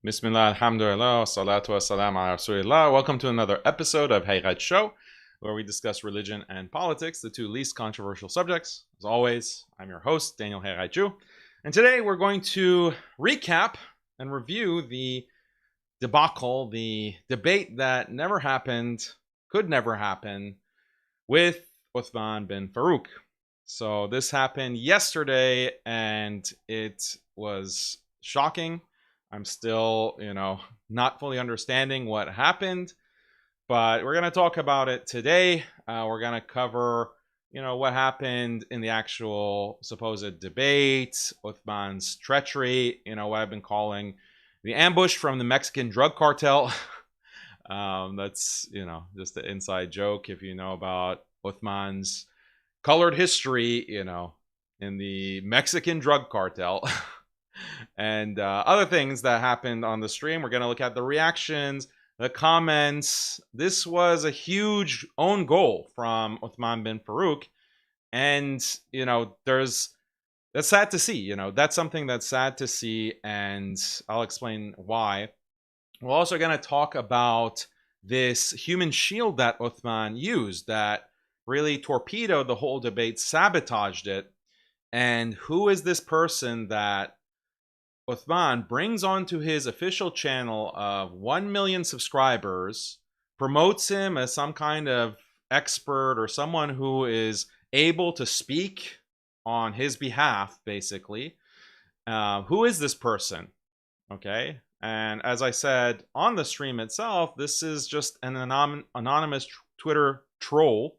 Bismillah, alhamdulillah, salatu wassalam ala rasulillah. Welcome to another episode of Haqiqatjou, where we discuss religion and politics, the two least controversial subjects. As always, I'm your host, Daniel Haqiqatjou. And today we're going to recap and review the debacle, the debate that never happened, could never happen, with Othman bin FAROOQ. So this happened yesterday, and it was shocking. I'm still, not fully understanding what happened, but we're going to talk about it today. We're going to cover, what happened in the actual supposed debate, Othman's treachery, what I've been calling the ambush from the Mexican drug cartel. That's, just an inside joke if you know about Othman's colored history, in the Mexican drug cartel. And other things that happened on the stream. We're going to look at the reactions, the comments. This was a huge own goal from Othman bin FAROOQ. And, that's sad to see. That's something that's sad to see. And I'll explain why. We're also going to talk about this human shield that Othman used that really torpedoed the whole debate, sabotaged it. And who is this person that Othman brings onto his official channel of 1 million subscribers, promotes him as some kind of expert or someone who is able to speak on his behalf, basically. Who is this person? Okay. And as I said on the stream itself, this is just an anonymous Twitter troll.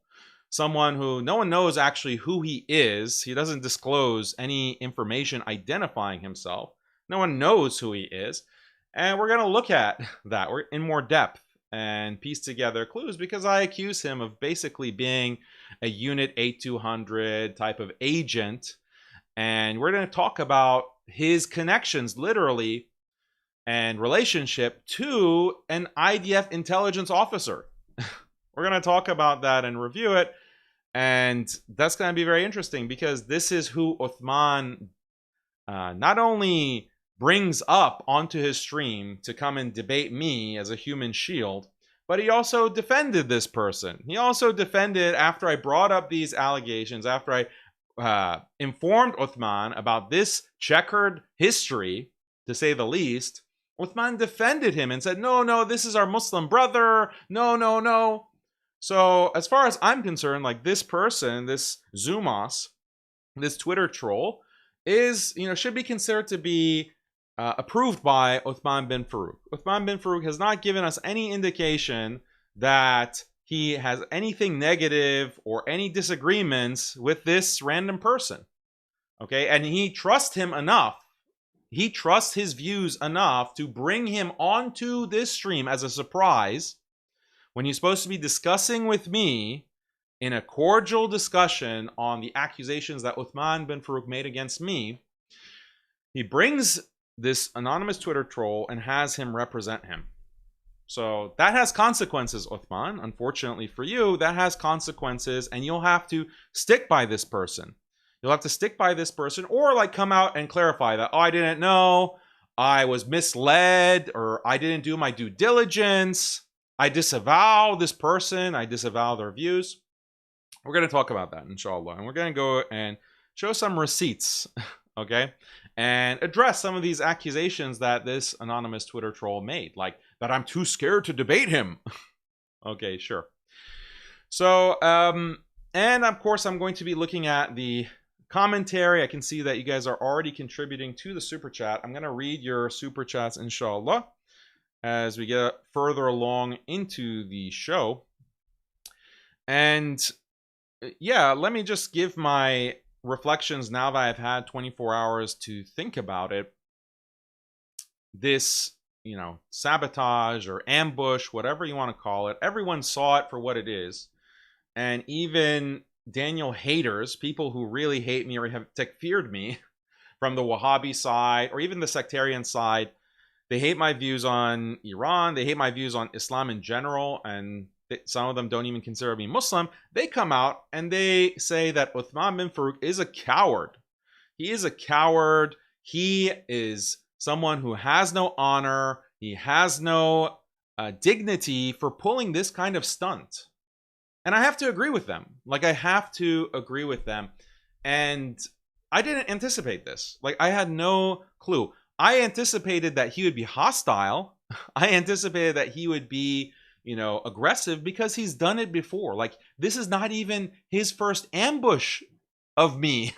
Someone who no one knows actually who he is. He doesn't disclose any information identifying himself. No one knows who he is. And we're going to look at that in more depth and piece together clues, because I accuse him of basically being a Unit 8200 type of agent. And we're going to talk about his connections, literally, and relationship to an IDF intelligence officer. We're going to talk about that and review it. And that's going to be very interesting, because this is who Othman not only brings up onto his stream to come and debate me as a human shield, but he also defended this person. He also defended, after I brought up these allegations, after I informed Othman about this checkered history, to say the least, Othman defended him and said, no, this is our Muslim brother. No. So as far as I'm concerned, like, this person, this Zumas, this Twitter troll, is, should be considered to be approved by Othman bin FAROOQ. Othman bin FAROOQ has not given us any indication that he has anything negative or any disagreements with this random person. Okay, and he trusts him enough. He trusts his views enough to bring him onto this stream as a surprise when he's supposed to be discussing with me in a cordial discussion on the accusations that Othman bin FAROOQ made against me. He brings this anonymous Twitter troll and has him represent him. So that has consequences, Othman. Unfortunately for you, that has consequences, and you'll have to stick by this person. You'll have to stick by this person, or come out and clarify that, I didn't know, I was misled, or I didn't do my due diligence. I disavow this person. I disavow their views. We're going to talk about that, inshallah. And we're going to go and show some receipts, okay? And address some of these accusations that this anonymous Twitter troll made. Like, that I'm too scared to debate him. Okay, sure. So, and of course, I'm going to be looking at the commentary. I can see that you guys are already contributing to the super chat. I'm going to read your super chats, inshallah, as we get further along into the show. And yeah, let me just give my reflections now that I've had 24 hours to think about it. This, sabotage or ambush, whatever you want to call it, everyone saw it for what it is. And even Daniel haters, people who really hate me or have takfired me from the Wahhabi side or even the sectarian side, they hate my views on Iran. They hate my views on Islam in general. And some of them don't even consider me Muslim. They come out and they say that Othman bin FAROOQ is a coward. He is a coward. He is someone who has no honor, he has no dignity for pulling this kind of stunt. And I have to agree with them. Like, I have to agree with them. And I didn't anticipate this. Like, I had no clue. I anticipated that he would be hostile. I anticipated that he would be, you know, aggressive, because he's done it before. Like, this is not even his first ambush of me.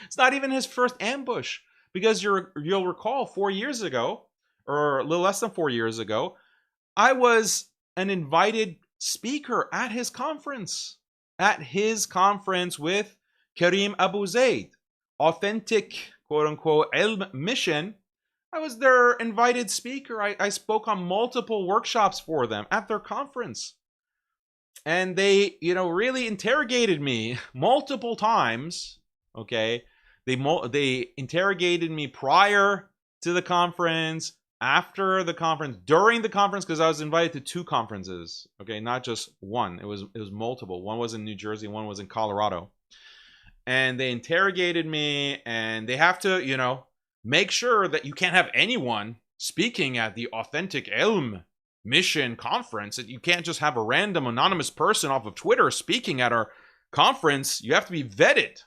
It's not even his first ambush, because you'll recall 4 years ago, or a little less than 4 years ago, I was an invited speaker at his conference with Karim Abu Zaid, authentic, quote unquote, ilm mission. I was their invited speaker. I spoke on multiple workshops for them at their conference. And they, you know, really interrogated me multiple times. Okay. They interrogated me prior to the conference, after the conference, during the conference, because I was invited to 2 conferences. Okay. Not just one. It was multiple. One was in New Jersey, one was in Colorado. And they interrogated me, and they have to, you know, make sure that you can't have anyone speaking at the Authentic Ilm Mission conference. You can't just have a random anonymous person off of Twitter speaking at our conference. You have to be vetted.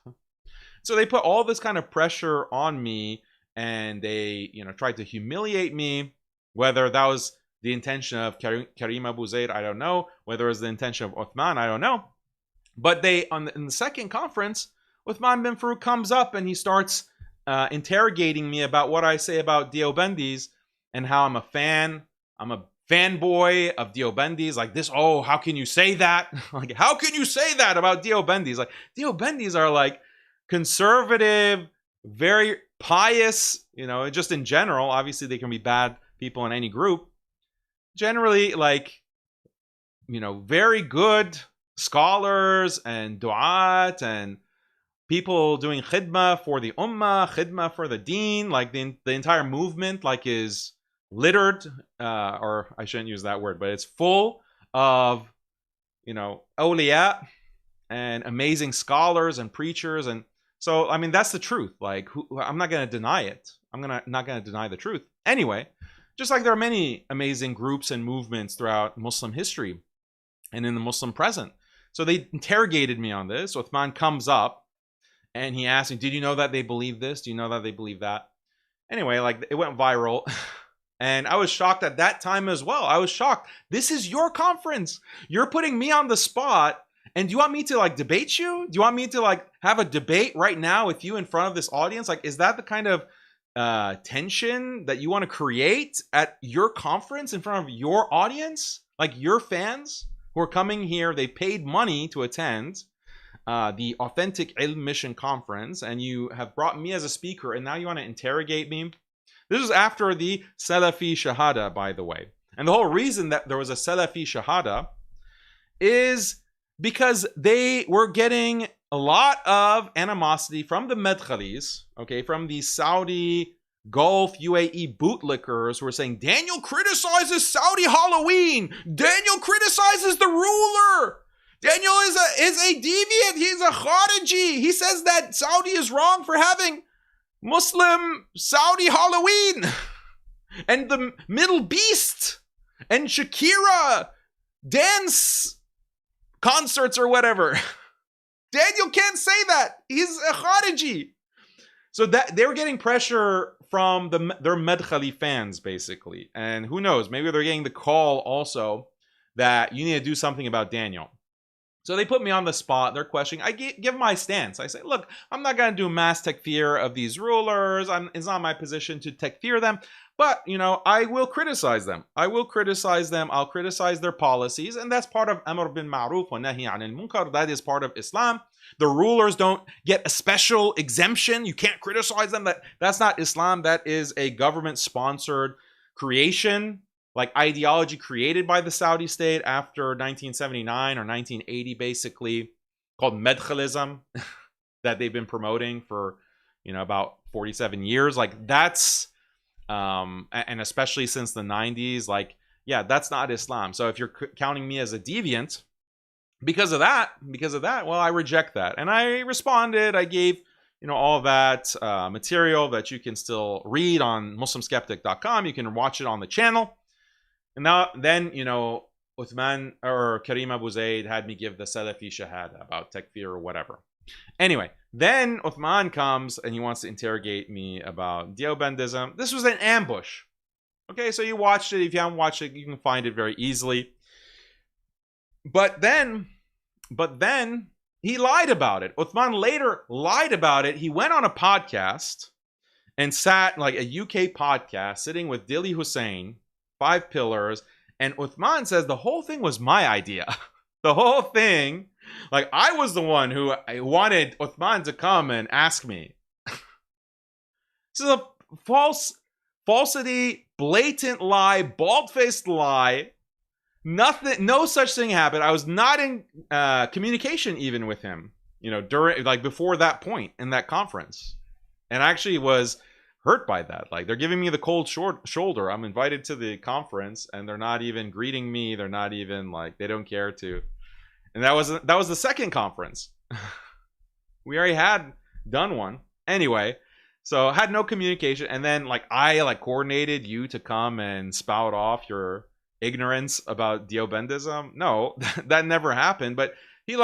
So they put all this kind of pressure on me, and they, you know, tried to humiliate me. Whether that was the intention of Karim Abu Zaid, I don't know. Whether it was the intention of Othman, I don't know. But in the second conference, Uthman bin FAROOQ comes up and he starts interrogating me about what I say about Deobandis, and how I'm a fanboy of Deobandis. Like, this, oh, how can you say that? Like, how can you say that about Deobandis? Like, Deobandis are like conservative, very pious, you know, just in general. Obviously, they can be bad people in any group. Generally, like, you know, very good scholars and du'at and people doing khidmah for the ummah, khidmah for the deen. Like, the entire movement, like, is littered, or I shouldn't use that word, but it's full of, you know, awliya and amazing scholars and preachers. And so, I mean, that's the truth. Like, I'm not going to deny it. Not going to deny the truth. Anyway, just like there are many amazing groups and movements throughout Muslim history and in the Muslim present. So they interrogated me on this. Uthman comes up and he asked me, did you know that they believe this? Do you know that they believe that? Anyway, like, it went viral. And I was shocked at that time as well. I was shocked. This is your conference. You're putting me on the spot. And do you want me to, like, debate you? Do you want me to, like, have a debate right now with you in front of this audience? Like, is that the kind of tension that you want to create at your conference in front of your audience? Like, your fans who are coming here, they paid money to attend the Authentic Ilm Mission Conference, and you have brought me as a speaker, and now you want to interrogate me? This is after the Salafi Shahada, by the way. And the whole reason that there was a Salafi Shahada is because they were getting a lot of animosity from the Medkhalis, okay, from the Saudi Gulf UAE bootlickers who were saying, Daniel criticizes Saudi Halloween. Daniel criticizes the ruler. Daniel is a deviant. He's a Khariji. He says that Saudi is wrong for having Muslim Saudi Halloween and the Middle Beast and Shakira dance concerts or whatever. Daniel can't say that. He's a Khariji. So that they were getting pressure from their Medkhali fans, basically. And who knows, maybe they're getting the call also that you need to do something about Daniel. So they put me on the spot. They're questioning. I give my stance. I say, look, I'm not going to do mass takfir of these rulers. It's not my position to takfir them. But, you know, I will criticize them. I'll criticize their policies. And that's part of Amr bin Ma'ruf wa Nahi anil Munkar. That is part of Islam. The rulers don't get a special exemption. You can't criticize them. That's not Islam. That is a government-sponsored creation, like ideology created by the Saudi state after 1979 or 1980, basically, called Medkhalism, that they've been promoting for, you know, about 47 years. Like, that's, and especially since the 90s, like, yeah, that's not Islam. So if you're counting me as a deviant, because of that, well, I reject that. And I responded. I gave, all that material that you can still read on MuslimSkeptic.com. You can watch it on the channel. And then, Uthman or Karim Abu Zaid had me give the Salafi Shahada about takfir or whatever. Anyway, then Uthman comes and he wants to interrogate me about Deobandism. This was an ambush. Okay, so you watched it. If you haven't watched it, you can find it very easily. But then he lied about it. Uthman later lied about it. He went on a podcast and sat, like a UK podcast, sitting with Dili Hussein, 5 Pillars, and Uthman says the whole thing was my idea. The whole thing, like I was the one who wanted Uthman to come and ask me. This is a falsity, blatant lie, bald-faced lie. Nothing, no such thing happened. I was not in communication even with him, during, like, before that point in that conference. And I actually was hurt by that. Like, they're giving me the cold shoulder. I'm invited to the conference and they're not even greeting me. They're not even, like, they don't care to. And that was the second conference. We already had done one. Anyway, so I had no communication. And then, like, I coordinated you to come and spout off your ignorance about Deobandism. No, that never happened. But he,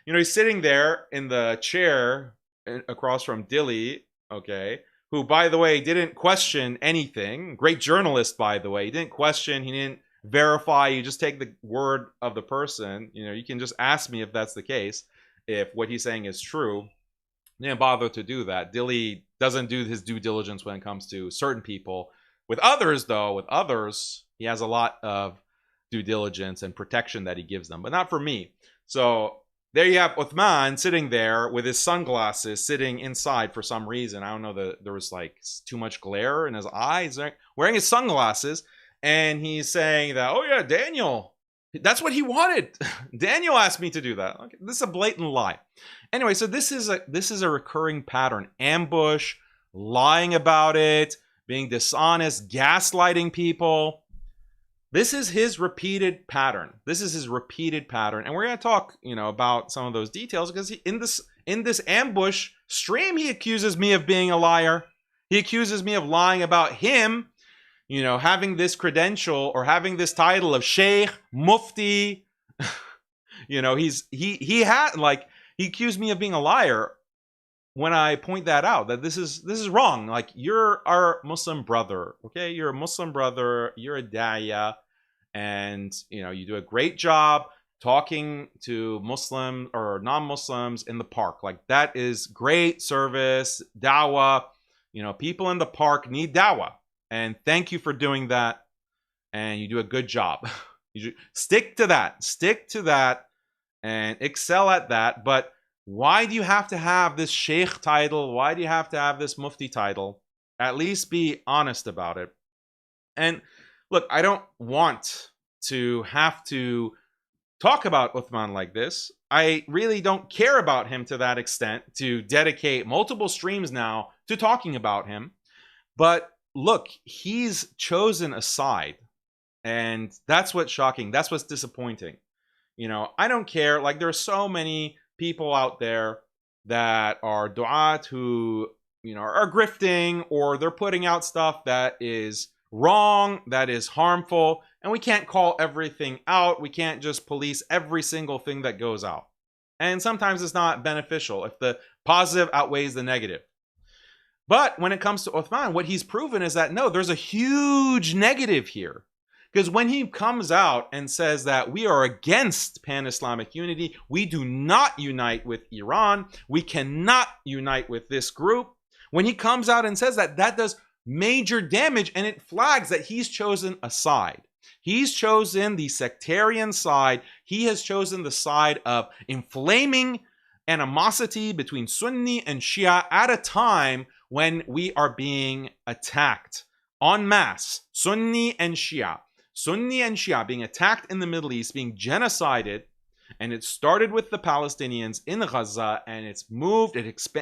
he's sitting there in the chair across from Dili, okay, who, by the way, didn't question anything. Great journalist, by the way. He didn't question, he didn't verify. You just take the word of the person. You can just ask me if that's the case, if what he's saying is true. He didn't bother to do that. Dili doesn't do his due diligence when it comes to certain people. With others, he has a lot of due diligence and protection that he gives them, but not for me. So there you have Uthman sitting there with his sunglasses, sitting inside for some reason. I don't know, there was too much glare in his eyes, wearing his sunglasses. And he's saying that, oh yeah, Daniel, that's what he wanted. Daniel asked me to do that. Okay, this is a blatant lie. Anyway, so this is a recurring pattern. Ambush, lying about it, being dishonest, gaslighting people. This is his repeated pattern. And we're going to talk, about some of those details, because in this ambush stream, he accuses me of being a liar. He accuses me of lying about him, having this credential or having this title of Sheikh, Mufti. He accused me of being a liar when I point that out, that this is wrong. Like, you're our Muslim brother, okay? You're a Muslim brother, you're a da'iyah, and you do a great job talking to Muslim or non-Muslims in the park. Like, that is great service, dawah. People in the park need dawah. And thank you for doing that. And you do a good job. You stick to that and excel at that. But why do you have to have this sheikh title? Why do you have to have this mufti title? At least be honest about it. And look, I don't want to have to talk about Uthman like this. I really don't care about him to that extent to dedicate multiple streams now to talking about him. But look, he's chosen a side, and that's what's shocking. That's what's disappointing. I don't care. Like, there are so many people out there that are du'at who, are grifting, or they're putting out stuff that is wrong, that is harmful, and we can't call everything out. We can't just police every single thing that goes out. And sometimes it's not beneficial if the positive outweighs the negative. But when it comes to Uthman, what he's proven is that, no, there's a huge negative here. Because when he comes out and says that we are against pan-Islamic unity, we do not unite with Iran, we cannot unite with this group. When he comes out and says that, that does major damage, and it flags that he's chosen a side. He's chosen the sectarian side. He has chosen the side of inflaming animosity between Sunni and Shia at a time when we are being attacked en masse. Sunni and Shia being attacked in the Middle East, being genocided. And it started with the Palestinians in Gaza, and it's moved,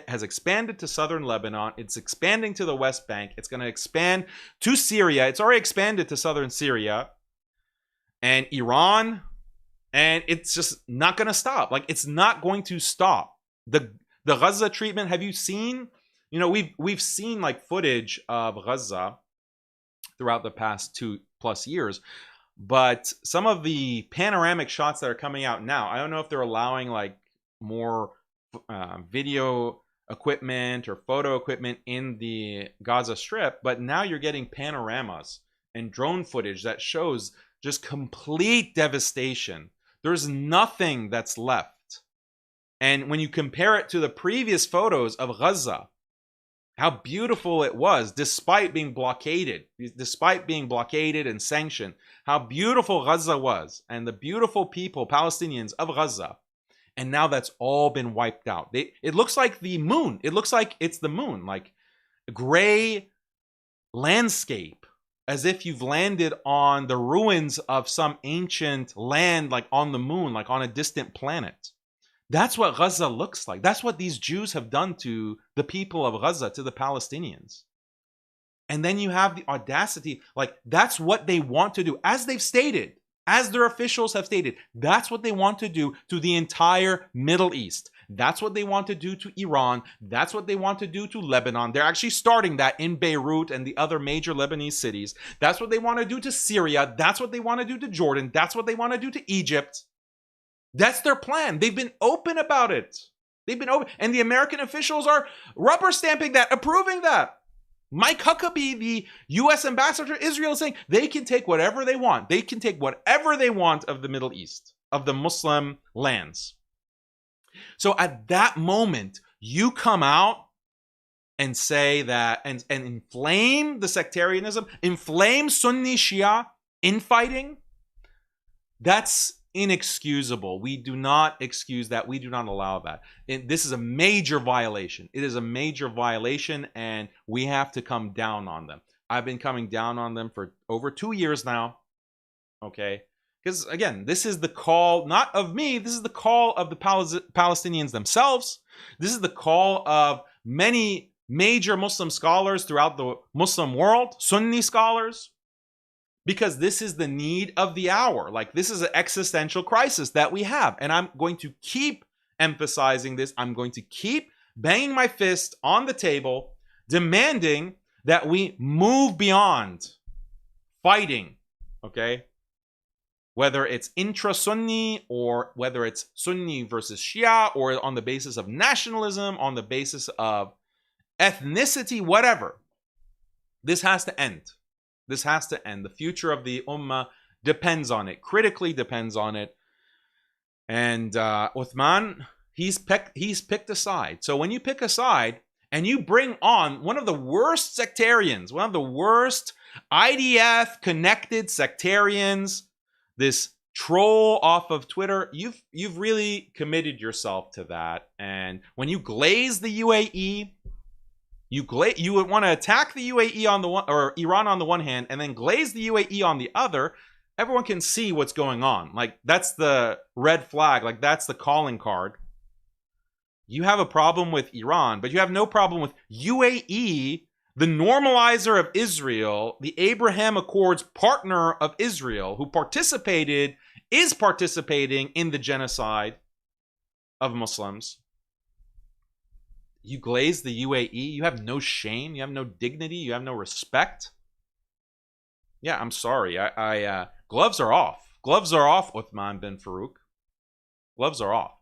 has expanded to southern Lebanon. It's expanding to the West Bank. It's going to expand to Syria. It's already expanded to southern Syria and Iran. And it's just not going to stop. Like, it's not going to stop. The The Gaza treatment, have you seen, you know, we've seen like footage of Gaza throughout the past 2+ years, but some of the panoramic shots that are coming out now, I don't know if they're allowing like more video equipment or photo equipment in the Gaza Strip, but now you're getting panoramas and drone footage that shows just complete devastation. There's nothing that's left. And when you compare it to the previous photos of Gaza, how beautiful it was, despite being blockaded and sanctioned, how beautiful Gaza was, and the beautiful people, Palestinians of Gaza. And now that's all been wiped out. It looks like the moon. It looks like it's the moon, like a gray landscape, as if you've landed on the ruins of some ancient land, like on the moon, like on a distant planet. That's what Gaza looks like. That's what these Jews have done to the people of Gaza, to the Palestinians. And then you have the audacity, like that's what they want to do, as they've stated, as their officials have stated, that's what they want to do to the entire Middle East. That's what they want to do to Iran. That's what they want to do to Lebanon. They're actually starting that in Beirut and the other major Lebanese cities. That's what they want to do to Syria. That's what they want to do to Jordan. That's what they want to do to Egypt. That's their plan. They've been open about it. They've been open. And the American officials are rubber stamping that, approving that. Mike Huckabee, the U.S. ambassador to Israel, is saying they can take whatever they want. They can take whatever they want of the Middle East, of the Muslim lands. So at that moment, you come out and say that, and inflame the sectarianism, inflame Sunni Shia infighting. That's inexcusable. We do not excuse that. We do not allow that. This is a major violation. It is a major violation, and we have to come down on them. I've been coming down on them for over 2 years now. Okay? Because again, this is the call, not of me, this is the call of the Palestinians themselves. This is the call of many major Muslim scholars throughout the Muslim world, Sunni scholars. Because this is the need of the hour. Like, this is an existential crisis that we have. And I'm going to keep emphasizing this. I'm going to keep banging my fist on the table, demanding that we move beyond fighting, okay? Whether it's intra-Sunni or whether it's Sunni versus Shia or on the basis of nationalism, on the basis of ethnicity, whatever. This has to end. This has to end. The future of the Ummah depends on it, critically depends on it. And Othman, he's picked a side. So when you pick a side and you bring on one of the worst sectarians, one of the worst IDF-connected sectarians, this troll off of Twitter, you've really committed yourself to that. And when you glaze the UAE, you would want to attack the UAE on the one, or Iran on the one hand, and then glaze the UAE on the other. Everyone can see what's going on. Like, that's the red flag. Like, that's the calling card. You have a problem with Iran, but you have no problem with UAE, the normalizer of Israel, the Abraham Accords partner of Israel, who is participating in the genocide of Muslims. You glaze the UAE, you have no shame, you have no dignity, you have no respect. Yeah, I'm sorry. Gloves are off. Gloves are off, Othman bin FAROOQ. Gloves are off.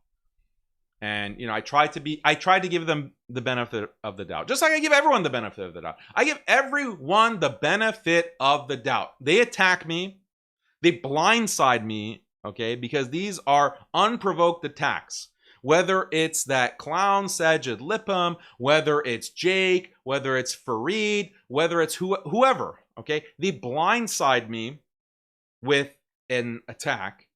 And, you know, I tried to give them the benefit of the doubt. Just like I give everyone the benefit of the doubt. I give everyone the benefit of the doubt. They attack me. They blindside me, okay? Because these are unprovoked attacks. Whether it's that clown Sajid Lippam, whether it's Jake, whether it's Fareed, whether it's whoever, okay? They blindside me with an attack.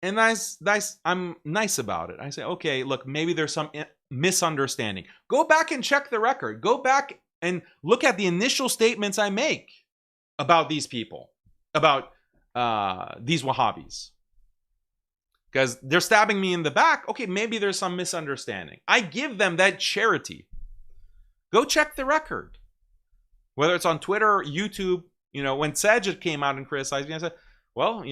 And I'm nice about it. I say, okay, look, maybe there's some misunderstanding. Go back and check the record. Go back and look at the initial statements I make about these people, about these Wahhabis. Because they're stabbing me in the back. Okay, maybe there's some misunderstanding. I give them that charity. Go check the record. Whether it's on Twitter or YouTube, you know, when Sajid came out and criticized me, I said, well,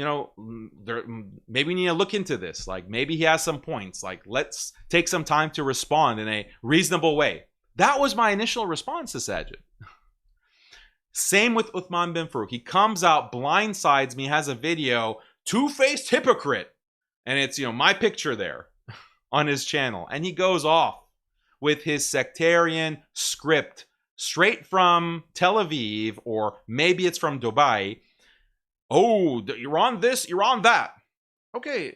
maybe we need to look into this. Like, maybe he has some points. Like, let's take some time to respond in a reasonable way. That was my initial response to Sajid. Same with Othman bin FAROOQ. He comes out, blindsides me, has a video, two-faced hypocrite. And it's, my picture there on his channel. And he goes off with his sectarian script straight from Tel Aviv, or maybe it's from Dubai. Oh, you're on this, you're on that. Okay,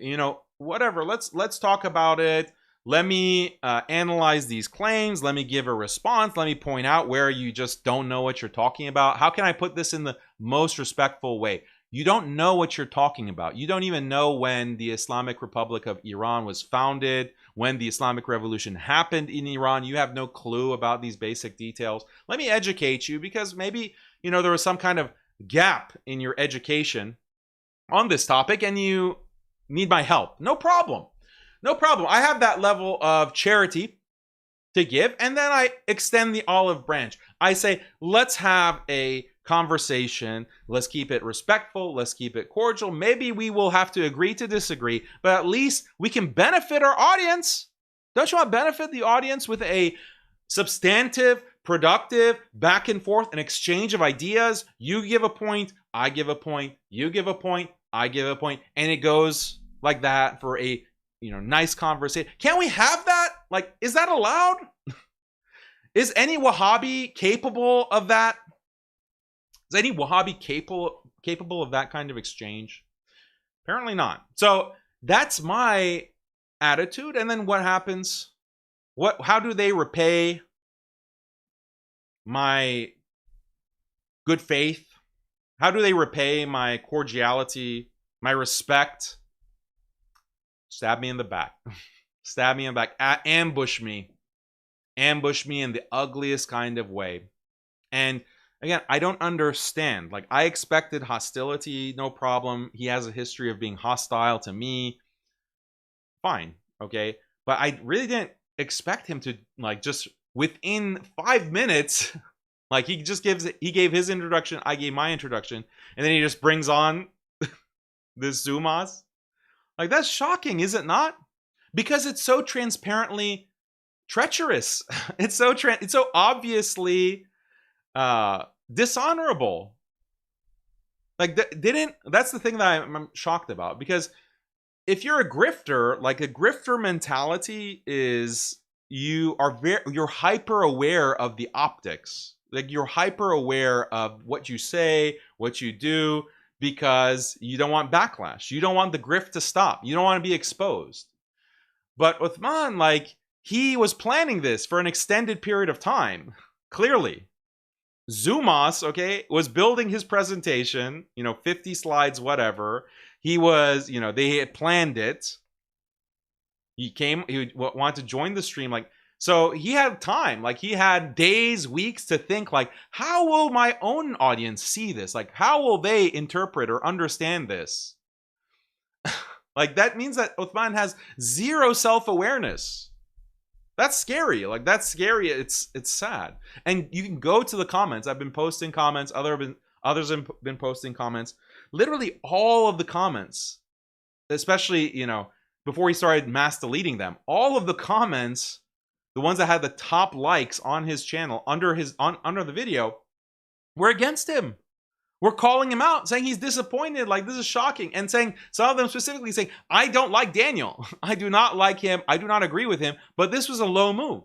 whatever. Let's talk about it. Let me analyze these claims. Let me give a response. Let me point out where you just don't know what you're talking about. How can I put this in the most respectful way? You don't know what you're talking about. You don't even know when the Islamic Republic of Iran was founded, when the Islamic Revolution happened in Iran. You have no clue about these basic details. Let me educate you, because maybe, there was some kind of gap in your education on this topic and you need my help. No problem. No problem. I have that level of charity to give, and then I extend the olive branch. I say, let's have a conversation. Let's keep it respectful. Let's keep it cordial. Maybe we will have to agree to disagree, but at least we can benefit our audience. Don't you want to benefit the audience with a substantive, productive, back and forth, an exchange of ideas? You give a point, I give a point, you give a point, I give a point, and it goes like that for a nice conversation. Can't we have that? Like, is that allowed? Is any Wahhabi capable of that? Is any Wahhabi capable of that kind of exchange? Apparently not. So that's my attitude. And then what happens? How do they repay my good faith? How do they repay my cordiality, my respect? Stab me in the back. Stab me in the back. Ambush me. Ambush me in the ugliest kind of way. And again, I don't understand. Like, I expected hostility, no problem. He has a history of being hostile to me. Fine, okay? But I really didn't expect him to, just within 5 minutes, he gave his introduction, I gave my introduction, and then he just brings on this Zumas. That's shocking, is it not? Because it's so transparently treacherous. It's so obviously dishonorable. That's the thing that I'm shocked about. Because if you're a grifter, a grifter mentality is you're hyper aware of the optics. You're hyper aware of what you say, what you do, because you don't want backlash. You don't want the grift to stop. You don't want to be exposed. But Othman, he was planning this for an extended period of time, clearly. Zumas, okay, was building his presentation, 50 slides, whatever. He was, they had planned it. He wanted to join the stream, so he had time, he had days, weeks to think, how will my own audience see this? How will they interpret or understand this? That means that Othman has zero self-awareness. That's scary. That's scary. It's sad. And you can go to the comments. I've been posting comments. Others have been posting comments. Literally all of the comments, especially, before he started mass deleting them, all of the comments, the ones that had the top likes on his channel under the video, were against him. We're calling him out, saying he's disappointed, this is shocking, and saying, some of them specifically saying, I don't like Daniel. I do not like him. I do not agree with him, but this was a low move.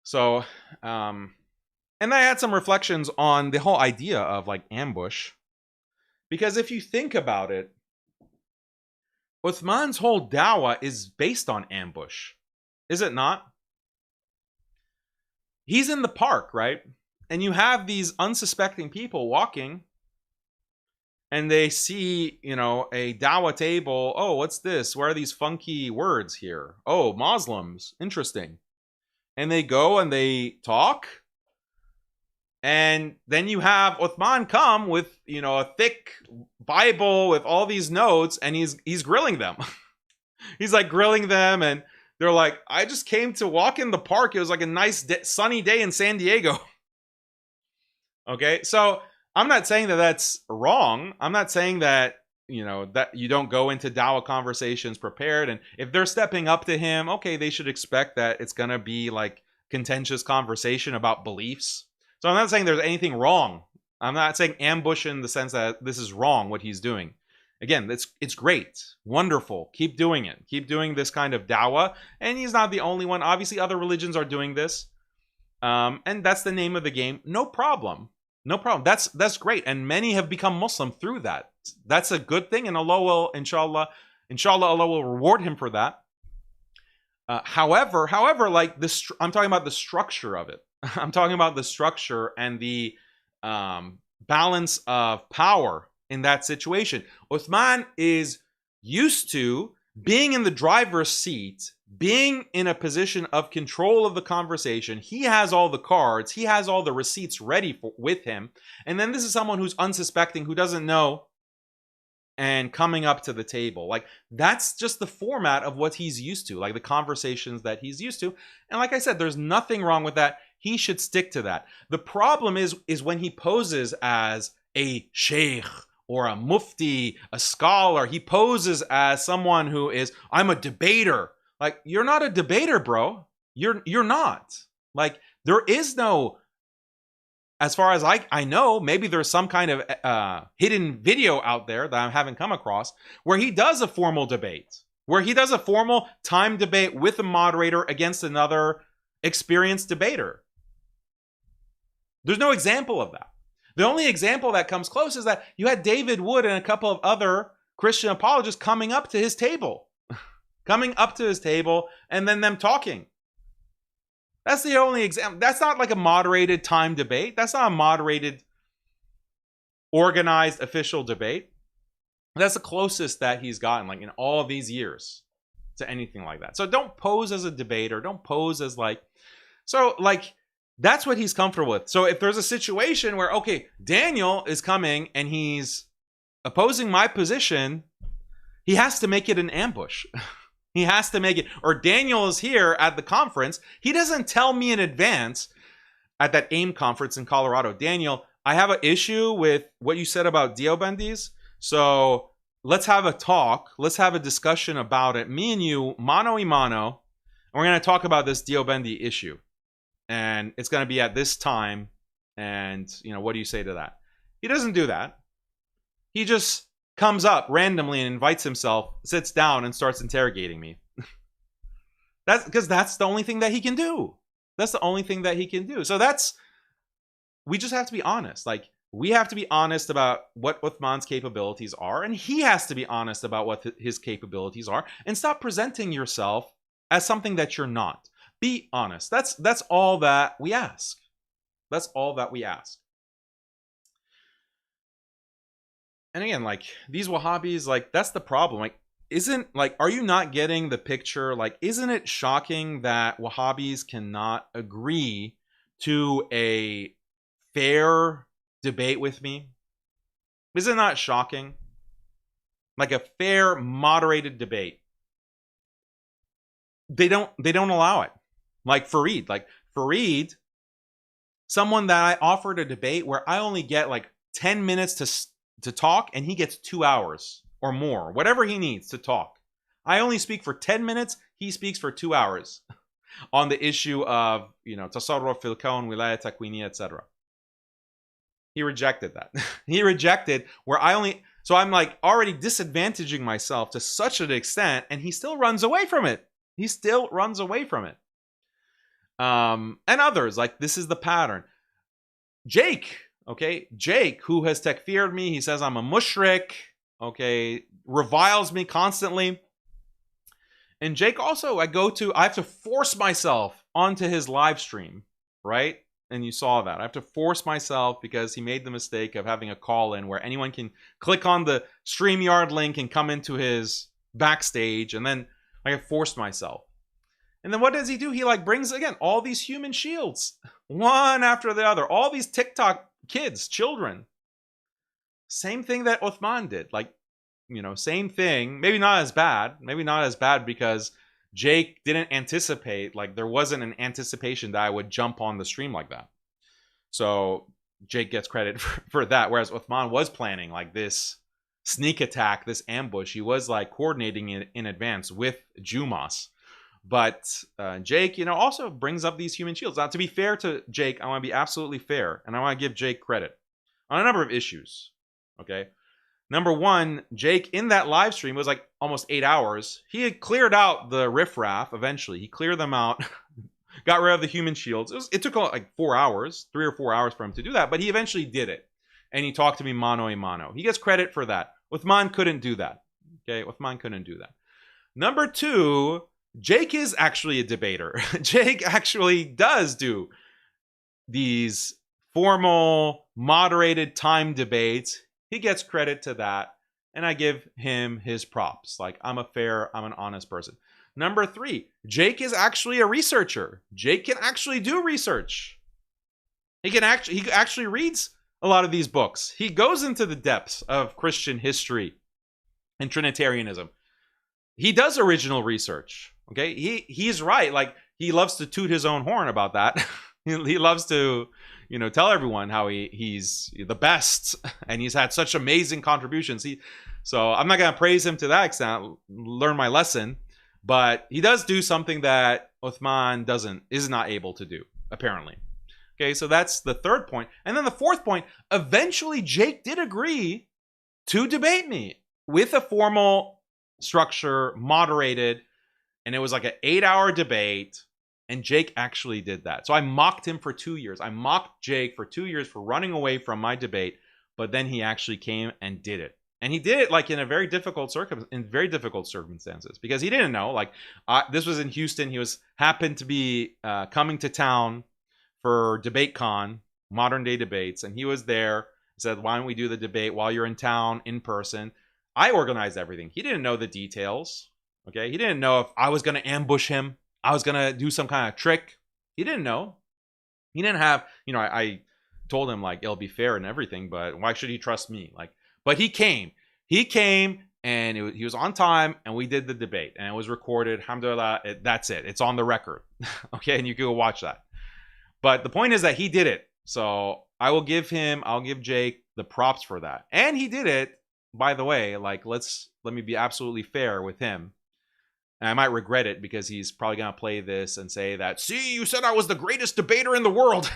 So, and I had some reflections on the whole idea of ambush, because if you think about it, Othman's whole dawah is based on ambush, is it not? He's in the park, right? And you have these unsuspecting people walking, and they see, a dawah table. Oh, what's this? Where are these funky words here? Oh, Muslims. Interesting. And they go and they talk. And then you have Othman come with, a thick Bible with all these notes, and he's grilling them. He's grilling them, and they're like, I just came to walk in the park. It was a nice sunny day in San Diego. Okay, so I'm not saying that that's wrong. I'm not saying that, that you don't go into dawah conversations prepared. And if they're stepping up to him, okay, they should expect that it's going to be like contentious conversation about beliefs. So I'm not saying there's anything wrong. I'm not saying ambush in the sense that this is wrong, what he's doing. Again, it's great. Wonderful. Keep doing it. Keep doing this kind of dawah. And he's not the only one. Obviously, other religions are doing this. And that's the name of the game. No problem. No problem. That's great. And many have become Muslim through that. That's a good thing. And Allah will, inshallah, Allah will reward him for that. However, like this, I'm talking about the structure of it. I'm talking about the structure and the balance of power in that situation. Othman is used to being in the driver's seat, being in a position of control of the conversation. He has all the cards. He has all the receipts ready with him. And then this is someone who's unsuspecting, who doesn't know, and coming up to the table. Like, that's just the format of what he's used to, like the conversations that he's used to. And like I said, there's nothing wrong with that. He should stick to that. The problem is when he poses as a sheikh or a mufti, a scholar. He poses as someone who is, I'm a debater. Like, you're not a debater, bro. You're not. Like, there is no, as far as I know, maybe there's some kind of hidden video out there that I haven't come across where he does a formal debate, where he does a formal time debate with a moderator against another experienced debater. There's no example of that. The only example that comes close is that you had David Wood and a couple of other Christian apologists coming up to his table. Coming up to his table and then them talking. That's the only example. That's not like a moderated time debate. That's not a moderated, organized, official debate. That's the closest that he's gotten, like, in all of these years to anything like that. So don't pose as a debater. Don't pose as like... So, like, that's what he's comfortable with. So if there's a situation where, okay, Daniel is coming and he's opposing my position, he has to make it an ambush. He has to make it. Or Daniel is here at the conference. He doesn't tell me in advance at that AIM conference in Colorado, Daniel, I have an issue with what you said about Deobandis. So let's have a talk. Let's have a discussion about it. Me and you, mano y mano. And we're going to talk about this Deobandi issue. And it's going to be at this time. And, what do you say to that? He doesn't do that. He just comes up randomly and invites himself, sits down and starts interrogating me. That's because that's the only thing that he can do. That's the only thing that he can do. So we just have to be honest. Like, we have to be honest about what Uthman's capabilities are, and he has to be honest about what his capabilities are, and stop presenting yourself as something that you're not. Be honest. That's all that we ask. That's all that we ask. And again, like, these Wahhabis, like, that's the problem. Like, are you not getting the picture? Like, isn't it shocking that Wahhabis cannot agree to a fair debate with me? Is it not shocking? Like, a fair, moderated debate. They don't allow it. Like Fareed, someone that I offered a debate where I only get like 10 minutes to talk, and he gets 2 hours or more, whatever he needs to talk. I only speak for 10 minutes. He speaks for 2 hours on the issue of, tasarruf fil kawn, wilaya takwiniya, etc. He rejected that. He rejected where so I'm like already disadvantaging myself to such an extent, and he still runs away from it. He still runs away from it. And others, like, this is the pattern. Jake, who has takfired me, he says I'm a mushrik, reviles me constantly. And Jake also, I have to force myself onto his live stream, right? And you saw that. I have to force myself because he made the mistake of having a call in where anyone can click on the StreamYard link and come into his backstage. And then I have forced myself. And then what does he do? He brings, again, all these human shields, one after the other, all these TikTok kids, children. Same thing that Uthman did. Same thing. Maybe not as bad because Jake didn't anticipate, there wasn't an anticipation that I would jump on the stream like that. So Jake gets credit for that, whereas Othman was planning like this sneak attack, this ambush. He was like coordinating it in advance with Zumas. But Jake, also brings up these human shields. Now, to be fair to Jake, I want to be absolutely fair, and I want to give Jake credit on a number of issues. Okay. Number one, Jake in that live stream was like almost 8 hours. He had cleared out the riffraff eventually. He cleared them out, got rid of the human shields. It took like 4 hours, 3 or 4 hours for him to do that, but he eventually did it. And he talked to me mano a mano. He gets credit for that. Uthman couldn't do that. Okay, Uthman couldn't do that. Number two, Jake is actually a debater. Jake actually does do these formal, moderated time debates. He gets credit to that, and I give him his props. Like, I'm an honest person. Number three, Jake is actually a researcher. Jake can actually do research. He actually reads a lot of these books. He goes into the depths of Christian history and Trinitarianism. He does original research. Okay, he's right. Like, he loves to toot his own horn about that. He loves to, tell everyone how he's the best and he's had such amazing contributions. So I'm not going to praise him to that extent, learn my lesson, but he does do something that Uthman is not able to do, apparently. Okay, so that's the third point. And then the fourth point, eventually Jake did agree to debate me with a formal structure, moderated, and it was like an 8-hour debate. And Jake actually did that. So I mocked him for 2 years. I mocked Jake for 2 years for running away from my debate, but then he actually came and did it. And he did it like in very difficult circumstances, because he didn't know. Like, this was in Houston. He happened to be coming to town for DebateCon, modern day debates, and he was there. He said, "Why don't we do the debate while you're in town in person?" I organized everything. He didn't know the details. Okay, he didn't know if I was going to ambush him. I was going to do some kind of trick. He didn't know. He didn't have, I told him, like, it'll be fair and everything, but why should he trust me? Like, but he came. He came, and he was on time, and we did the debate, and it was recorded. Alhamdulillah, that's it. It's on the record. Okay, and you can go watch that. But the point is that he did it. So I'll give Jake the props for that. And he did it, by the way, like, let me be absolutely fair with him. And I might regret it, because he's probably going to play this and say that, "See, you said I was the greatest debater in the world."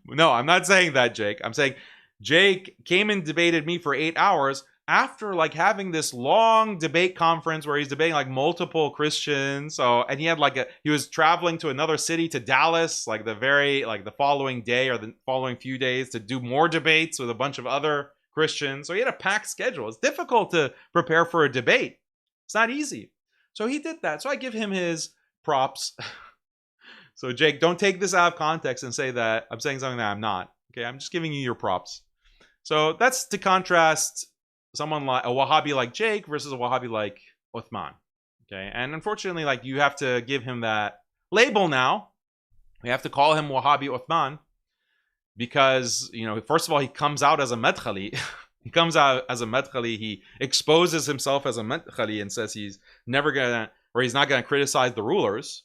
No, I'm not saying that, Jake. I'm saying Jake came and debated me for 8 hours after like having this long debate conference where he's debating like multiple Christians. So, and he had he was traveling to another city, to Dallas, like the following day or the following few days, to do more debates with a bunch of other Christians. So he had a packed schedule. It's difficult to prepare for a debate. It's not easy. So he did that. So I give him his props. So Jake, don't take this out of context and say that I'm saying something that I'm not. Okay, I'm just giving you your props. So that's to contrast someone like a Wahhabi like Jake versus a Wahhabi like Uthman. Okay, and unfortunately, like, you have to give him that label now. We have to call him Wahhabi Uthman because, first of all, he comes out as a Madkhali. He comes out as a Madkhali. He exposes himself as a Madkhali and says he's not gonna criticize the rulers,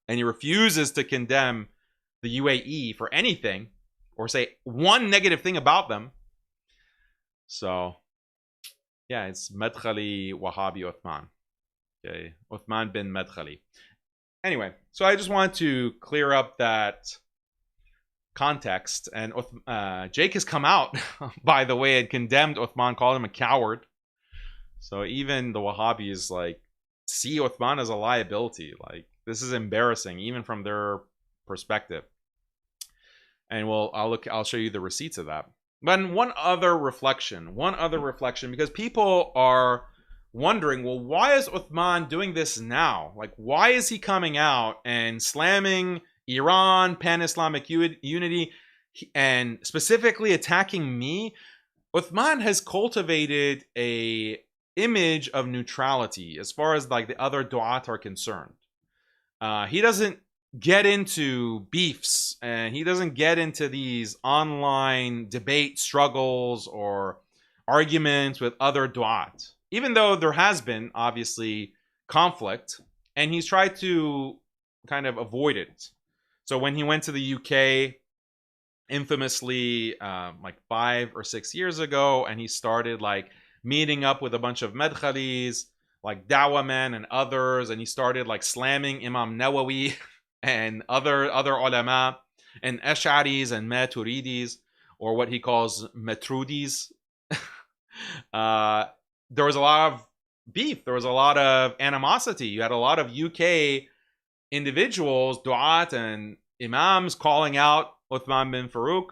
and he refuses to condemn the UAE for anything or say one negative thing about them. So, yeah, it's Madkhali Wahhabi Uthman. Okay, Uthman bin Madkhali. Anyway, so I just wanted to clear up that context, and Jake has come out, by the way, and condemned Uthman, called him a coward. So even the Wahhabis see Uthman as a liability. Like, this is embarrassing, even from their perspective. And I'll show you the receipts of that. But one other reflection, because people are wondering, well, why is Uthman doing this now? Like, why is he coming out and slamming Iran, pan-Islamic unity, and specifically attacking me? Uthman has cultivated a image of neutrality as far as like the other du'at are concerned. He doesn't get into beefs, and he doesn't get into these online debate struggles or arguments with other du'at, even though there has been obviously conflict, and he's tried to kind of avoid it. So when he went to the UK infamously like 5 or 6 years ago, and he started like meeting up with a bunch of medkhalis, like dawah men and others, and he started like slamming Imam Nawawi and other ulama and Ash'aris and Maturidis, or what he calls Matrudis. There was a lot of beef. There was a lot of animosity. You had a lot of UK individuals, du'at and imams, calling out Othman bin FAROOQ,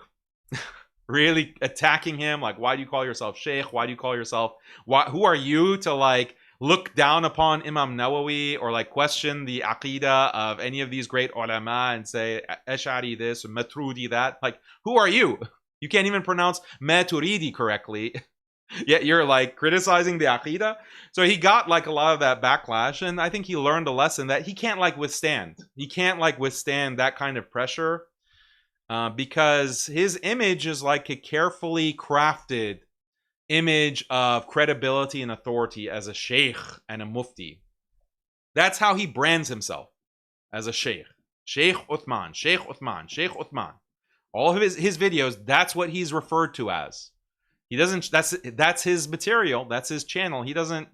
really attacking him. Like, why do you call yourself sheikh? Why do you call yourself, who are you to like look down upon Imam Nawawi or like question the aqidah of any of these great ulama and say Ash'ari this, Maturidi that? Like, who are you? You can't even pronounce Maturidi correctly. Yet you're like criticizing the aqidah. So he got like a lot of that backlash, and I think he learned a lesson that he can't like withstand. He can't like withstand that kind of pressure because his image is like a carefully crafted image of credibility and authority as a sheikh and a mufti. That's how he brands himself, as a sheikh. Sheikh Othman, Sheikh Othman, Sheikh Othman. All of his videos, that's what he's referred to as. He doesn't, that's his material, that's his channel. He doesn't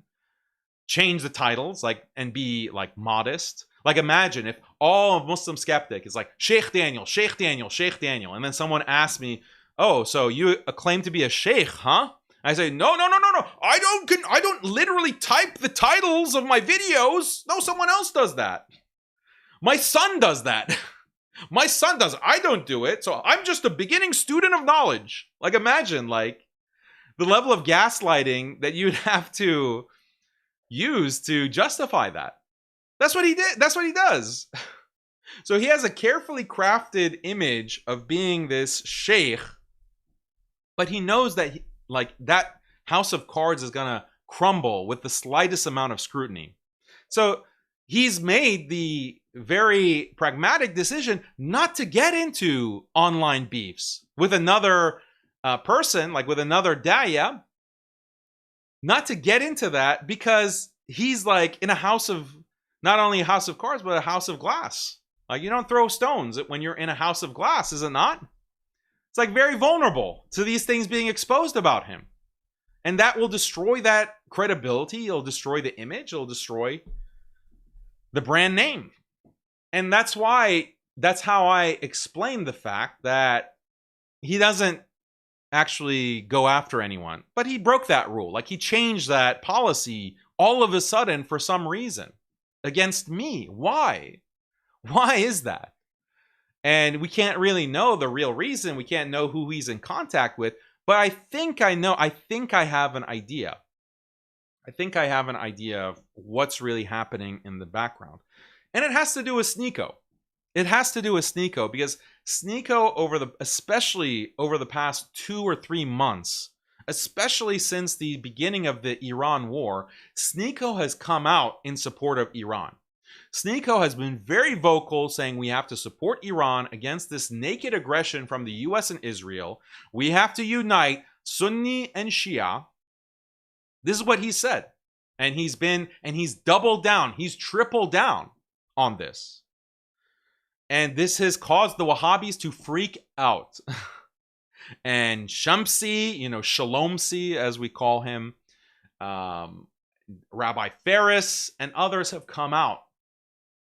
change the titles like and be like modest. Like, imagine if all of MuslimSkeptic is like Sheikh Daniel, Sheikh Daniel, Sheikh Daniel, and then someone asks me, "Oh, so you claim to be a sheikh, huh?" I say, no. I don't literally type the titles of my videos. No, someone else does that. My son does that. My son does it. I don't do it. So I'm just a beginning student of knowledge. Like, imagine like the level of gaslighting that you'd have to use to justify that. That's what he did. That's what he does. So he has a carefully crafted image of being this sheikh, but he knows that like that house of cards is going to crumble with the slightest amount of scrutiny. So he's made the very pragmatic decision not to get into online beefs with another person, like with another da'iyah, not to get into that because he's like in a house of, not only a house of cards, but a house of glass. Like, you don't throw stones when you're in a house of glass, is it not? It's like very vulnerable to these things being exposed about him. And that will destroy that credibility. It'll destroy the image. It'll destroy the brand name. And that's how I explain the fact that he doesn't actually go after anyone. But he broke that rule. Like, he changed that policy all of a sudden for some reason against me. Why? Why is that? And we can't really know the real reason. We can't know who he's in contact with. But I think I know. I think I have an idea. I think I have an idea of what's really happening in the background. And it has to do with Sneo. It has to do with Sneo because Sneo, especially over the past 2 or 3 months, especially since the beginning of the Iran war, Sneo has come out in support of Iran. Sneo has been very vocal, saying we have to support Iran against this naked aggression from the US and Israel. We have to unite Sunni and Shia. This is what he said. And he's doubled down. He's tripled down on this. And this has caused the Wahhabis to freak out. And Shamsi, Shalomsi, as we call him, Rabbi Faris, and others have come out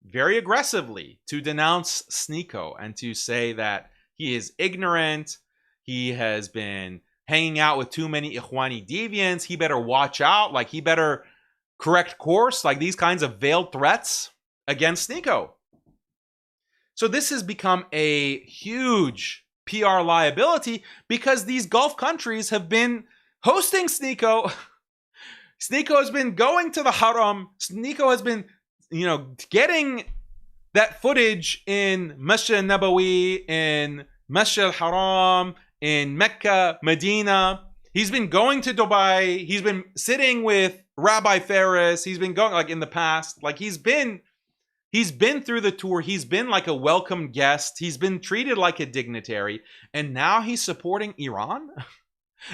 very aggressively to denounce Sneo and to say that he is ignorant. He has been hanging out with too many Ikhwani deviants. He better watch out. Like, he better correct course. Like, these kinds of veiled threats against Sneo. So this has become a huge PR liability because these Gulf countries have been hosting Sneo. Sneo has been going to the Haram. Sneo has been, getting that footage in Masjid Nabawi, in Masjid al-Haram, in Mecca, Medina. He's been going to Dubai. He's been sitting with Rabbi Faris. He's been going, like, in the past. Like, he's been through the tour. He's been like a welcome guest. He's been treated like a dignitary. And now he's supporting Iran?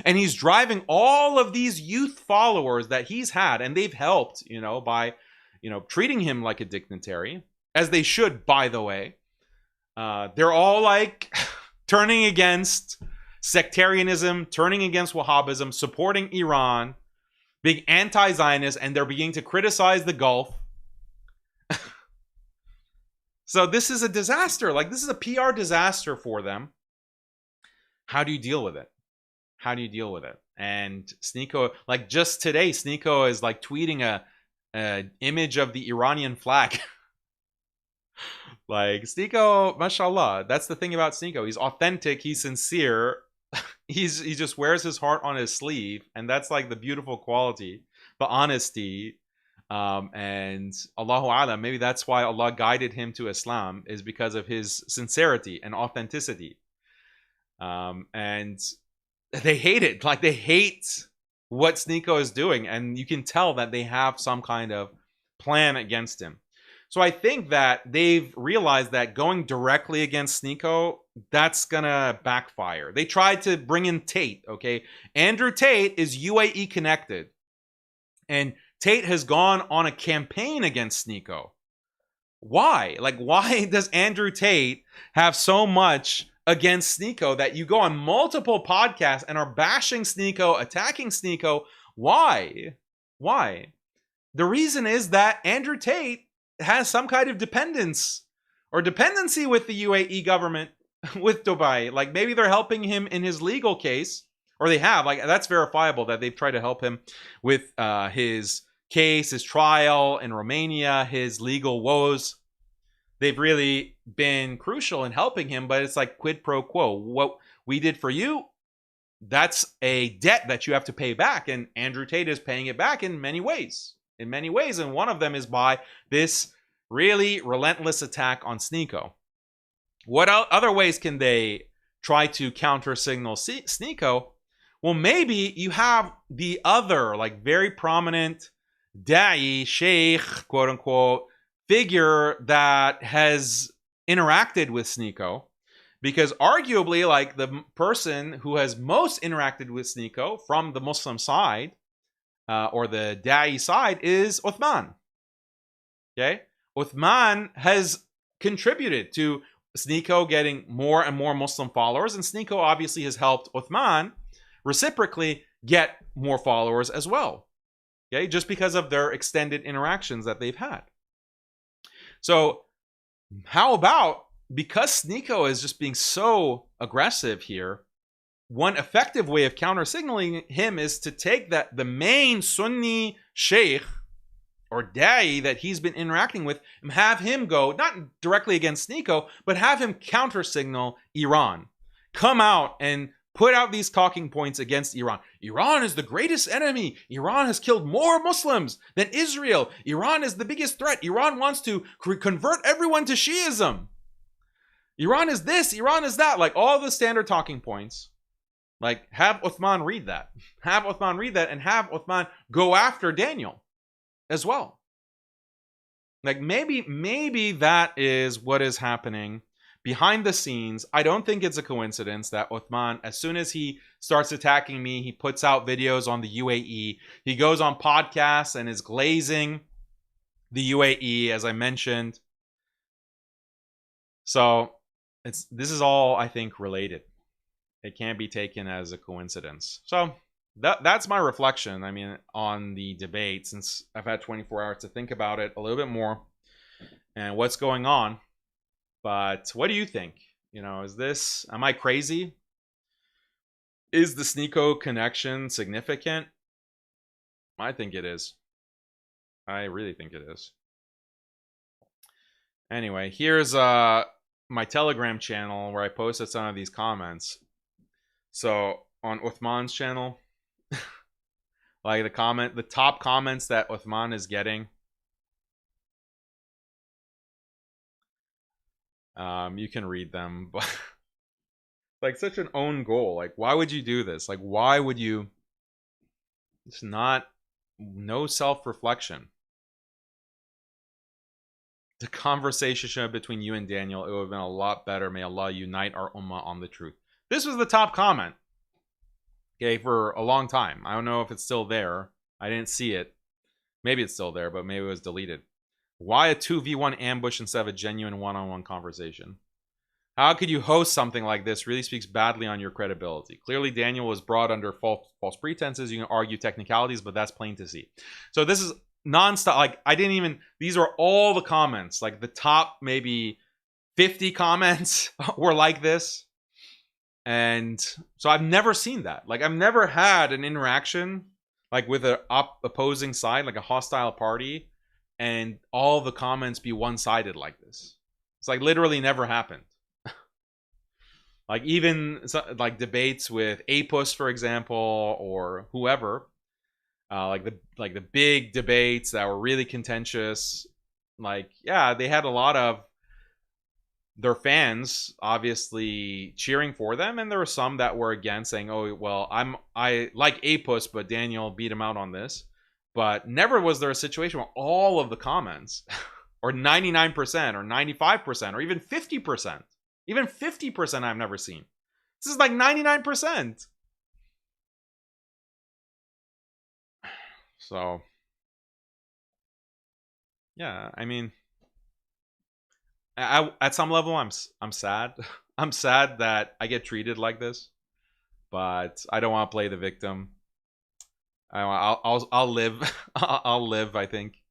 And he's driving all of these youth followers that he's had, and they've helped, by, treating him like a dignitary, as they should, by the way. They're all like turning against sectarianism, turning against Wahhabism, supporting Iran, being anti-Zionist, and they're beginning to criticize the Gulf. So this is a disaster. Like, this is a PR disaster for them. How do you deal with it? How do you deal with it? And Sneo, like just today, Sneo is like tweeting a image of the Iranian flag. Like, Sneo, mashallah. That's the thing about Sneo. He's authentic. He's sincere. He just wears his heart on his sleeve. And that's like the beautiful quality, the honesty. And Allahu Alam, maybe that's why Allah guided him to Islam, is because of his sincerity and authenticity. And they hate it. Like, they hate what Sneo is doing. And you can tell that they have some kind of plan against him. So I think that they've realized that going directly against Sneo, that's gonna backfire. They tried to bring in Tate, okay? Andrew Tate is UAE connected. And Tate has gone on a campaign against Sneo. Why? Like, why does Andrew Tate have so much against Sneo that you go on multiple podcasts and are bashing Sneo, attacking Sneo? Why? Why? The reason is that Andrew Tate has some kind of dependence or dependency with the UAE government, with Dubai. Like, maybe they're helping him in his legal case, or they have. Like, that's verifiable that they've tried to help him with his case, his trial in Romania, his legal woes. They've really been crucial in helping him, but it's like quid pro quo. What we did for you, that's a debt that you have to pay back. And Andrew Tate is paying it back in many ways. In many ways. And one of them is by this really relentless attack on Sneo. What other ways can they try to counter signal Sneo? Well, maybe you have the other, like, very prominent da'i, sheikh, quote unquote, figure that has interacted with Sneo, because arguably, like, the person who has most interacted with Sneo from the Muslim side, or the da'i side, is Othman. Okay? Othman has contributed to Sneo getting more and more Muslim followers, and Sneo obviously has helped Othman reciprocally get more followers as well. Okay? Just because of their extended interactions that they've had. So, how about, because Sneo is just being so aggressive here, one effective way of counter-signaling him is to take the main Sunni sheikh or da'i that he's been interacting with and have him go, not directly against Sneo, but have him counter-signal Iran. Come out and put out these talking points against Iran. Iran is the greatest enemy. Iran has killed more Muslims than Israel. Iran is the biggest threat. Iran wants to convert everyone to Shiism. Iran is this, Iran is that. Like, all the standard talking points. Like, have Othman read that. Have Othman read that, and have Othman go after Daniel as well. Like, maybe that is what is happening behind the scenes. I don't think it's a coincidence that Othman, as soon as he starts attacking me, he puts out videos on the UAE. He goes on podcasts and is glazing the UAE, as I mentioned. So, this is all, I think, related. It can't be taken as a coincidence. So that's my reflection, I mean, on the debate, since I've had 24 hours to think about it a little bit more and what's going on. But what do you think? You know, am I crazy? Is the Sneo connection significant? I think it is. I really think it is. Anyway, here's my Telegram channel where I posted some of these comments. So on Othman's channel, like the top comments that Othman is getting, you can read them, but like, such an own goal. Like, why would you do this? Like, why would you? It's no self-reflection. The conversation between you and Daniel, it would have been a lot better. May Allah unite our ummah on the truth. This was the top comment, okay, for a long time. I don't know if it's still there. I didn't see it. Maybe it's still there, but maybe it was deleted. Why a 2v1 ambush instead of a genuine one-on-one conversation? How could you host something like this? Really speaks badly on your credibility. Clearly, Daniel was brought under false pretenses. You can argue technicalities, but that's plain to see. So this is nonstop. Like, I didn't even, these are all the comments. Like, the top maybe 50 comments were like this. And so I've never seen that. Like, I've never had an interaction like with an opposing side, like a hostile party, and all the comments be one-sided like this. It's like literally never happened. Like, even like debates with APUS, for example, or whoever, like the big debates that were really contentious. Like, yeah, they had a lot of their fans obviously cheering for them, and there were some that were against, saying, "Oh, well, I like APUS, but Daniel beat him out on this." But never was there a situation where all of the comments, or 99%, or 95%, or even 50%, even 50%, I've never seen. This is like 99%. So, yeah, I mean, at some level, I'm sad. I'm sad that I get treated like this, but I don't want to play the victim. I'll live. I'll live, I think.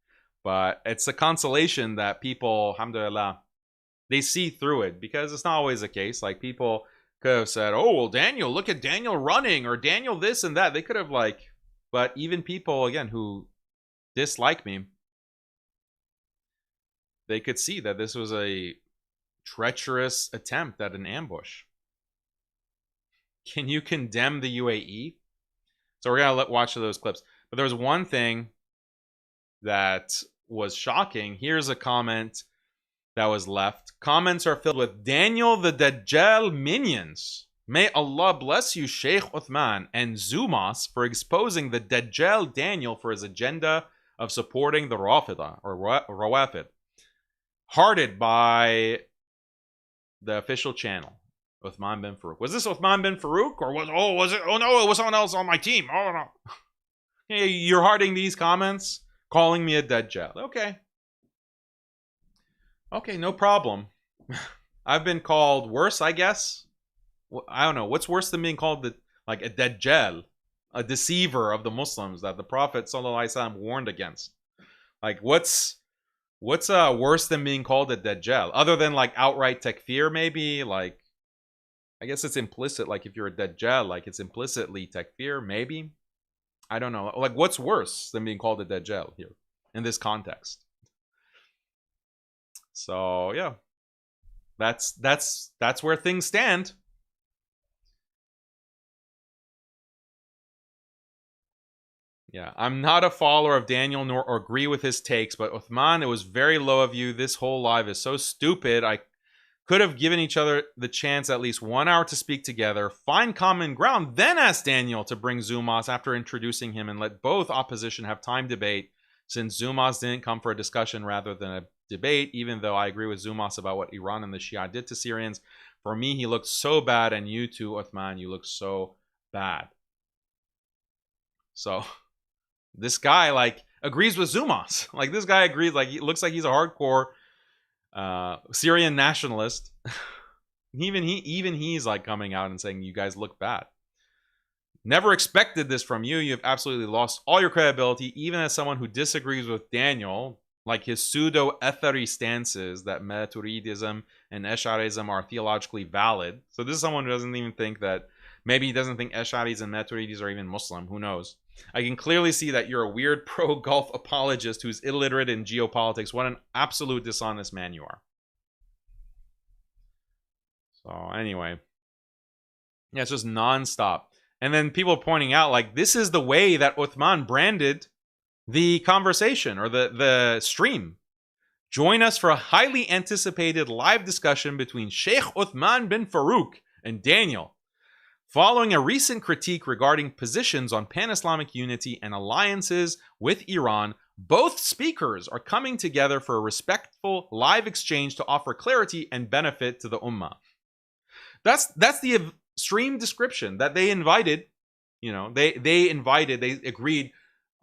But it's a consolation that people, alhamdulillah, they see through it, because it's not always the case. Like, people could have said, "Oh, well, Daniel, look at Daniel running," or "Daniel this and that." They could have, like, but even people, again, who dislike me, they could see that this was a treacherous attempt at an ambush. Can you condemn the UAE? So we're going to watch those clips. But there was one thing that was shocking. Here's a comment that was left. Comments are filled with Daniel the Dajjal minions. May Allah bless you, Sheikh Othman and Zumas, for exposing the Dajjal Daniel for his agenda of supporting the Rafida, or Rawafid. Hearted by the official channel, Othman bin FAROOQ. Was this Othman bin FAROOQ, or was it? Oh no, it was someone else on my team. Oh no. Hey, you're hearting these comments, calling me a Dajjal. Okay, no problem. I've been called worse, I guess. I don't know. What's worse than being called like a Dajjal, a deceiver of the Muslims that the Prophet ﷺ warned against? Like, what's worse than being called a Dajjal? Other than, like, outright takfir, maybe? Like, I guess it's implicit. Like, if you're a Dajjal, like, it's implicitly takfir, maybe? I don't know. Like, what's worse than being called a Dajjal here in this context? So, yeah. That's where things stand. Yeah, I'm not a follower of Daniel nor agree with his takes, but Othman, it was very low of you. This whole live is so stupid. I could have given each other the chance at least 1 hour to speak together, find common ground, then ask Daniel to bring Zumas after introducing him, and let both opposition have time to debate, since Zumas didn't come for a discussion rather than a debate, even though I agree with Zumas about what Iran and the Shia did to Syrians. For me, he looked so bad, and you too, Othman, you look so bad. So this guy, like, agrees with Zumas. Like, this guy agrees. Like, he looks like he's a hardcore Syrian nationalist. even he's like coming out and saying you guys look bad. Never expected this from you. You've absolutely lost all your credibility, even as someone who disagrees with Daniel, like his pseudo-Athari stances that Maturidism and Ash'arism are theologically valid. So this is someone who doesn't even think that, maybe he doesn't think Ash'aris and Maturidis are even Muslim. Who knows? I can clearly see that you're a weird pro-Gulf apologist who's illiterate in geopolitics. What an absolute dishonest man you are. So anyway, yeah, it's just nonstop. And then people pointing out, like, this is the way that Othman branded the conversation, or the stream. Join us for a highly anticipated live discussion between Sheikh Othman bin FAROOQ and Daniel. Following a recent critique regarding positions on pan-Islamic unity and alliances with Iran, both speakers are coming together for a respectful live exchange to offer clarity and benefit to the Ummah. That's the stream description that they invited. You know, they agreed.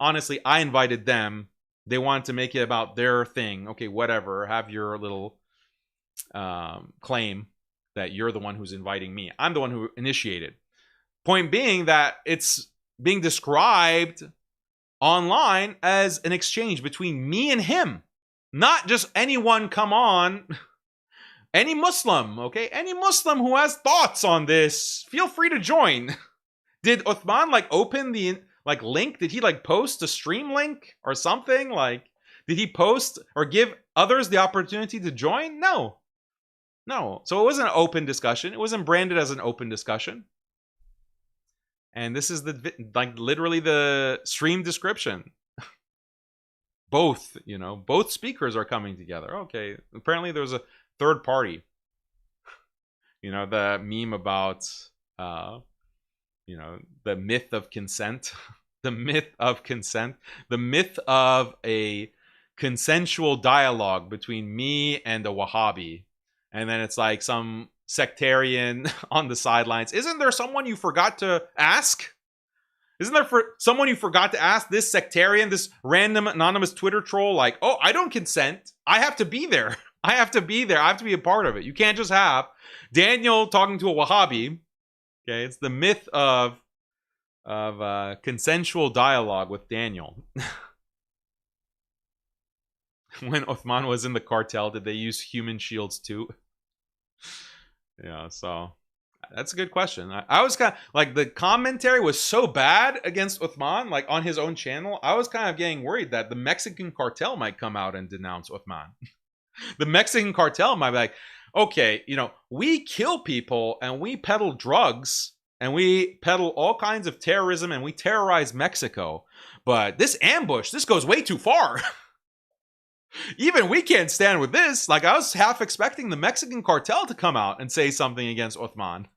Honestly, I invited them. They wanted to make it about their thing. Okay, whatever. Have your little claim. that you're the one who's inviting me. I'm the one who initiated. Point being that it's being described online as an exchange between me and him. Not just anyone come on. Any Muslim, okay? Any Muslim who has thoughts on this, feel free to join. Did Othman like open the like link? Did he like post a stream link or something? Like, did he post or give others the opportunity to join? No. No. So it wasn't an open discussion. It wasn't branded as an open discussion. And this is the like literally the stream description. Both, both speakers are coming together. Okay. Apparently there was a third party. The meme about the myth of consent. The myth of consent. The myth of a consensual dialogue between me and a Wahhabi. And then it's like some sectarian on the sidelines. Isn't there someone you forgot to ask? Isn't there someone you forgot to ask? This sectarian, this random anonymous Twitter troll, like, oh, I don't consent. I have to be there. I have to be there. I have to be a part of it. You can't just have Daniel talking to a Wahhabi. Okay, it's the myth of consensual dialogue with Daniel. When Othman was in the cartel, did they use human shields too? Yeah, so that's a good question. I was kind of like, the commentary was so bad against Othman, like on his own channel. I was kind of getting worried that the Mexican cartel might come out and denounce Othman. The Mexican cartel might be like, okay, we kill people and we peddle drugs and we peddle all kinds of terrorism and we terrorize Mexico. But this ambush, this goes way too far. Even we can't stand with this. Like, I was half expecting the Mexican cartel to come out and say something against Othman.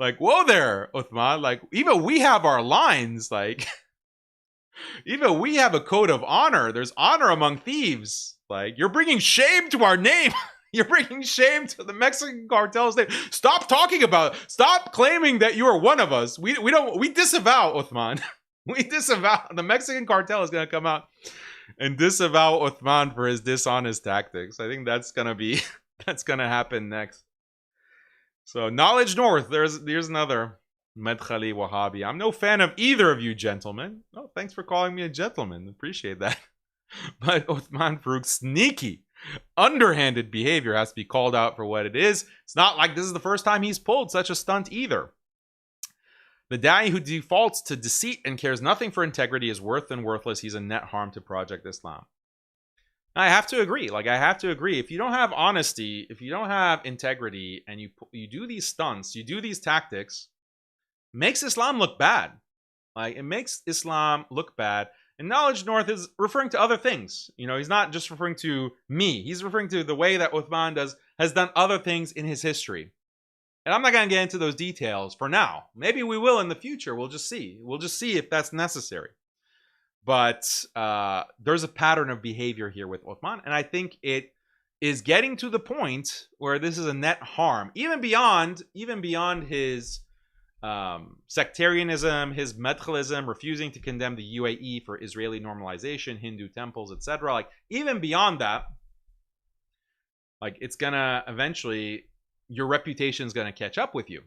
Like, whoa there, Othman. Like, even we have our lines. Like, even we have a code of honor. There's honor among thieves. Like, you're bringing shame to our name. You're bringing shame to the Mexican cartel's name. Stop talking about it. Stop claiming that you are one of us. We disavow Othman. We disavow. The Mexican cartel is going to come out and disavow Othman for his dishonest tactics. I think that's going to happen next. So, Knowledge North, there's another Medkhali Wahhabi. I'm no fan of either of you gentlemen. Oh, thanks for calling me a gentleman. Appreciate that. But Othman FAROOQ's sneaky, underhanded behavior has to be called out for what it is. It's not like this is the first time he's pulled such a stunt either. The da'i who defaults to deceit and cares nothing for integrity is worse than worthless. He's a net harm to Project Islam. I have to agree. Like, I have to agree. If you don't have honesty, if you don't have integrity, and you do these stunts, you do these tactics, it makes Islam look bad. Like, it makes Islam look bad. And Knowledge North is referring to other things. He's not just referring to me. He's referring to the way that Othman has done other things in his history. And I'm not going to get into those details for now. Maybe we will in the future. We'll just see. We'll just see if that's necessary. But there's a pattern of behavior here with Othman. And I think it is getting to the point where this is a net harm. Even beyond his sectarianism, his medkhalism, refusing to condemn the UAE for Israeli normalization, Hindu temples, etc. Like, even beyond that, like, it's gonna eventually, your reputation is gonna catch up with you.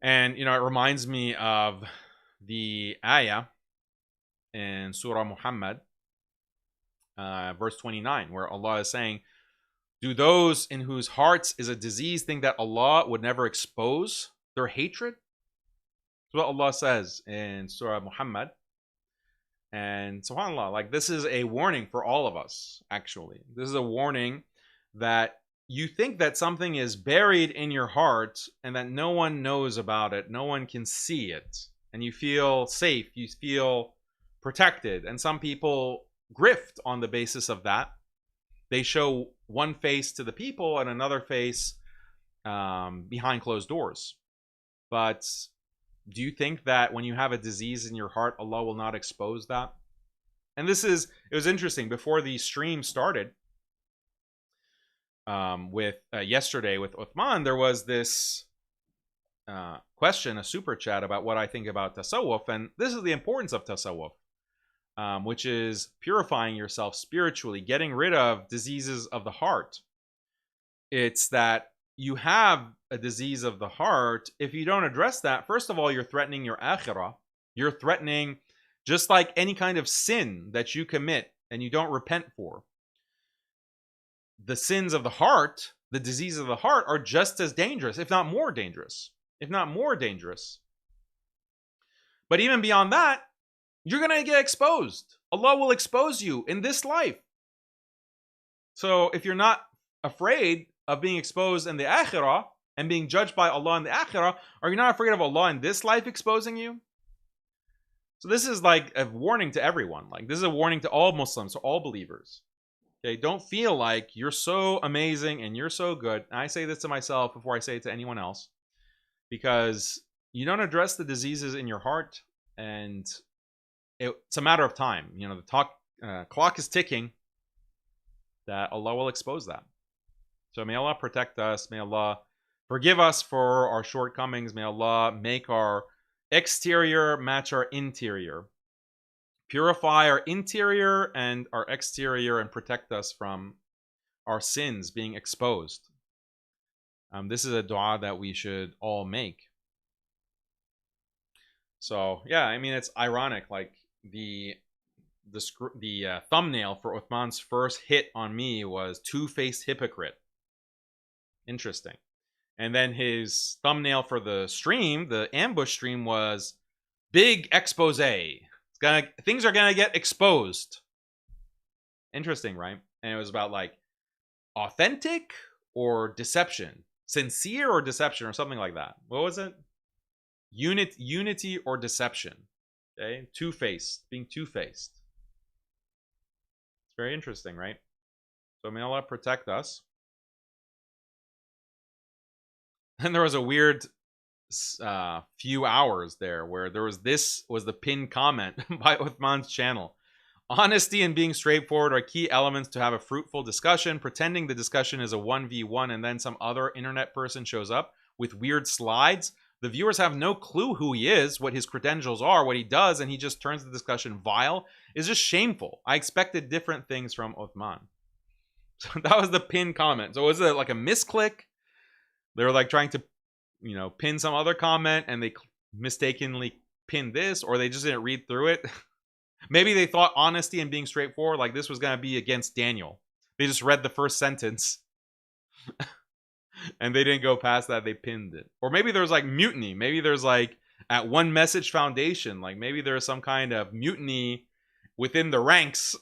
And it reminds me of the ayah in Surah Muhammad, verse 29, where Allah is saying, do those in whose hearts is a disease think that Allah would never expose their hatred? That's what Allah says in Surah Muhammad. And subhanAllah, like, this is a warning for all of us, actually. This is a warning that you think that something is buried in your heart and that no one knows about it, no one can see it, and you feel safe, you feel protected. And some people grift on the basis of that. They show one face to the people and another face behind closed doors. But do you think that when you have a disease in your heart, Allah will not expose that? And it was interesting. Before the stream started, yesterday with Othman, there was this question, a super chat about what I think about tasawwuf. And this is the importance of tasawwuf. Which is purifying yourself spiritually, getting rid of diseases of the heart. It's that you have a disease of the heart. If you don't address that, first of all, you're threatening your akhirah. You're threatening, just like any kind of sin that you commit and you don't repent for. The sins of the heart, the disease of the heart, are just as dangerous, if not more dangerous. If not more dangerous. But even beyond that, you're going to get exposed. Allah will expose you in this life. So if you're not afraid of being exposed in the akhirah and being judged by Allah in the akhirah, are you not afraid of Allah in this life exposing you? So this is like a warning to everyone. Like, this is a warning to all Muslims, to all believers. Okay, don't feel like you're so amazing and you're so good. And I say this to myself before I say it to anyone else, because you don't address the diseases in your heart, and it's a matter of time. You know, the clock is ticking, that Allah will expose that. So may Allah protect us. May Allah forgive us for our shortcomings. May Allah make our exterior match our interior. Purify our interior and our exterior, and protect us from our sins being exposed. This is a dua that we should all make. So yeah, I mean, it's ironic. Like the thumbnail for Othman's first hit on me was two-faced hypocrite. Interesting. And then his thumbnail for the stream, the ambush stream, was big expose. Things are gonna get exposed. Interesting, right? And it was about like authentic or deception, sincere or deception, or something like that. What was it? Unity or deception. Okay, two-faced, being two-faced. It's very interesting, right? So may Allah protect us. And there was a weird few hours there where this was the pinned comment by Uthman's channel. Honesty and being straightforward are key elements to have a fruitful discussion. Pretending the discussion is a 1v1 and then some other internet person shows up with weird slides. The viewers have no clue who he is, what his credentials are, what he does, and he just turns the discussion vile. It's just shameful. I expected different things from Othman. So that was the pinned comment. So was it like a misclick? They were like trying to, you know, pin some other comment and they mistakenly pinned this, or they just didn't read through it. Maybe they thought honesty and being straightforward, like this was going to be against Daniel. They just read the first sentence and they didn't go past that. They pinned it. Or maybe there's like mutiny. Maybe there's like at One Message Foundation, like maybe there's some kind of mutiny within the ranks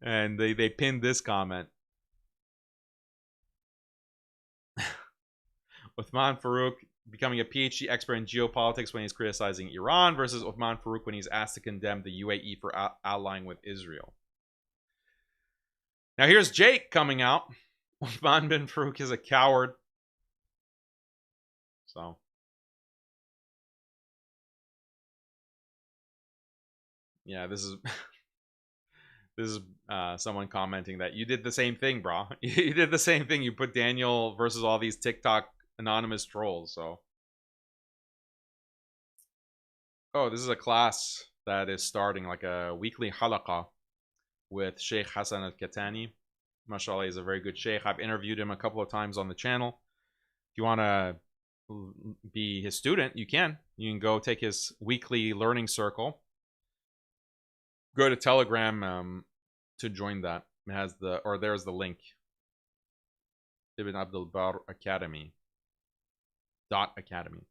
and they pinned this comment. Uthman FAROOQ becoming a PhD expert in geopolitics when he's criticizing Iran versus Uthman FAROOQ when he's asked to condemn the UAE for allying with Israel. Now here's Jake coming out. Uthman bin FAROOQ is a coward. So yeah, this is someone commenting that you did the same thing, bro. You did the same thing. You put Daniel versus all these TikTok anonymous trolls. So oh, this is a class that is starting, like a weekly halaqah with Sheikh Hassan al-Katani. Mashallah, he's a very good sheikh. I've interviewed him a couple of times on the channel. If you want to be his student, you can go take his weekly learning circle. Go to Telegram to join that. It has there's the link. Ibn Abdul Bar Academy. .academy.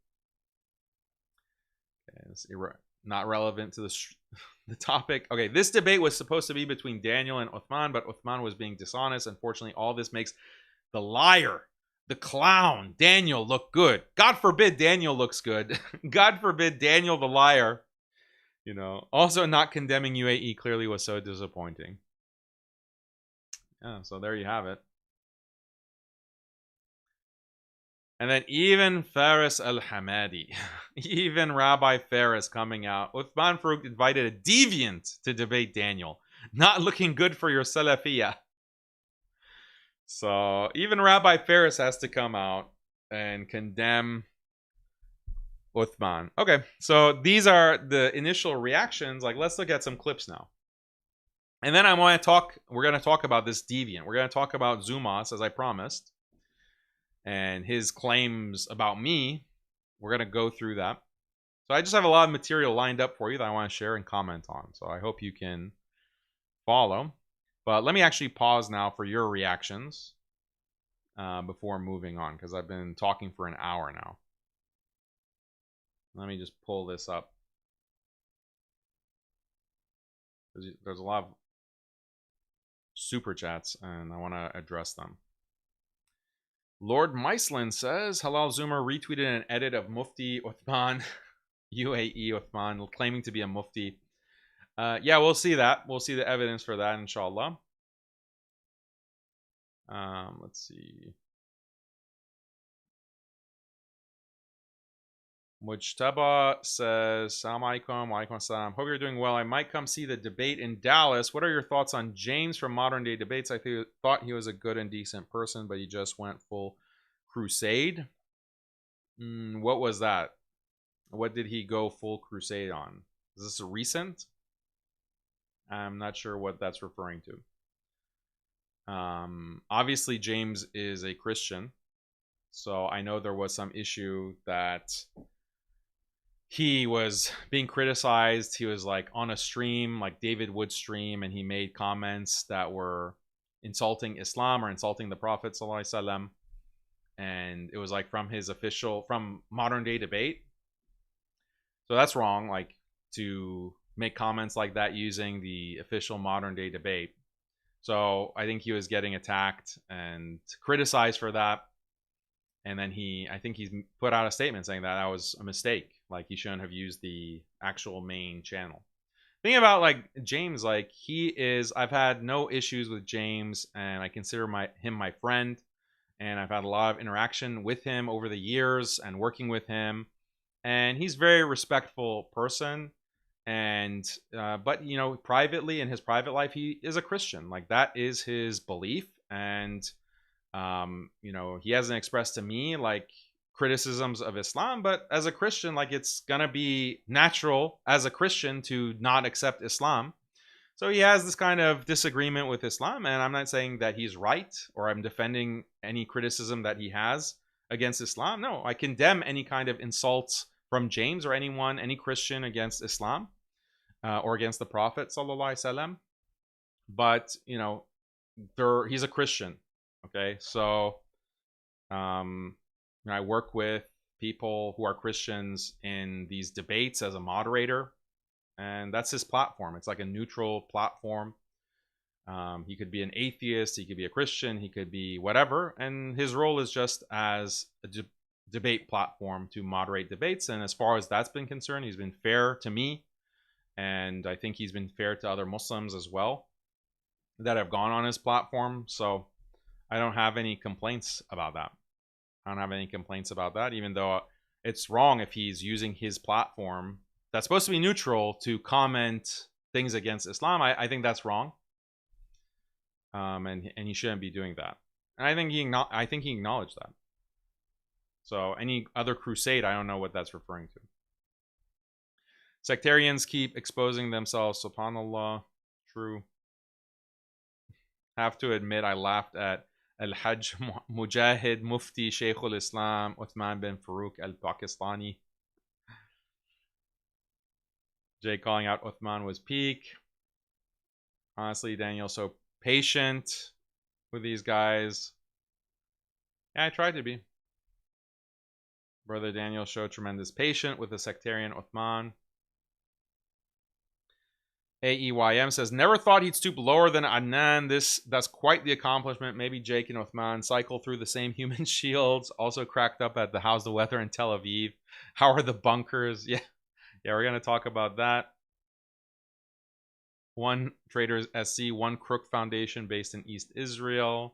Okay, it's not relevant to the topic. Okay, this debate was supposed to be between Daniel and Uthman, but Uthman was being dishonest. Unfortunately, all this makes the liar, the clown, Daniel look good. God forbid Daniel looks good. God forbid Daniel the liar. You know, also not condemning UAE clearly was so disappointing. Yeah, so there you have it. And then even Faris al-Hamadi, even Rabbi Faris coming out. Uthman FAROOQ invited a deviant to debate Daniel. Not looking good for your Salafiyah. So even Rabbi Faris has to come out and condemn Uthman. Okay, so these are the initial reactions. Like, let's look at some clips now. And then we're going to talk about this deviant. We're going to talk about Zumas, as I promised, and his claims about me. We're going to go through that. So I just have a lot of material lined up for you that I want to share and comment on. So I hope you can follow. But let me actually pause now for your reactions before moving on, because I've been talking for an hour now. Let me just pull this up. There's a lot of super chats, and I want to address them. Lord Meislin says, Halal Zoomer retweeted an edit of Mufti Othman, UAE Othman, claiming to be a Mufti. Yeah, we'll see that. We'll see the evidence for that, inshallah. Let's see. Mujtaba says, Salam alaikum, wa alaikum assalam. Hope you're doing well. I might come see the debate in Dallas. What are your thoughts on James from Modern Day Debates? I thought he was a good and decent person, but he just went full crusade. What was that? What did he go full crusade on? Is this recent? I'm not sure what that's referring to. Obviously, James is a Christian, so I know there was some issue that he was being criticized. He was like on a stream, like David Wood stream, and he made comments that were insulting Islam or insulting the Prophet ﷺ. And it was like from Modern Day Debate. So that's wrong, like to make comments like that using the official Modern Day Debate. So I think he was getting attacked and criticized for that. And then I think he's put out a statement saying that was a mistake. Like he shouldn't have used the actual main channel. Thing about like James, like I've had no issues with James, and I consider him my friend, and I've had a lot of interaction with him over the years and working with him, and he's a very respectful person. And but you know, privately in his private life, he is a Christian. Like that is his belief, and you know, he hasn't expressed to me like criticisms of Islam, but as a Christian, like it's gonna be natural as a Christian to not accept Islam. So he has this kind of disagreement with Islam, and I'm not saying that he's right or I'm defending any criticism that he has against Islam. No, I condemn any kind of insults from James or any Christian against Islam or against the Prophet sallallahu alaihi wasallam. But you know, he's a Christian. Okay, so I work with people who are Christians in these debates as a moderator, and that's his platform. It's like a neutral platform. He could be an atheist, he could be a Christian, he could be whatever, and his role is just as a debate platform to moderate debates. And as far as that's been concerned, he's been fair to me, and I think he's been fair to other Muslims as well that have gone on his platform. So I don't have any complaints about that. Even though it's wrong if he's using his platform that's supposed to be neutral to comment things against Islam. I think that's wrong. And he shouldn't be doing that. And I think he acknowledged that. So any other crusade, I don't know what that's referring to. Sectarians keep exposing themselves. SubhanAllah. True. Have to admit, I laughed at Al-Hajj Mujahid Mufti Shaykhul Islam Othman bin FAROOQ al-Pakistani. Jay calling out Othman was peak. Honestly, Daniel, so patient with these guys. Yeah, I tried to be. Brother Daniel showed tremendous patience with the sectarian Othman. AEYM says, never thought he'd stoop lower than Adnan. That's quite the accomplishment. Maybe Jake and Othman cycle through the same human shields. Also cracked up at the how's the weather in Tel Aviv. How are the bunkers? Yeah, we're going to talk about that. One Traders SC, one Crook Foundation based in East Israel.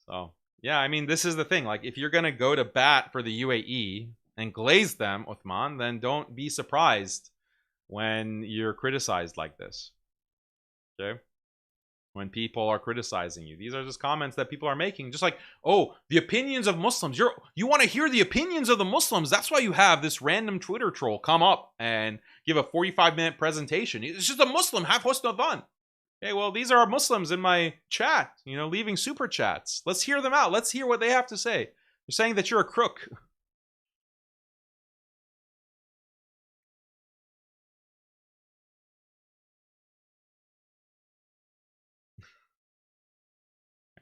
So, yeah, I mean, this is the thing. Like, if you're going to go to bat for the UAE and glaze them, Othman, then don't be surprised when you're criticized like this. Okay? when people are criticizing you. These are just comments that people are making, just like, oh, the opinions of Muslims. You want to hear the opinions of the Muslims. That's why you have this random Twitter troll come up and give a 45-minute presentation. It's just a Muslim, have husn dhan. Okay, well, these are Muslims in my chat, leaving super chats. Let's hear them out. Let's hear what they have to say. They're saying that you're a crook.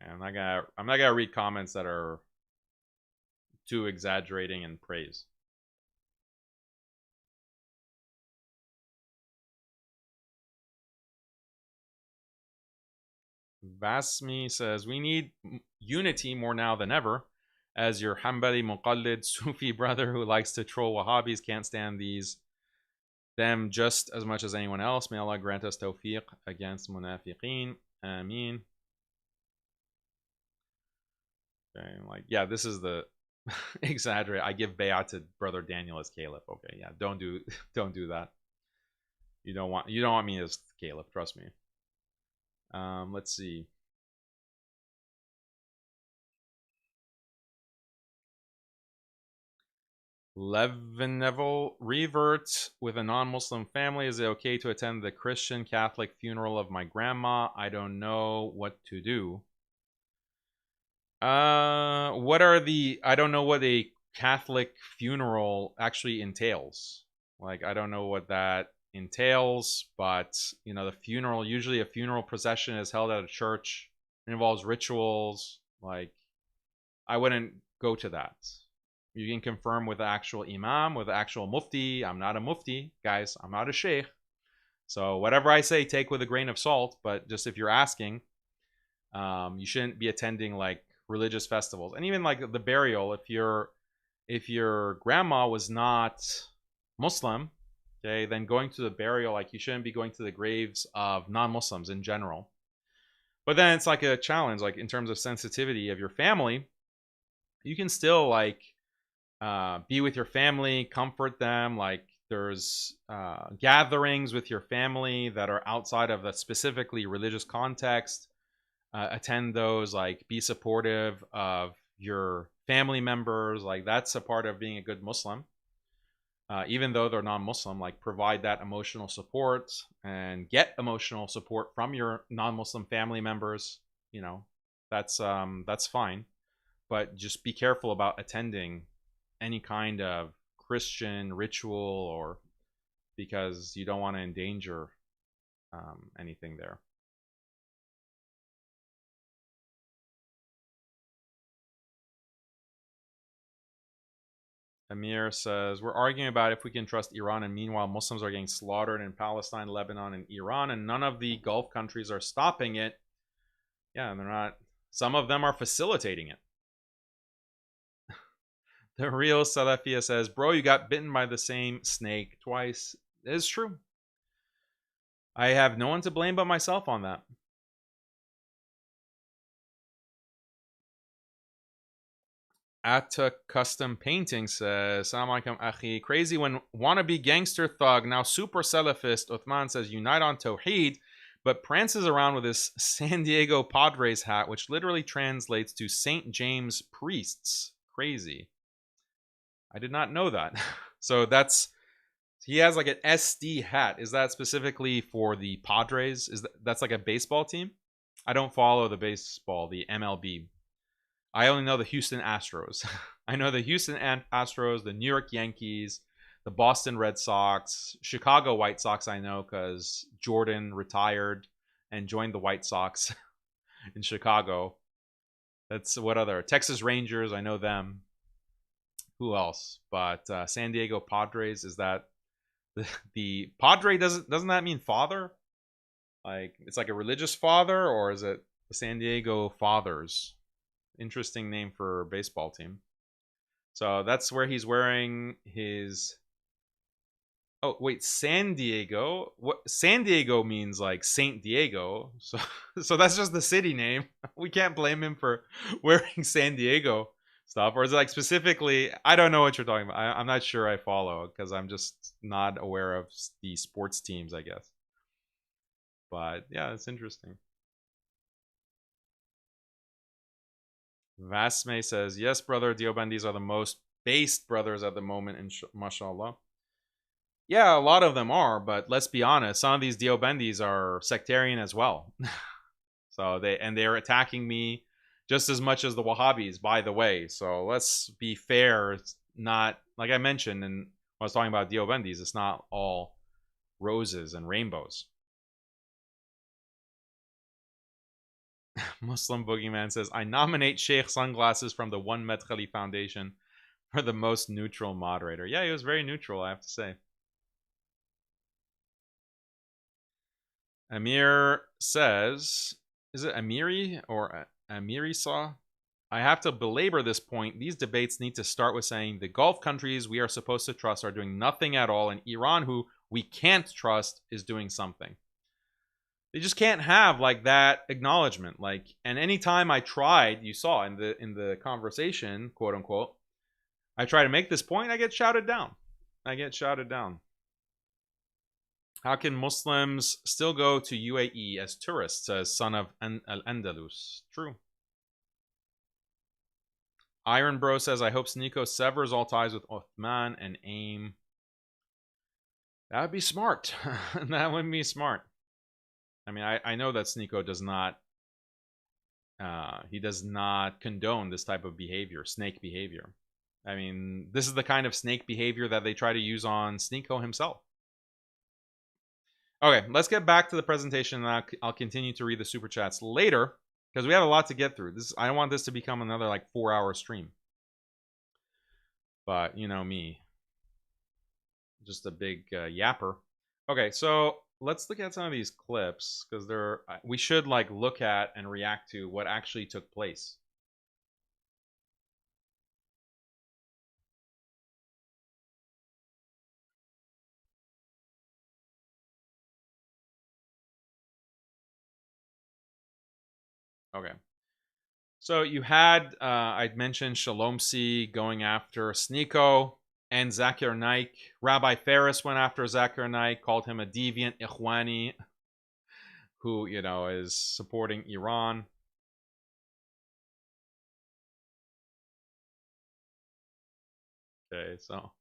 I'm not gonna read comments that are too exaggerating in praise. Vasmi says, we need unity more now than ever, as your Hanbali Muqallid Sufi brother who likes to troll Wahhabis can't stand them just as much as anyone else. May Allah grant us tawfiq against munafiqeen. Ameen. Okay, like, yeah, this is the exaggerate. I give bay'ah to brother Daniel as Caliph. Okay, yeah, don't do that. You don't want me as Caliph, trust me. Let's see. Levin Neville, revert with a non-Muslim family. Is it okay to attend the Christian Catholic funeral of my grandma? I don't know what to do. I don't know what a Catholic funeral actually entails. Like, I don't know what that entails, but usually a funeral procession is held at a church. It involves rituals. Like, I wouldn't go to that. You can confirm with the actual imam, with the actual mufti. I'm not a mufti, guys. I'm not a sheikh. So whatever I say, take with a grain of salt. But just if you're asking, you shouldn't be attending like religious festivals. And even like the burial, if your grandma was not Muslim, okay, then going to the burial, like, you shouldn't be going to the graves of non-Muslims in general. But then it's like a challenge, like in terms of sensitivity of your family, you can still like be with your family, comfort them. Like, there's gatherings with your family that are outside of the specifically religious context. Attend those, like, be supportive of your family members. Like, that's a part of being a good Muslim. Even though they're non-Muslim, like, provide that emotional support and get emotional support from your non-Muslim family members. That's fine. But just be careful about attending any kind of Christian ritual, or because you don't want to endanger anything there. Amir says, we're arguing about if we can trust Iran, and meanwhile Muslims are getting slaughtered in Palestine, Lebanon, and Iran, and none of the Gulf countries are stopping it. Yeah, and they're not. Some of them are facilitating it. The real Salafia says, bro, you got bitten by the same snake twice. It is true. I have no one to blame but myself on that. Atta Custom Painting says, Assalamu alaikum, akhi. Crazy when wannabe gangster thug, now super Salafist, Othman says, unite on Tawheed, but prances around with his San Diego Padres hat, which literally translates to St. James Priests. Crazy. I did not know that. So he has like an SD hat. Is that specifically for the Padres? That's like a baseball team? I don't follow the baseball, the MLB. I only know the Houston Astros. I know the Houston Astros, the New York Yankees, the Boston Red Sox, Chicago White Sox. I know because Jordan retired and joined the White Sox in Chicago. That's what other? Texas Rangers. I know them. Who else? But San Diego Padres, is that the Padre? Doesn't that mean father? Like, it's like a religious father, or is it the San Diego Fathers? Interesting name for a baseball team. So that's where he's wearing his. Oh wait, San Diego. What San Diego means, like Saint Diego. So that's just the city name. We can't blame him for wearing San Diego stuff. Or is it like specifically? I don't know what you're talking about. I'm not sure I follow because I'm just not aware of the sports teams, I guess. But yeah, it's interesting. Vasme says, yes, brother, Deobandis are the most based brothers at the moment, mashallah. Yeah, a lot of them are, but let's be honest, some of these Deobandis are sectarian as well. So they're attacking me just as much as the Wahhabis, by the way. So let's be fair. It's not, like I mentioned, and when I was talking about Deobandis, it's not all roses and rainbows. Muslim Boogeyman says, I nominate Sheikh Sunglasses from the One Medkhali Foundation for the most neutral moderator. Yeah, he was very neutral, I have to say. Amir says, is it Amiri or Amiri saw? I have to belabor this point. These debates need to start with saying the Gulf countries we are supposed to trust are doing nothing at all, and Iran, who we can't trust, is doing something. They just can't have like that acknowledgement. Like, and anytime I tried, you saw in the conversation, quote unquote, I try to make this point, I get shouted down. How can Muslims still go to UAE as tourists, as son of Al-Andalus? True. Iron Bro says, I hope Sneo severs all ties with Othman and AIM. That would be smart. That would be smart. I mean, I know that Sneo does not, he does not condone this type of behavior, snake behavior. I mean, this is the kind of snake behavior that they try to use on Sneo himself. Okay, let's get back to the presentation, and I'll continue to read the super chats later, because we have a lot to get through. I don't want this to become another like 4-hour stream. But you know me, just a big yapper. Okay, so let's look at some of these clips, because we should like look at and react to what actually took place. Okay. So you had, I'd mentioned Shalomsi going after Sneo and Zakir Naik. Rabbi Ferris went after Zakir Naik, called him a deviant Ikhwani who, you know, is supporting Iran. Okay, so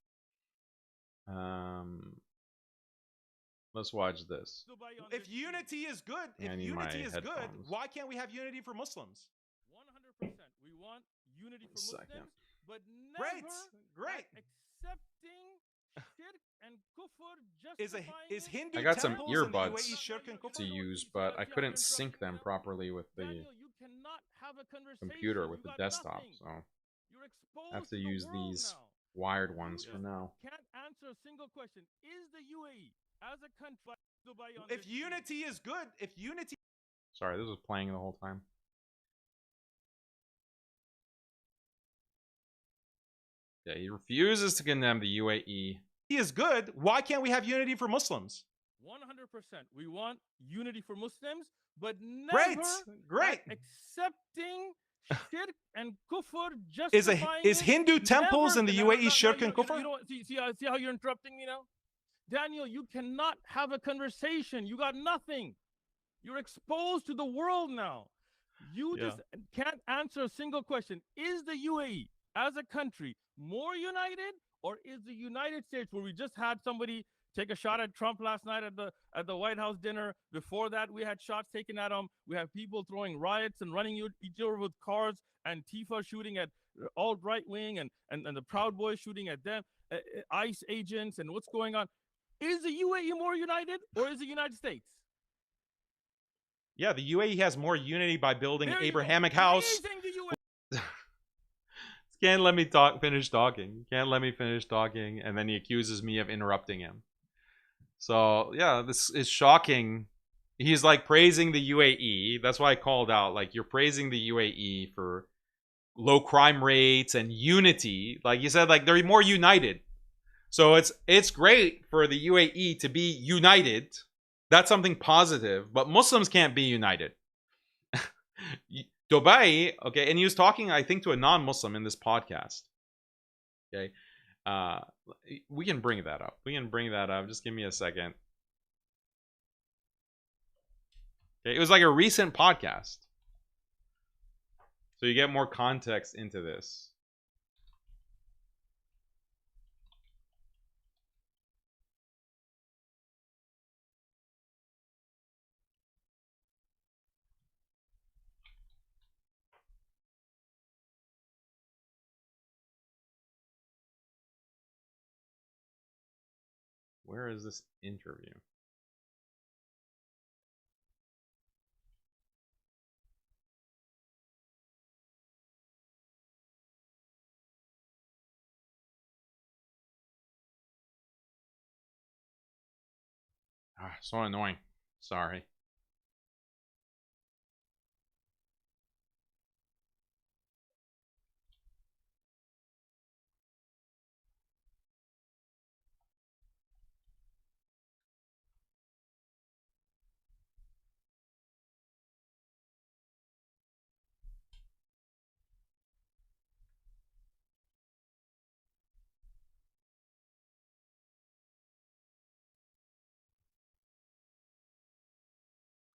let's watch this. If unity is good, why can't we have unity for Muslims? 100%. We want unity for Muslims, but never accepting shirk and kufr, is Hindu I got some temples in the earbuds UAE shirk and kufr? to use, but I couldn't sync them properly with the computer, with the desktop, so I have to use these wired ones for now. Can't answer a single question. Is the UAE as a country if unity is good, Sorry, this was playing the whole time. Yeah, he refuses to condemn the UAE. He is good. Why can't we have unity for Muslims? 100%. We want unity for Muslims, but never accepting shirk and kufr, justifying is Hindu temples in the UAE shirk and kufr? You know, see how you're interrupting me now? Daniel, you cannot have a conversation. You got nothing. You're exposed to the world now. You just can't answer a single question. Is the UAE as a country more united, or is the United States, where we just had somebody take a shot at Trump last night at the White House dinner? Before that, we had shots taken at them. We have people throwing riots and running each other with cars, and Tifa shooting at alt-right wing, and the Proud Boys shooting at them, ICE agents, and what's going on. Is the UAE more united, or is the United States? Yeah, the UAE has more unity by building an Abrahamic house. Can't let me finish talking. Can't let me finish talking, and then he accuses me of interrupting him. So yeah, this is shocking. He's like praising the UAE. That's why I called out, like, you're praising the UAE for low crime rates and unity. Like you said, like they're more united. So it's great for the UAE to be united. That's something positive, but Muslims can't be united. Dubai, okay, and he was talking, I think, to a non-Muslim in this podcast. Okay, we can bring that up. Just give me a second. Okay, it was like a recent podcast. So you get more context into this. Where is this interview? Ah, so annoying. Sorry.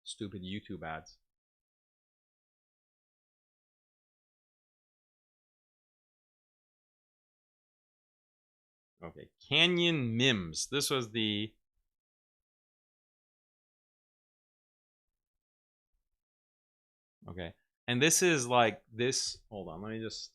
Stupid YouTube ads. Okay, Canyon Mims. This was the... Okay, and this is like this... Hold on, let me just...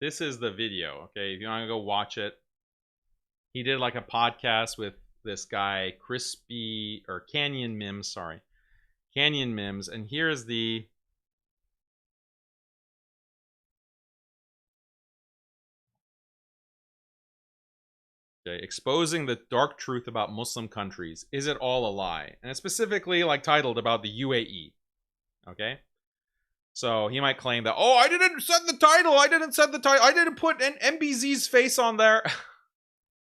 This is the video, okay? If you want to go watch it. He did like a podcast with this guy, Crispy, or Canyon Mims, sorry. Canyon Mims, and here's the... Okay, exposing the dark truth about Muslim countries. Is it all a lie? And it's specifically like titled about the UAE. Okay? So he might claim that, oh, I didn't set the title. I didn't put an MBZ's face on there.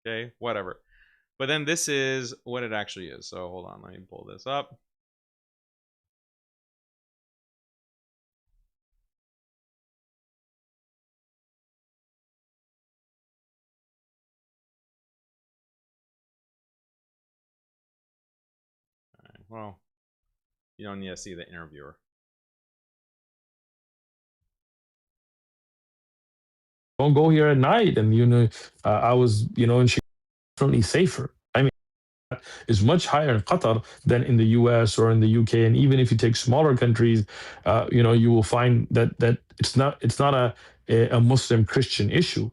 Okay, whatever. But then this is what it actually is. So hold on, let me pull this up. All right, well, you don't need to see the interviewer. Don't go here at night. And, I was, in definitely safer. I mean, is much higher in Qatar than in the US or in the UK. And even if you take smaller countries, you will find that it's not a Muslim Christian issue.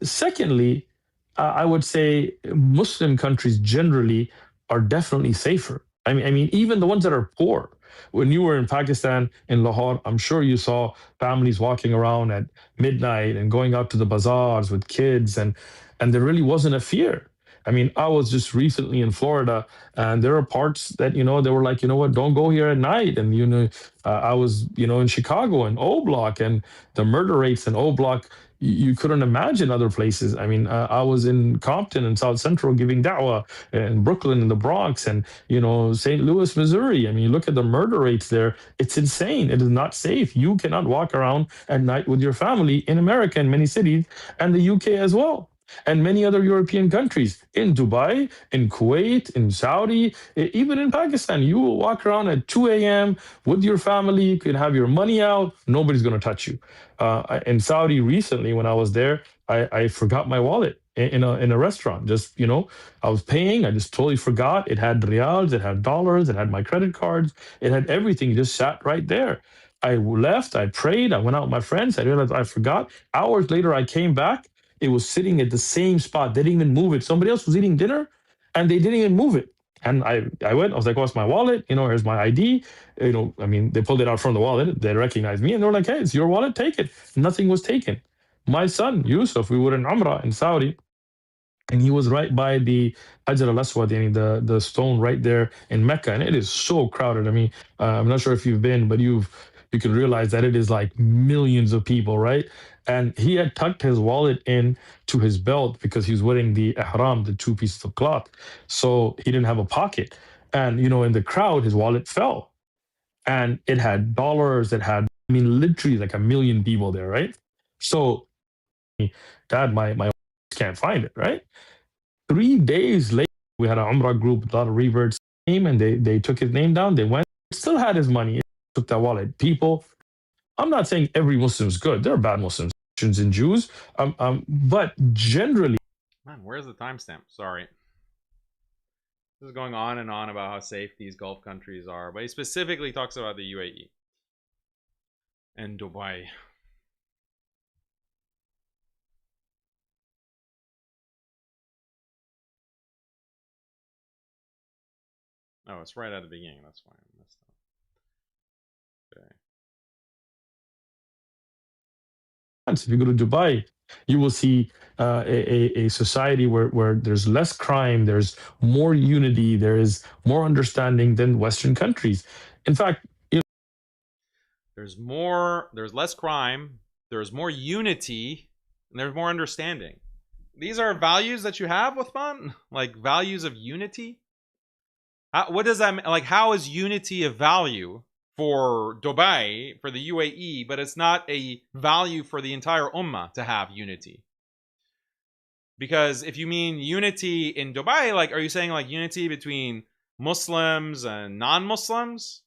Secondly, I would say Muslim countries generally are definitely safer. I mean, even the ones that are poor. When you were in Pakistan, in Lahore, I'm sure you saw families walking around at midnight and going out to the bazaars with kids, and there really wasn't a fear. I mean, I was just recently in Florida, and there are parts that they were like, what, don't go here at night. And I was in Chicago and O Block, and the murder rates in O Block, you couldn't imagine other places. I mean, I was in Compton and South Central giving dawah, in Brooklyn and the Bronx, and St. Louis, Missouri. I mean, you look at the murder rates there; it's insane. It is not safe. You cannot walk around at night with your family in America, in many cities, and the UK as well, and many other European countries, in Dubai, in Kuwait, in Saudi, even in Pakistan. You will walk around at 2 a.m. with your family. You can have your money out. Nobody's going to touch you. In Saudi recently, when I was there, I forgot my wallet in a restaurant. Just, I was paying. I just totally forgot. It had riyals, it had dollars, it had my credit cards, it had everything. It just sat right there. I left, I prayed, I went out with my friends. I realized I forgot. Hours later, I came back. It was sitting at the same spot. They didn't even move it. Somebody else was eating dinner and they didn't even move it. And I went, I was like, what's my wallet? Here's my ID. I mean, they pulled it out from the wallet. They recognized me and they were like, hey, it's your wallet. Take it. Nothing was taken. My son, Yusuf, we were in Umrah in Saudi, and he was right by the Hajar al-Aswad, the stone right there in Mecca. And it is so crowded. I mean, I'm not sure if you've been, but you can realize that it is like millions of people, right? and he had tucked his wallet in to his belt because he was wearing the ihram, the 2 pieces of cloth. So he didn't have a pocket. And, you know, in the crowd, his wallet fell. And it had dollars, it had, I mean, literally like 1 million people there, right? So, Dad, my can't find it, right? 3 days later, we had an Umrah group, a lot of reverts came and they took his name down. They went, still had his money, took that wallet. People, I'm not saying every Muslim is good. There are bad Muslims, Christians and Jews. But generally, man, where's the timestamp? Sorry. This is going on and on about how safe these Gulf countries are, but he specifically talks about the UAE and Dubai. Oh, it's right at the beginning. That's why I messed up. Okay. If you go to Dubai, you will see a society where there's less crime, there's more unity, there is more understanding than Western countries. In fact, you know, there's less crime, there's more unity, and there's more understanding. These are values that you have, Uthman? Like values of unity? What does that mean? Like, how is unity a value for Dubai, for the UAE, but it's not a value for the entire Ummah to have unity? Because if you mean unity in Dubai, like, are you saying like unity between Muslims and non-Muslims?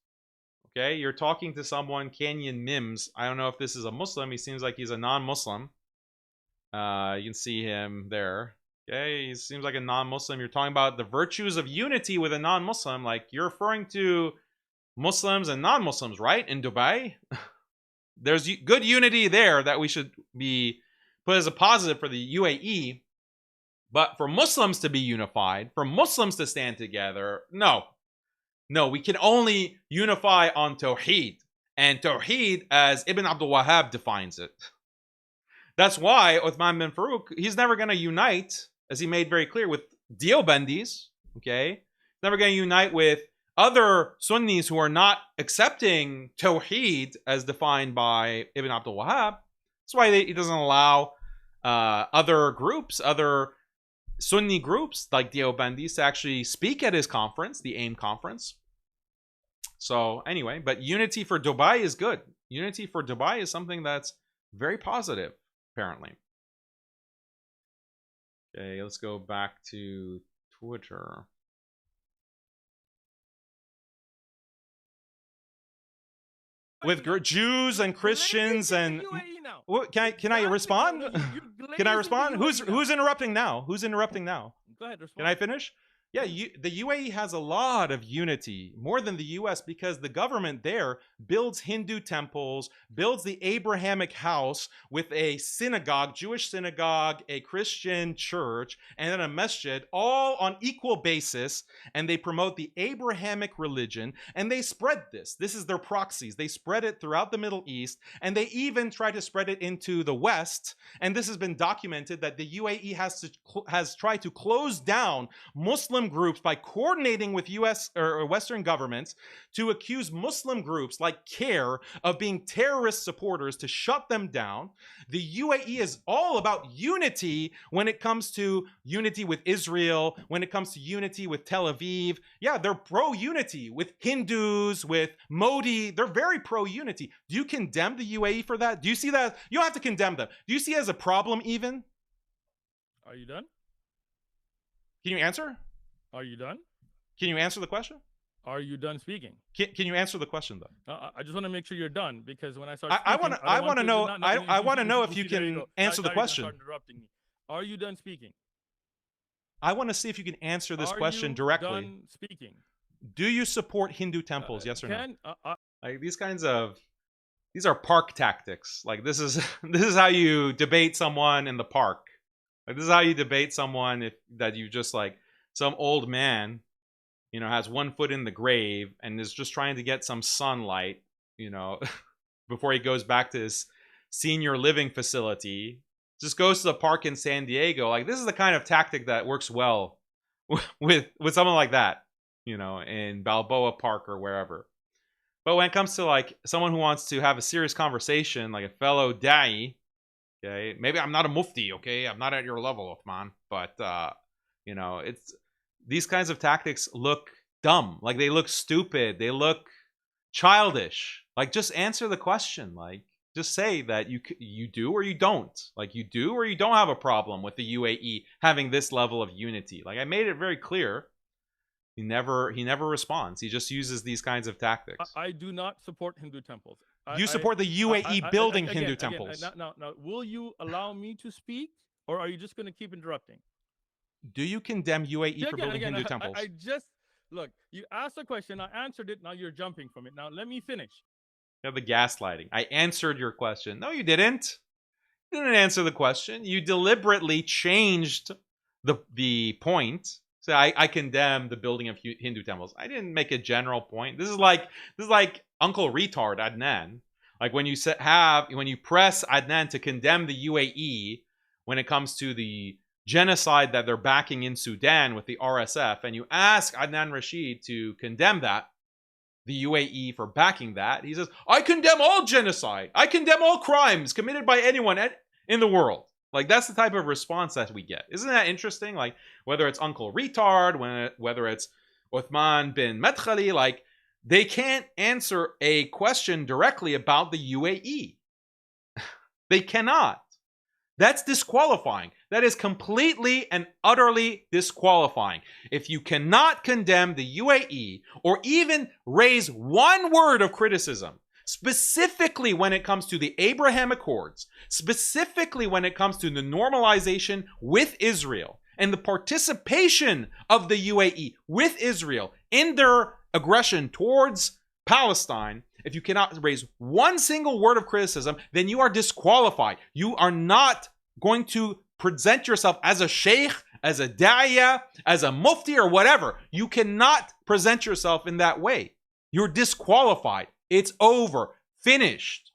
Okay, you're talking to someone, Canyon Mims. I don't know if this is a Muslim. He seems like he's a non-Muslim. You can see him there. Okay, he seems like a non-Muslim. You're talking about the virtues of unity with a non-Muslim. Like, you're referring to Muslims and non-Muslims, right? In Dubai, there's good unity there that we should be put as a positive for the UAE. But for Muslims to be unified, for Muslims to stand together, no, we can only unify on Tawheed, and Tawheed as Ibn Abdul Wahhab defines it. That's why Othman bin FAROOQ, he's never going to unite, as he made very clear, with Deobandis. Okay, he's never going to unite with other Sunnis who are not accepting Tawheed as defined by Ibn Abdul Wahhab. That's why he doesn't allow other groups, other Sunni groups like Deobandis to actually speak at his conference, the AIM conference. So anyway, but unity for Dubai is good. Unity for Dubai is something that's very positive, apparently. Okay, let's go back to Twitter. With Jews and Christians and can I respond? Can I respond? Who's interrupting now? Who's interrupting now? Go ahead, respond. Can I finish? Yeah, the UAE has a lot of unity, more than the US, because the government there builds Hindu temples, builds the Abrahamic house with a synagogue, Jewish synagogue, a Christian church, and then a masjid, all on equal basis, and they promote the Abrahamic religion, and they spread this. This is their proxies. They spread it throughout the Middle East, and they even try to spread it into the West, and this has been documented that the UAE has tried to close down Muslim groups by coordinating with US or Western governments to accuse Muslim groups like CARE of being terrorist supporters, to shut them down. The UAE is all about unity when it comes to unity with Israel, when it comes to unity with Tel Aviv. Yeah, they're pro-unity with Hindus, with Modi. They're very pro-unity. Do you condemn the UAE for that? Do you see that? You don't have to condemn them. Do you see it as a problem even? Are you done? Can you answer? Are you done? Can you answer the question? Are you done speaking? Can you answer the question though? I just want to make sure you're done, because when I start speaking, I want to know if you can answer the question. Interrupting me. Are you done speaking? I want to see if you can answer this question directly. Are you done speaking? Do you support Hindu temples? Yes or no? Like these are park tactics. Like this is how you debate someone in the park. Like this is how you debate someone that you just like some old man, you know, has one foot in the grave and is just trying to get some sunlight, you know, before he goes back to his senior living facility. Just goes to the park in San Diego. Like this is the kind of tactic that works well with someone like that, you know, in Balboa Park or wherever. But when it comes to like someone who wants to have a serious conversation, like a fellow da'i, Okay, maybe I'm not a Mufti. Okay, I'm not at your level, Othman. But you know, it's these kinds of tactics look dumb. Like they look stupid. They look childish. Like just answer the question. Like just say that you do or you don't. Like you do or you don't have a problem with the UAE having this level of unity. Like I made it very clear. He never responds. He just uses these kinds of tactics. I do not support Hindu temples. You support the UAE building Hindu temples. Now, will you allow me to speak, or are you just going to keep interrupting? Do you condemn UAE for building Hindu temples? I just look. You asked a question. I answered it. Now you're jumping from it. Now let me finish. You have the gaslighting. I answered your question. No, you didn't. You didn't answer the question. You deliberately changed the point. So I condemn the building of Hindu temples. I didn't make a general point. This is like Uncle Retard Adnan. Like when you press Adnan to condemn the UAE when it comes to the genocide that they're backing in Sudan with the RSF, and you ask Adnan Rashid to condemn that, the UAE for backing that, he says, I condemn all genocide. I condemn all crimes committed by anyone in the world. Like, that's the type of response that we get. Isn't that interesting? Like, whether it's Uncle Retard, whether it's Othman bin Medkhali, like, they can't answer a question directly about the UAE. They cannot. That's disqualifying. That is completely and utterly disqualifying. If you cannot condemn the UAE or even raise one word of criticism, specifically when it comes to the Abraham Accords, specifically when it comes to the normalization with Israel and the participation of the UAE with Israel in their aggression towards Palestine, if you cannot raise one single word of criticism, then you are disqualified. You are not going to present yourself as a sheikh, as a da'iyah, as a mufti or whatever. You cannot present yourself in that way. You're disqualified. It's over. Finished.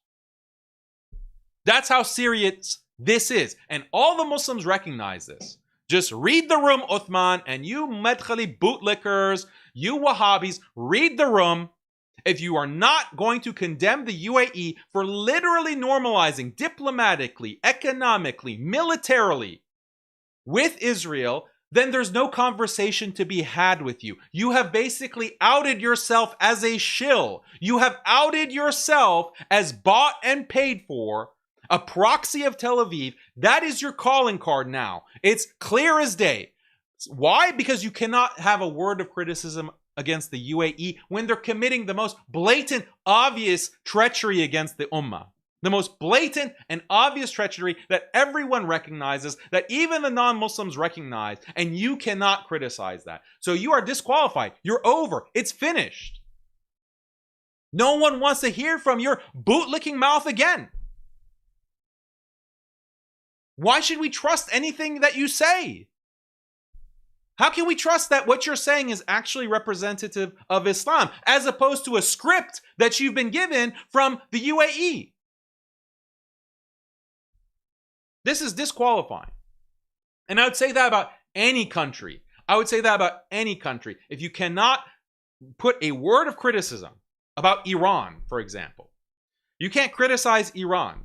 That's how serious this is. And all the Muslims recognize this. Just read the room, Othman, and you Medkhali bootlickers, you Wahhabis, read the room. If you are not going to condemn the UAE for literally normalizing diplomatically, economically, militarily with Israel, then there's no conversation to be had with you. You have basically outed yourself as a shill. You have outed yourself as bought and paid for, a proxy of Tel Aviv. That is your calling card now. It's clear as day. Why? Because you cannot have a word of criticism against the UAE when they're committing the most blatant, obvious treachery against the Ummah. The most blatant and obvious treachery that everyone recognizes, that even the non-Muslims recognize, and you cannot criticize that. So you are disqualified. You're over. It's finished. No one wants to hear from your bootlicking mouth again. Why should we trust anything that you say? How can we trust that what you're saying is actually representative of Islam, as opposed to a script that you've been given from the UAE? This is disqualifying. And I would say that about any country. I would say that about any country. If you cannot put a word of criticism about Iran, for example, you can't criticize Iran.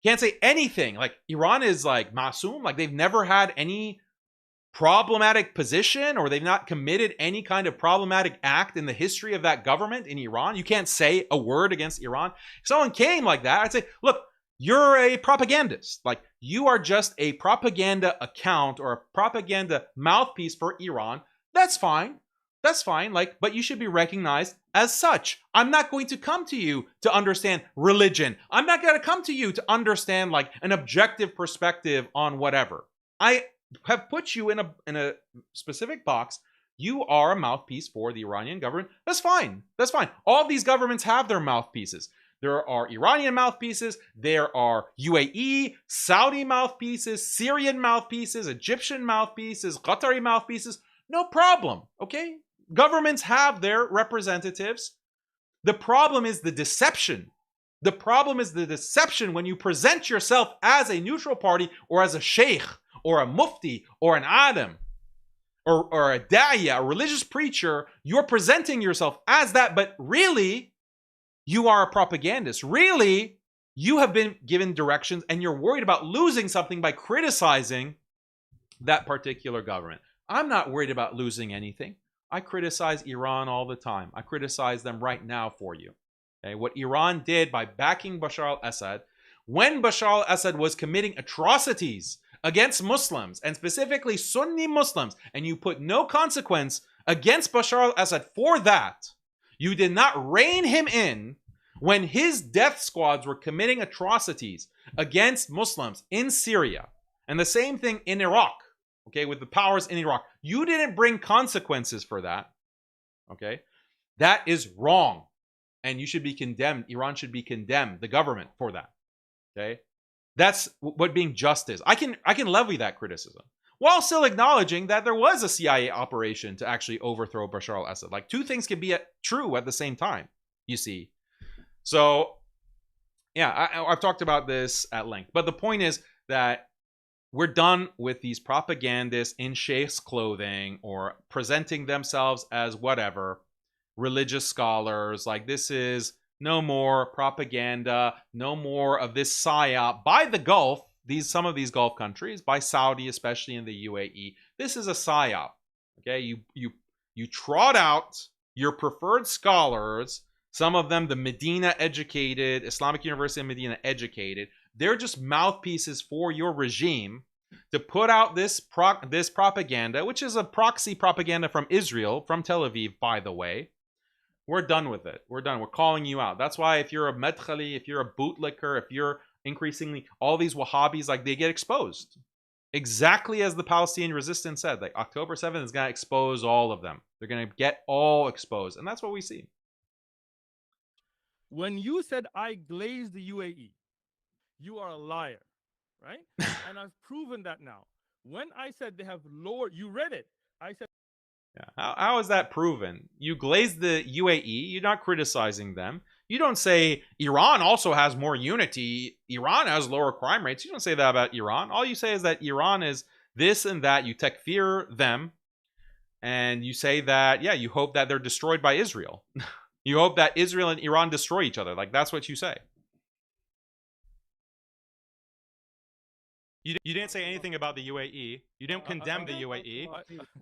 You can't say anything. Like, Iran is like masoom, like they've never had any problematic position, or they've not committed any kind of problematic act in the history of that government in Iran. You can't say a word against Iran. If someone came like that, I'd say, look, you're a propagandist. Like, you are just a propaganda account or a propaganda mouthpiece for Iran. That's fine. That's fine. Like, but you should be recognized as such. I'm not going to come to you to understand religion. I'm not going to come to you to understand like an objective perspective on whatever. I have put you in a specific box. You are a mouthpiece for the Iranian government. That's fine. That's fine. All these governments have their mouthpieces. There are Iranian mouthpieces. There are UAE, Saudi mouthpieces, Syrian mouthpieces, Egyptian mouthpieces, Qatari mouthpieces. No problem. Okay? Governments have their representatives. The problem is the deception. The problem is the deception when you present yourself as a neutral party, or as a sheikh, or a mufti, or an alim, or a da'iyah, a religious preacher. You're presenting yourself as that, but really, you are a propagandist. Really, You have been given directions and you're worried about losing something by criticizing that particular government. I'm not worried about losing anything. I criticize Iran all the time. I criticize them right now for you. Okay? What Iran did by backing Bashar al-Assad, when Bashar al-Assad was committing atrocities against Muslims, and specifically Sunni Muslims, and you put no consequence against Bashar al-Assad for that, you did not rein him in when his death squads were committing atrocities against Muslims in Syria, and the same thing in Iraq, okay, with the powers in Iraq. You didn't bring consequences for that, okay? That is wrong, and you should be condemned. Iran should be condemned, the government, for that, okay? That's what being just is. I can levy that criticism while still acknowledging that there was a CIA operation to actually overthrow Bashar al-Assad. Like, two things can be true at the same time, you see. So, yeah, I've talked about this at length. But the point is that we're done with these propagandists in sheikh's clothing or presenting themselves as whatever, religious scholars. Like, this is no more propaganda, no more of this psyop by the Gulf, some of these Gulf countries, by Saudi, especially in the UAE. This is a psyop. Okay, you trot out your preferred scholars, some of them the Medina educated, Islamic University of Medina educated. They're just mouthpieces for your regime to put out this propaganda, which is a proxy propaganda from Israel, from Tel Aviv, by the way. We're done with it. We're done. We're calling you out. That's why if you're a Medkhali, if you're a bootlicker, if you're increasingly all these Wahhabis, like, they get exposed. Exactly as the Palestinian resistance said. Like, October 7th is going to expose all of them. They're going to get all exposed. And that's what we see. When you said I glazed the UAE, you are a liar, right? And I've proven that now. When I said they have lowered, you read it. I said, yeah. How is that proven? You glazed the UAE. You're not criticizing them. You don't say Iran also has more unity. Iran has lower crime rates. You don't say that about Iran. All you say is that Iran is this and that. You takfir them. And you say that, yeah, you hope that they're destroyed by Israel. You hope that Israel and Iran destroy each other. Like, that's what you say. You didn't say anything about the UAE. You didn't condemn the UAE.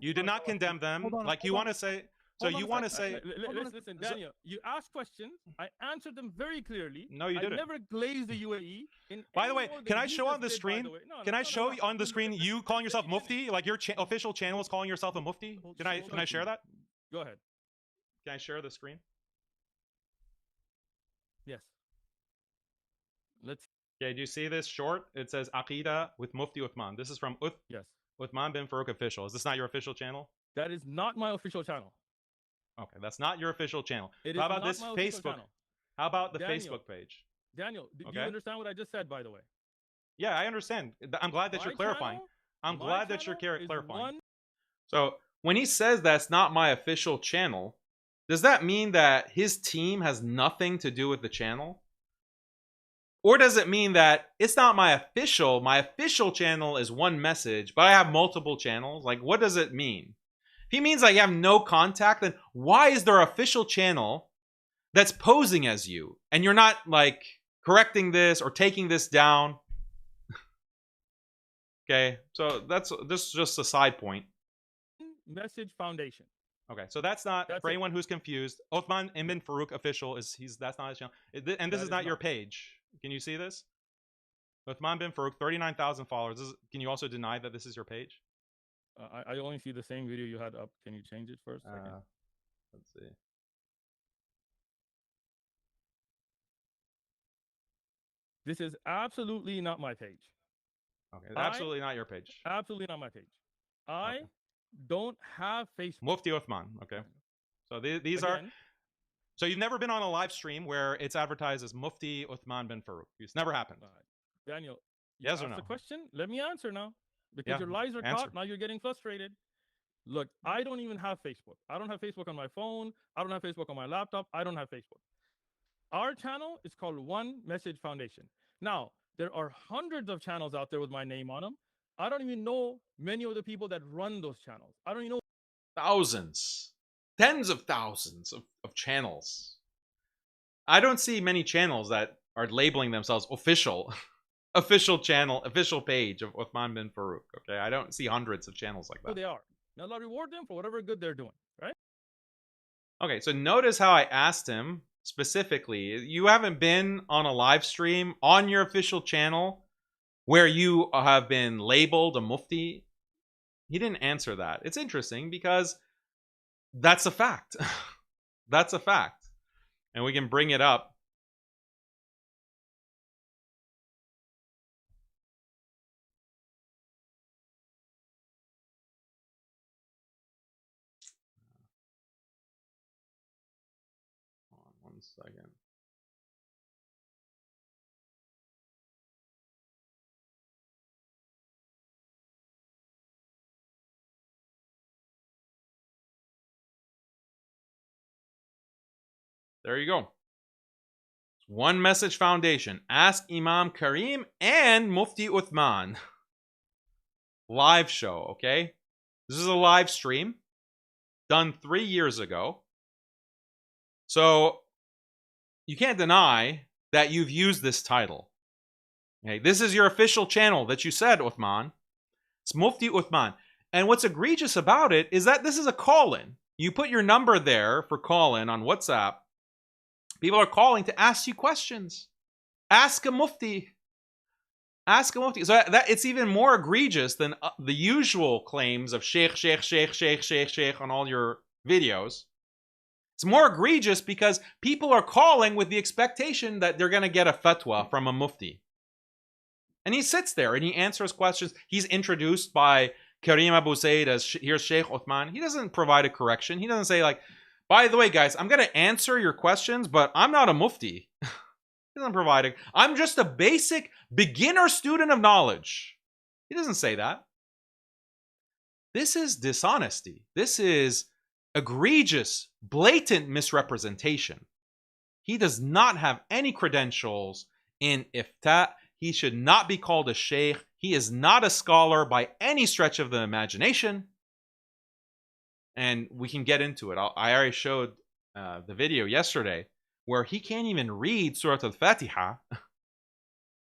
You did not condemn them. Like, you want to say... So you want to say... Listen, Daniel, you asked questions. I answered them very clearly. No, you didn't. I never glazed the UAE. By the way, can I show on the screen? Can I show on the screen you calling yourself Mufti? Like, your official channel is calling yourself a Mufti? Can I share that? Go ahead. Can I share the screen? Yes. Let's... Okay, do you see this short? It says Haqiqat with Mufti Othman. This is from yes. Othman bin FAROOQ official. Is this not your official channel? That is not my official channel. Okay, that's not your official channel. How about this Facebook? How about the Facebook page? Daniel, do you understand what I just said, by the way? Yeah, I understand. I'm glad that you're clarifying. I'm glad that you're clarifying. So when he says that's not my official channel, does that mean that his team has nothing to do with the channel? Or does it mean that it's not my official channel is one message, but I have multiple channels? Like, what does it mean? If he means like you have no contact, then why is there an official channel that's posing as you? And you're not like correcting this or taking this down? Okay, so this is just a side point. Message Foundation. Okay, so that's not, for anyone who's confused, Othman bin FAROOQ official that's not his channel. And this is not your page. Can you see this? Othman bin FAROOQ, 39,000 followers. Can you also deny that this is your page? I only see the same video you had up. Can you change it first? Let's see. This is absolutely not my page. Okay, absolutely not your page. Absolutely not my page. I don't have Facebook. Mufti Othman. Okay. So these are... So you've never been on a live stream where it's advertised as Mufti Othman bin FAROOQ. It's never happened. Daniel, yes or no? The question. Let me answer now. Because your lies are caught. Now you're getting frustrated. Look, I don't even have Facebook. I don't have Facebook on my phone. I don't have Facebook on my laptop. I don't have Facebook. Our channel is called One Message Foundation. Now, there are hundreds of channels out there with my name on them. I don't even know many of the people that run those channels. I don't even know. Thousands. Tens of thousands of channels. I don't see many channels that are labeling themselves official official channel, official page of Othman bin FAROOQ. Okay, I don't see hundreds of channels like that. They are. Now Allah reward them for whatever good they're doing, right? Okay, so notice how I asked him specifically, you haven't been on a live stream on your official channel where you have been labeled a mufti? He didn't answer that. It's interesting because that's a fact. That's a fact. And we can bring it up. Hold on 1 second. There you go. One Message Foundation. Ask Imam Karim and Mufti Uthman. Live show, okay? This is a live stream done 3 years ago. So you can't deny that you've used this title. Okay, this is your official channel that you said, Uthman. It's Mufti Uthman. And what's egregious about it is that this is a call-in. You put your number there for call-in on WhatsApp. People are calling to ask you questions. Ask a mufti. Ask a mufti. So that it's even more egregious than the usual claims of sheikh, sheikh, sheikh, sheikh, sheikh, sheikh on all your videos. It's more egregious because people are calling with the expectation that they're going to get a fatwa from a mufti. And he sits there and he answers questions. He's introduced by Karim Abu Said as here's Sheikh Othman. He doesn't provide a correction. He doesn't say like, by the way, guys, I'm going to answer your questions, but I'm not a mufti. He doesn't provide it. I'm just a basic beginner student of knowledge. He doesn't say that. This is dishonesty. This is egregious, blatant misrepresentation. He does not have any credentials in ifta. He should not be called a sheikh. He is not a scholar by any stretch of the imagination. And we can get into it. I already showed the video yesterday where he can't even read Surah Al-Fatiha.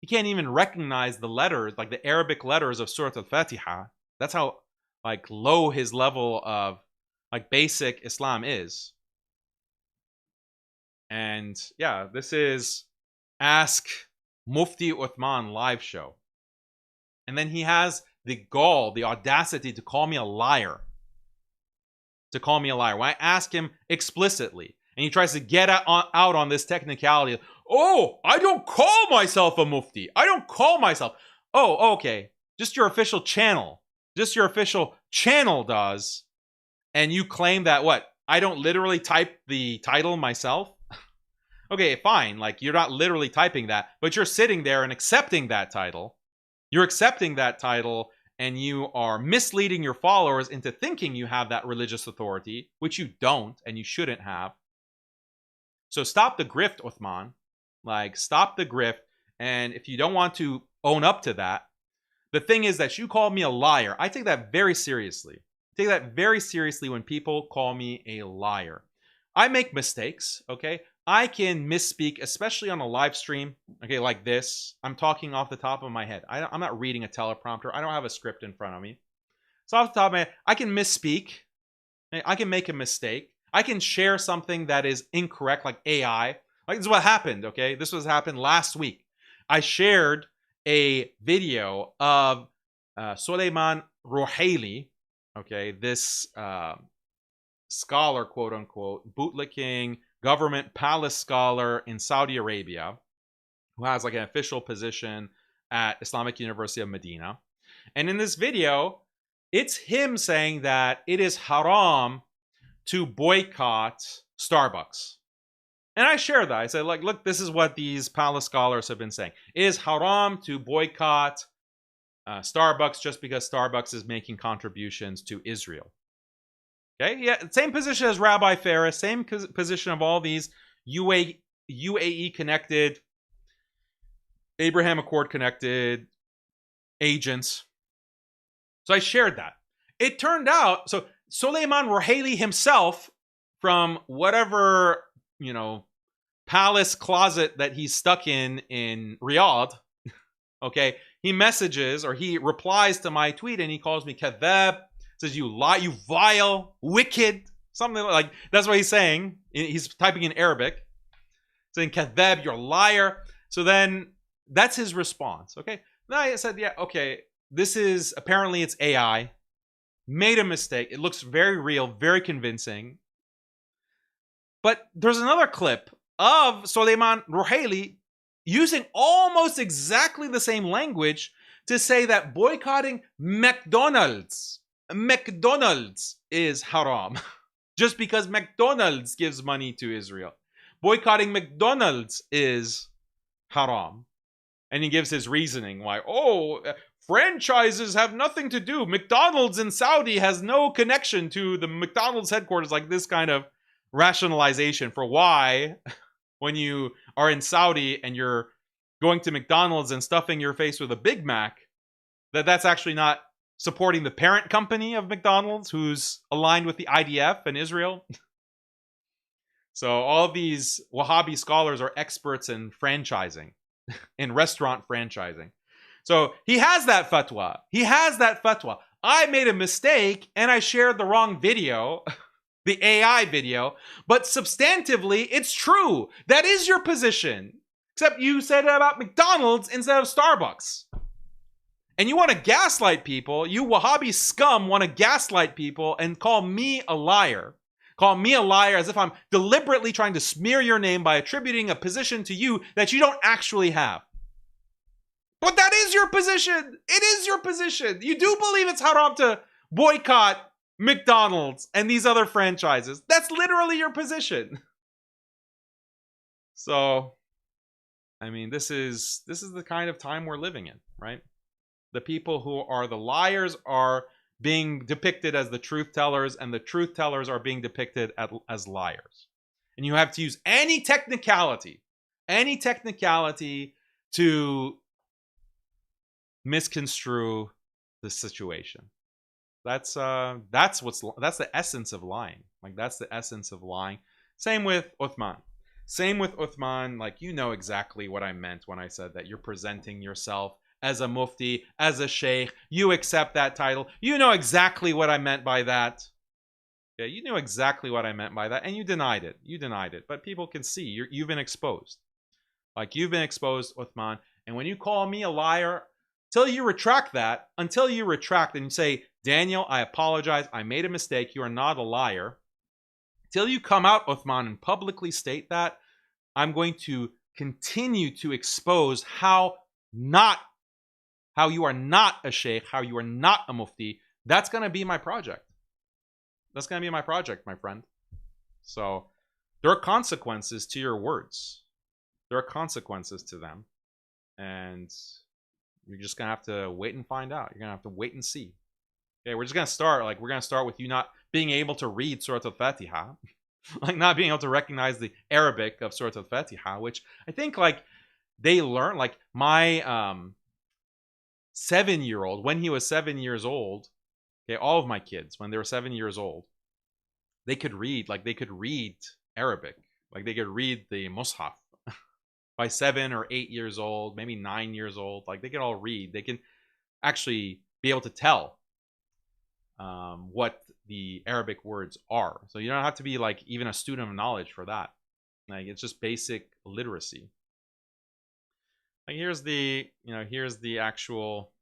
He can't even recognize the letters, like the Arabic letters of Surah Al-Fatiha. That's how like low his level of like basic Islam is. And yeah, this is Ask Mufti Uthman live show. And then he has the gall, the audacity to call me a liar. To call me a liar. When I ask him explicitly, and he tries to get out on this technicality, oh, I don't call myself a mufti. I don't call myself. Oh, okay. Just your official channel. Just your official channel does. And you claim that what? I don't literally type the title myself? Okay, fine. Like, you're not literally typing that, but you're sitting there and accepting that title. You're accepting that title, and you are misleading your followers into thinking you have that religious authority, which you don't and you shouldn't have. So stop the grift, Uthman. Like, stop the grift. And if you don't want to own up to that, the thing is that you called me a liar. I take that very seriously. I take that very seriously when people call me a liar. I make mistakes, okay? I can misspeak, especially on a live stream, okay, like this. I'm talking off the top of my head. I'm not reading a teleprompter. I don't have a script in front of me. So off the top of my head, I can misspeak. I can make a mistake. I can share something that is incorrect, like AI. Like, this is what happened, okay? This was happened last week. I shared a video of Suleiman Rouhaili, okay, this scholar, quote unquote, bootlicking government palace scholar in Saudi Arabia, who has like an official position at Islamic University of Medina. And in this video, it's him saying that it is haram to boycott Starbucks. And I share that. I said, like, look, this is what these palace scholars have been saying. It is haram to boycott Starbucks just because Starbucks is making contributions to Israel. Okay, yeah, same position as Rabbi Ferris, same position of all these UAE connected, Abraham Accord connected agents. So I shared that. It turned out, so Suleiman Rouhaili himself, from whatever, palace closet that he's stuck in Riyadh, okay, he messages or he replies to my tweet and he calls me kadhab, says you lie, you vile, wicked, something like that's what he's saying. He's typing in Arabic, saying kadhab, you're a liar. So then that's his response. Okay. Then I said, yeah, okay, this is apparently it's AI, made a mistake. It looks very real, very convincing. But there's another clip of Suleiman Rouhaili using almost exactly the same language to say that boycotting McDonald's is haram just because McDonald's gives money to Israel. Boycotting McDonald's is haram. And he gives his reasoning why, franchises have nothing to do. McDonald's in Saudi has no connection to the McDonald's headquarters, like this kind of rationalization for why when you are in Saudi and you're going to McDonald's and stuffing your face with a Big Mac, that's actually not supporting the parent company of McDonald's who's aligned with the IDF and Israel. So all these Wahhabi scholars are experts in franchising, in restaurant franchising. So he has that fatwa. I made a mistake and I shared the wrong video, the AI video, but substantively, it's true. That is your position. Except you said it about McDonald's instead of Starbucks. And you want to gaslight people, you Wahhabi scum want to gaslight people and call me a liar. Call me a liar as if I'm deliberately trying to smear your name by attributing a position to you that you don't actually have. But that is your position. It is your position. You do believe it's haram to boycott McDonald's and these other franchises. That's literally your position. So, I mean, this is the kind of time we're living in, right? The people who are the liars are being depicted as the truth tellers, and the truth tellers are being depicted as liars. And you have to use any technicality to misconstrue the situation. That's the essence of lying. Like, that's the essence of lying. Same with Othman. Like, you know exactly what I meant when I said that you're presenting yourself as a mufti, as a sheikh. You accept that title. You know exactly what I meant by that. Yeah, you knew exactly what I meant by that, and you denied it. But people can see you've been exposed. Like, you've been exposed, Othman. And when you call me a liar, until you retract and you say, Daniel, I apologize. I made a mistake. You are not a liar. Till you come out, Othman, and publicly state that, I'm going to continue to expose how you are not a sheikh, how you are not a mufti. That's going to be my project. That's going to be my project, my friend. So there are consequences to your words. There are consequences to them. And you're just going to have to wait and find out. You're going to have to wait and see. Okay, we're just going to start. Like, we're going to start with you not being able to read Surah Al-Fatiha. Like, not being able to recognize the Arabic of Surah Al-Fatiha, which I think, like, they learn. Like, my 7-year-old, when he was 7 years old, okay, all of my kids, when they were 7 years old, they could read Arabic. Like, they could read the Mus'haf. By 7 or 8 years old, maybe 9 years old, like, they can all read. They can actually be able to tell what the Arabic words are. So you don't have to be, like, even a student of knowledge for that. Like, it's just basic literacy. Like, here's the actual.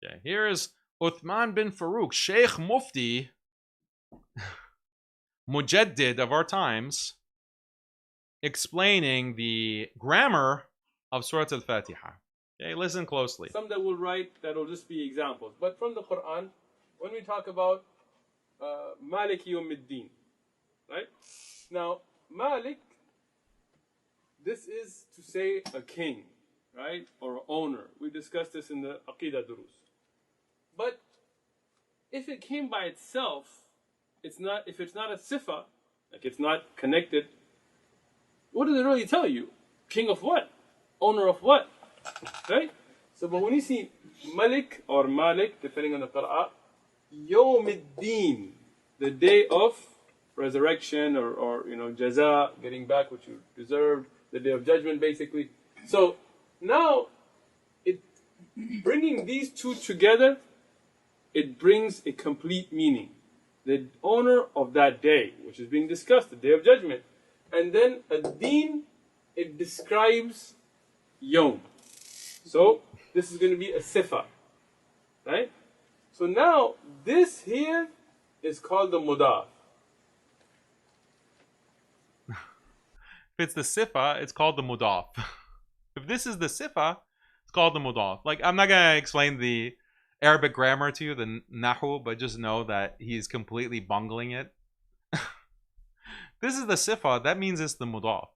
Okay, here is Uthman bin FAROOQ, Sheikh Mufti, Mujaddid of our times, explaining the grammar of Surah Al-Fatiha. Okay, listen closely. Some that will write that will just be examples. But from the Quran, when we talk about Malik Yawmiddin, right? Now, Malik, this is to say a king, right? Or owner. We discussed this in the Aqidah Durus. But if it came by itself, it's not. If it's not a sifa, like it's not connected, what does it really tell you? King of what? Owner of what? Right? So, but when you see Malik or Malik, depending on the qira'ah, Yawm ad-Din, the day of resurrection or jaza, getting back what you deserved, the day of judgment, basically. So now, bringing these two together, it brings a complete meaning. The owner of that day, which is being discussed, the day of judgment. And then ad-Din, it describes Yawm. So this is going to be a sifa, right? So now this here is called the mudaf. If it's the sifa, it's called the mudaf. If this is the sifa, it's called the mudaf. Like, I'm not going to explain the Arabic grammar to you, the nahu, but just know that he's completely bungling it. This is the sifa, that means it's the mudaf.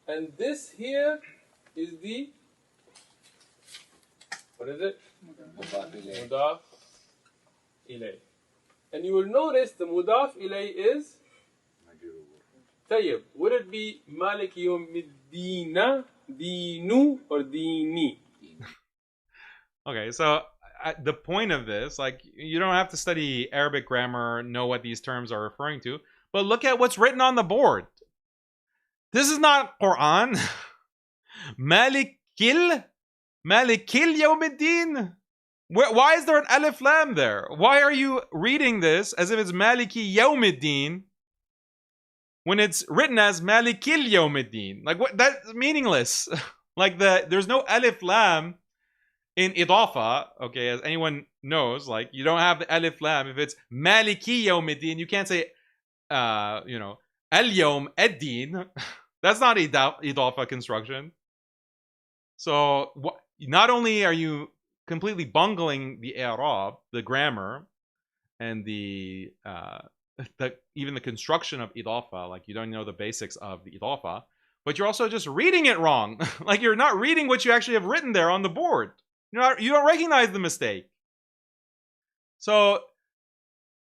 And this here is the, what is it? Mudaf ilay. And you will notice the mudaf ilay is tayyib. Would it be Malik Yawmiddin, Dinu, or Dini? Okay, so the point of this, like, you don't have to study Arabic grammar, know what these terms are referring to, but look at what's written on the board. This is not Quran. Malikil Yawmiddin. Why is there an alif lam there? Why are you reading this as if it's Maliki Yawmiddin when it's written as Malikil Yawmiddin? Like, what? That's meaningless. Like, there's no alif lam in idafa, okay, as anyone knows. Like, you don't have the alif lam. If it's Maliki Yawmiddin, you can't say Al Yawm Ad-Din. That's not idafa construction. So not only are you completely bungling the i'rab, the grammar, and the even the construction of idafa, like you don't know the basics of the idafa, but you're also just reading it wrong. Like, you're not reading what you actually have written there on the board. You don't recognize the mistake. So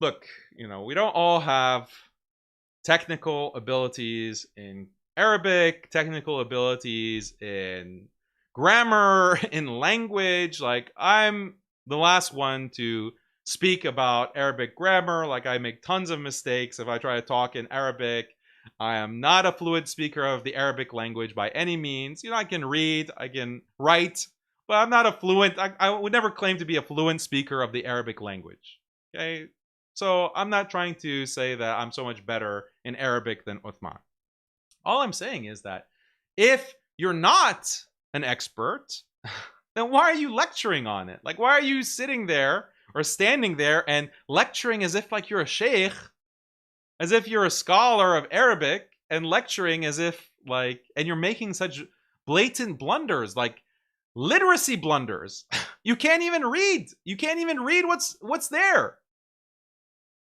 look, we don't all have technical abilities in Arabic, technical abilities in grammar, in language. Like, I'm the last one to speak about Arabic grammar. Like, I make tons of mistakes if I try to talk in Arabic. I am not a fluent speaker of the Arabic language by any means. I can read, I can write, but I'm not a fluent, I would never claim to be a fluent speaker of the Arabic language. Okay? So I'm not trying to say that I'm so much better in Arabic than Uthman. All I'm saying is that if you're not an expert, then why are you lecturing on it? Like, why are you sitting there or standing there and lecturing as if like you're a sheikh, as if you're a scholar of Arabic, and lecturing as if like, and you're making such blatant blunders, like literacy blunders. You can't even read. You can't even read what's there.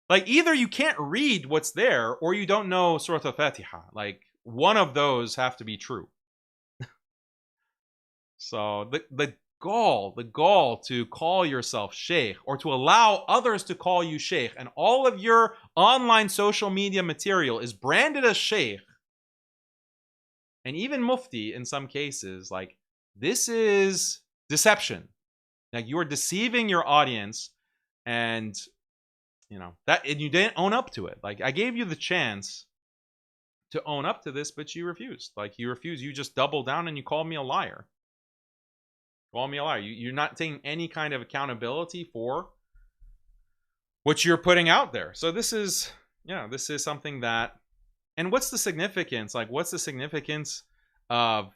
Like, either you can't read what's there or you don't know Surah Al-Fatiha. Like, one of those have to be true. So the gall to call yourself sheikh, or to allow others to call you sheikh, and all of your online social media material is branded as sheikh, and even mufti in some cases, like, this is deception. Like, you are deceiving your audience, and and you didn't own up to it. Like, I gave you the chance to own up to this, but you refused. Like, you refused. You just doubled down and you called me a liar. Call me a liar. You're not taking any kind of accountability for what you're putting out there. So this is something that, and what's the significance? Like, what's the significance of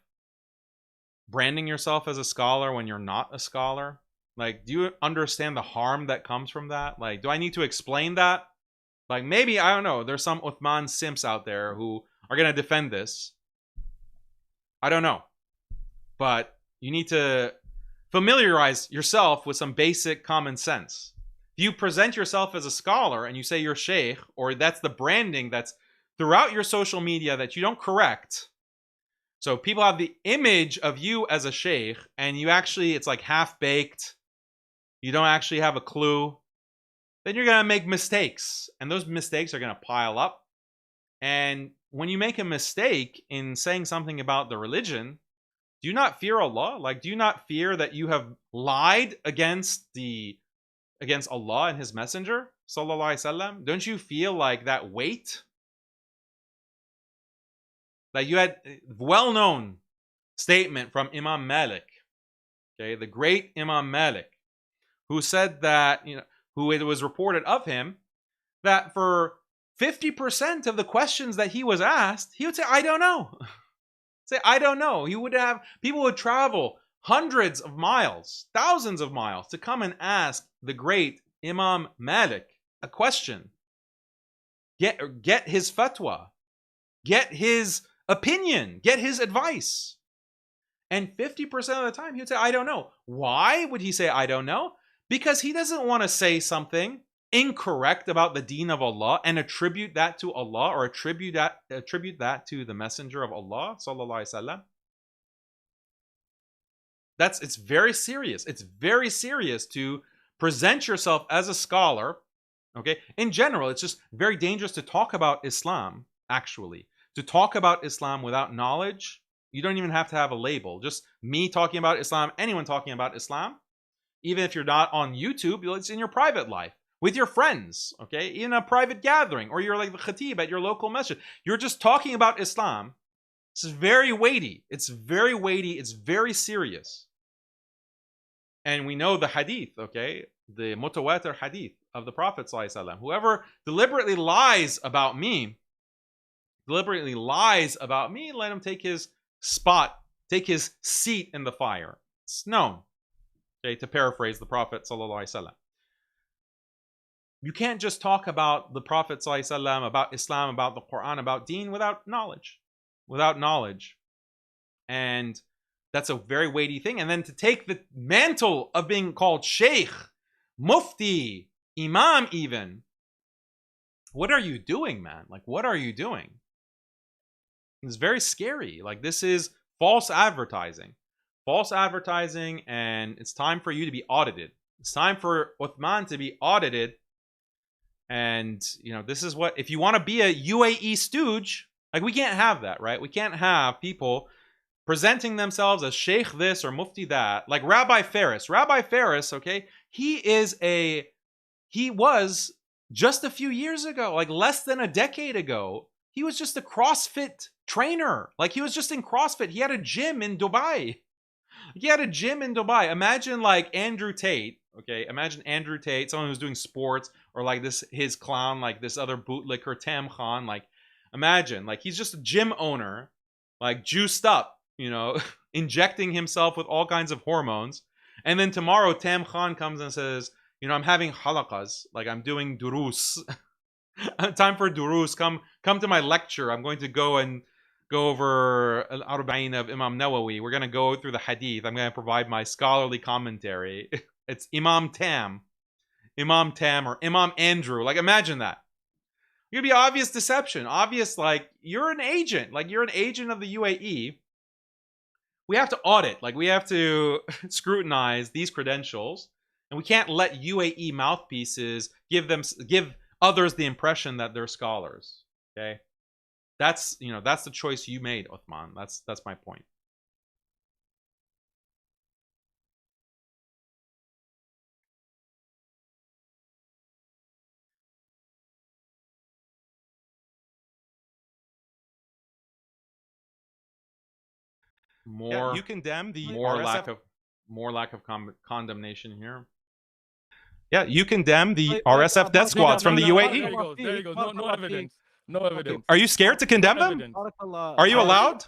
branding yourself as a scholar when you're not a scholar? Like, do you understand the harm that comes from that? Like, do I need to explain that? Like, maybe, I don't know, there's some Uthman simps out there who are going to defend this. I don't know. But you need to familiarize yourself with some basic common sense. If you present yourself as a scholar and you say you're sheikh, or that's the branding that's throughout your social media that you don't correct, So people have the image of you as a sheikh, and you actually, it's like half-baked. You don't actually have a clue. Then you're going to make mistakes. And those mistakes are going to pile up. And when you make a mistake in saying something about the religion, do you not fear Allah? Like, do you not fear that you have lied against Allah and His Messenger, sallallahu alaihi wasallam? Don't you feel like that weight? That you had well-known statement from Imam Malik, okay, the great Imam Malik, who said that, who it was reported of him that for 50% of the questions that he was asked, he would say, I don't know. Say, I don't know. People would travel hundreds of miles, thousands of miles to come and ask the great Imam Malik a question. Get his fatwa. Get his opinion. Get his advice. And 50% of the time, he would say, I don't know. Why would he say, I don't know? Because he doesn't want to say something incorrect about the deen of Allah and attribute that to Allah or attribute that to the Messenger of Allah, sallallahu alaihi wasallam. It's very serious. It's very serious to present yourself as a scholar. Okay, in general, it's just very dangerous to talk about Islam. Actually, to talk about Islam without knowledge, you don't even have to have a label. Just me talking about Islam, anyone talking about Islam, even if you're not on YouTube, it's in your private life. With your friends, okay, in a private gathering, or you're like the khatib at your local masjid. You're just talking about Islam. This is very weighty. It's very weighty. It's very serious. And we know the hadith, okay, the mutawatir hadith of the Prophet ﷺ. Whoever deliberately lies about me, let him take his spot, take his seat in the fire. It's known, okay, to paraphrase the Prophet ﷺ. You can't just talk about the Prophet ﷺ, about Islam, about the Quran, about deen without knowledge. Without knowledge. And that's a very weighty thing. And then to take the mantle of being called Sheikh, Mufti, Imam even. What are you doing, man? Like, what are you doing? It's very scary. Like, this is false advertising. False advertising, and it's time for you to be audited. It's time for Othman to be audited. And, this is what, if you want to be a UAE stooge, like, we can't have that, right? We can't have people presenting themselves as Sheikh this or Mufti that. Like Rabbi Faris. Rabbi Faris, okay, he was just a few years ago, like less than a decade ago, he was just a CrossFit trainer. Like, he was just in CrossFit. He had a gym in Dubai. Imagine like Andrew Tate. Okay, imagine Andrew Tate, someone who's doing sports, or like his clown, like this other bootlicker, Tam Khan. Like, imagine, like, he's just a gym owner, like juiced up, injecting himself with all kinds of hormones. And then tomorrow, Tam Khan comes and says, I'm having halaqas, like I'm doing durus. Time for durus. Come to my lecture. I'm going to go over Al-Arba'in of Imam Nawawi. We're going to go through the hadith. I'm going to provide my scholarly commentary. It's Imam Tam, or Imam Andrew. Like, imagine that. You're going to be obvious deception. Obvious, like, you're an agent. Like, you're an agent of the UAE. We have to audit. Like, we have to scrutinize these credentials. And we can't let UAE mouthpieces give others the impression that they're scholars. Okay? That's the choice you made, Othman. That's my point. You condemn the more lack of condemnation here. Yeah, you condemn the RSF death squads from the UAE. There you go. No evidence. No evidence. Are you scared to condemn them? Are you allowed?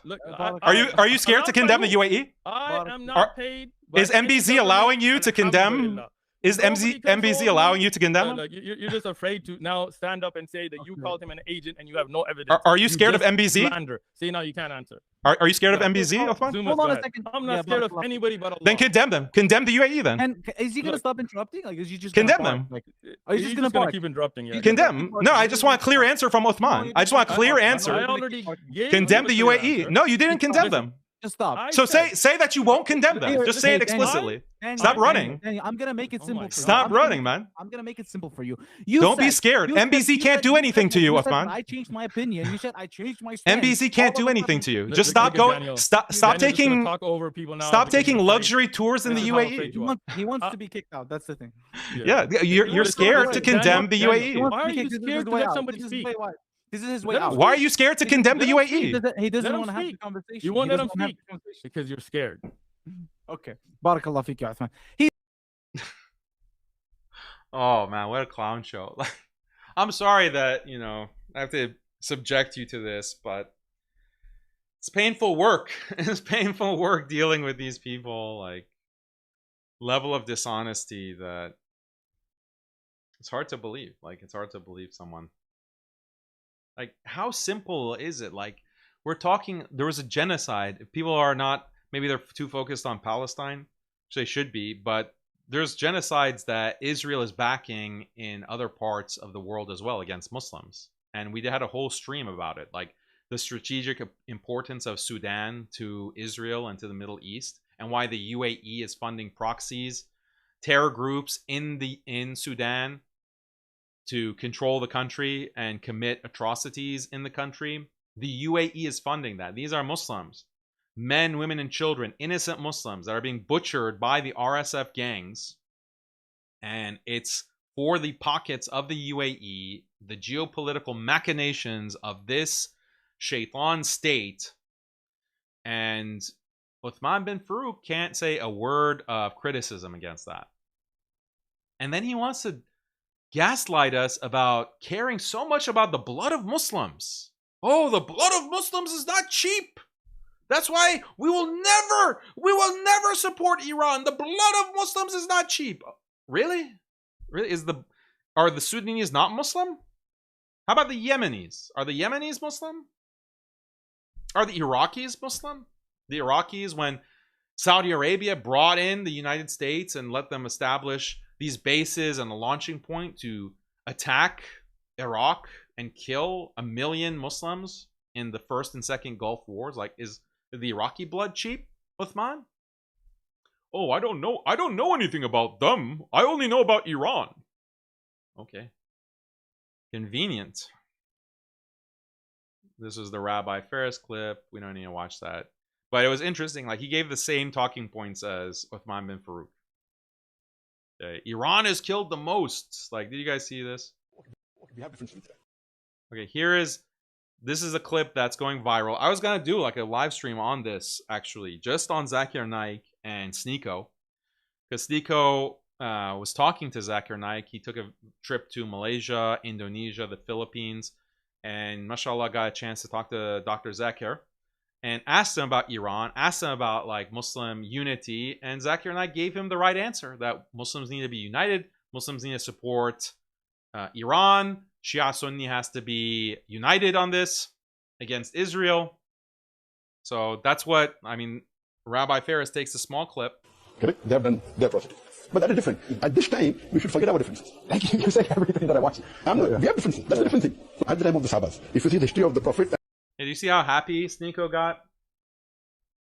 Are you scared to condemn the UAE? I am not paid. Is MBZ allowing you to condemn? Is MBZ allowing you to condemn him? Like, you're just afraid to now stand up and say that you called him an agent and you have no evidence. Are you scared of MBZ? Slander. See, now you can't answer. Are you scared of MBZ, Othman? Zumas, Hold on a second. I'm not scared of anybody but Allah. Then condemn them. Condemn the UAE then. And is he gonna stop interrupting? Like, is he just condemn gonna them? Like, are you just gonna keep interrupting? Yeah. Condemn. No, I just want a clear answer from Othman. I just want a clear answer. I already gave condemn the UAE. answer. No, you didn't condemn them. Just stop. So say that you won't condemn them. Just say it explicitly. Stop running. Daniel, I'm gonna make it simple. For you. Stop running, man. I'm gonna make it simple for you. Don't be scared. MBZ can't do anything to you, Othman. I changed my opinion. You said I changed my stance. MBZ can't do anything to you. Just stop going. Stop taking. Stop taking luxury tours in the UAE. He wants to be kicked out. That's the thing. Yeah, you're scared to condemn the UAE. Why are you scared to let somebody speak? This is his way out. Why are you scared to condemn the UAE? He doesn't want to have the conversation. You won't let him speak because you're scared. Okay. Barakallah fik ya Uthman. Oh man, what a clown show. I'm sorry that, I have to subject you to this, but it's painful work. It's painful work dealing with these people, like level of dishonesty that it's hard to believe. Like, it's hard to believe someone. Like, how simple is it? Like, we're talking, there was a genocide. If people are not, maybe they're too focused on Palestine, which they should be, but there's genocides that Israel is backing in other parts of the world as well against Muslims. And we had a whole stream about it, like the strategic importance of Sudan to Israel and to the Middle East, and why the UAE is funding proxies, terror groups in Sudan to control the country and commit atrocities in the country. The UAE is funding that. These are Muslims, men, women, and children, innocent Muslims that are being butchered by the RSF gangs. And it's for the pockets of the UAE, the geopolitical machinations of this shaitan state. And Othman bin FAROOQ can't say a word of criticism against that. And then he wants to gaslight us about caring so much about the blood of Muslims. Oh, the blood of Muslims is not cheap. That's why we will never support Iran. The blood of Muslims is not cheap. Really? Really? Are the Sudanese not Muslim? How about the Yemenis? Are the Yemenis Muslim? Are the Iraqis Muslim? The Iraqis, when Saudi Arabia brought in the United States and let them establish these bases and a launching point to attack Iraq and kill 1 million Muslims in the first and second Gulf Wars. Like, is the Iraqi blood cheap, Othman? Oh, I don't know anything about them. I only know about Iran. Okay. Convenient. This is the Rabbi Ferris clip. We don't need to watch that. But it was interesting. Like, he gave the same talking points as Othman bin FAROOQ. Iran has killed the most. Like, did you guys see this? Okay, this is a clip that's going viral. I was gonna do like a live stream on this, actually, just on Zakir Naik and Sneo, because Sneo was talking to Zakir Naik. He took a trip to Malaysia, Indonesia, the Philippines, and mashallah got a chance to talk to Dr. Zakir and asked him about Iran, asked him about like Muslim unity, and Zakir Naik gave him the right answer, that Muslims need to be united, Muslims need to support Iran, Shia Sunni has to be united on this against Israel. So that's what, I mean, Rabbi Ferris takes a small clip. Correct? They have done their process. But that is different. At this time, we should forget our differences. Thank you. You say everything that I want. We have differences. That's a different thing. At the time of the Sahabas, if you see the history of the Prophet. Do you see how happy Sneo got?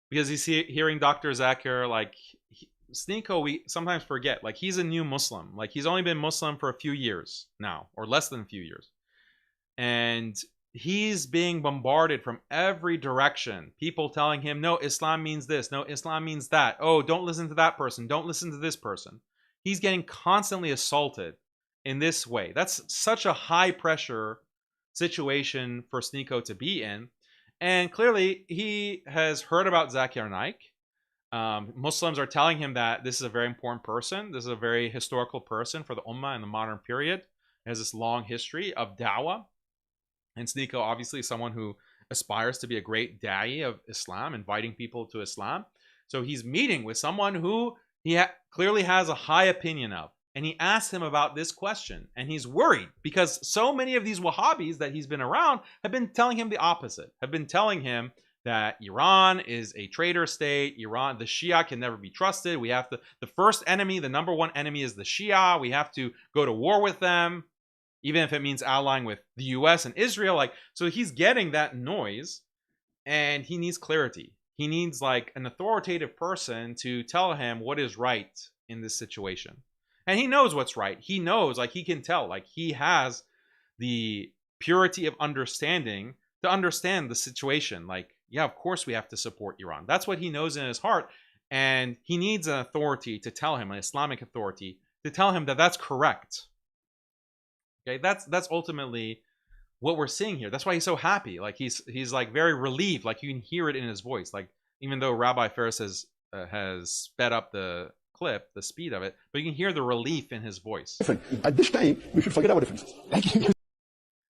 Because he's hearing Dr. Zakir, like, Sneo, we sometimes forget, like, he's a new Muslim. Like, he's only been Muslim for a few years now, or less than a few years. And he's being bombarded from every direction. People telling him, no, Islam means this. No, Islam means that. Oh, don't listen to that person. Don't listen to this person. He's getting constantly assaulted in this way. That's such a high pressure situation for Sneo to be in. And clearly, he has heard about Zakir Naik. Muslims are telling him that this is a very important person. This is a very historical person for the Ummah in the modern period. He has this long history of dawah. And Sneo, obviously, is someone who aspires to be a great da'i of Islam, inviting people to Islam. So he's meeting with someone who he clearly has a high opinion of. and he asked him about this question, and he's worried because so many of these Wahhabis that he's been around have been telling him the opposite, have been telling him that Iran is a traitor state. Iran, the Shia can never be trusted. We have to, the first enemy, the number one enemy is the Shia. We have to go to war with them, even if it means allying with the US and Israel. Like, so he's getting that noise, and he needs clarity. He needs like an authoritative person to tell him what is right in this situation. And he knows what's right. He knows, like, he can tell, like, he has the purity of understanding to understand the situation. Like, yeah, of course we have to support Iran. That's what he knows in his heart. And he needs an authority to tell him, an Islamic authority, to tell him that that's correct. Okay, that's ultimately what we're seeing here. That's why he's so happy. Like, he's like very relieved. Like, you can hear it in his voice. Like, even though Rabbi Faris has sped up the clip, the speed of it, but you can hear the relief in his voice. At this time, we should forget our differences.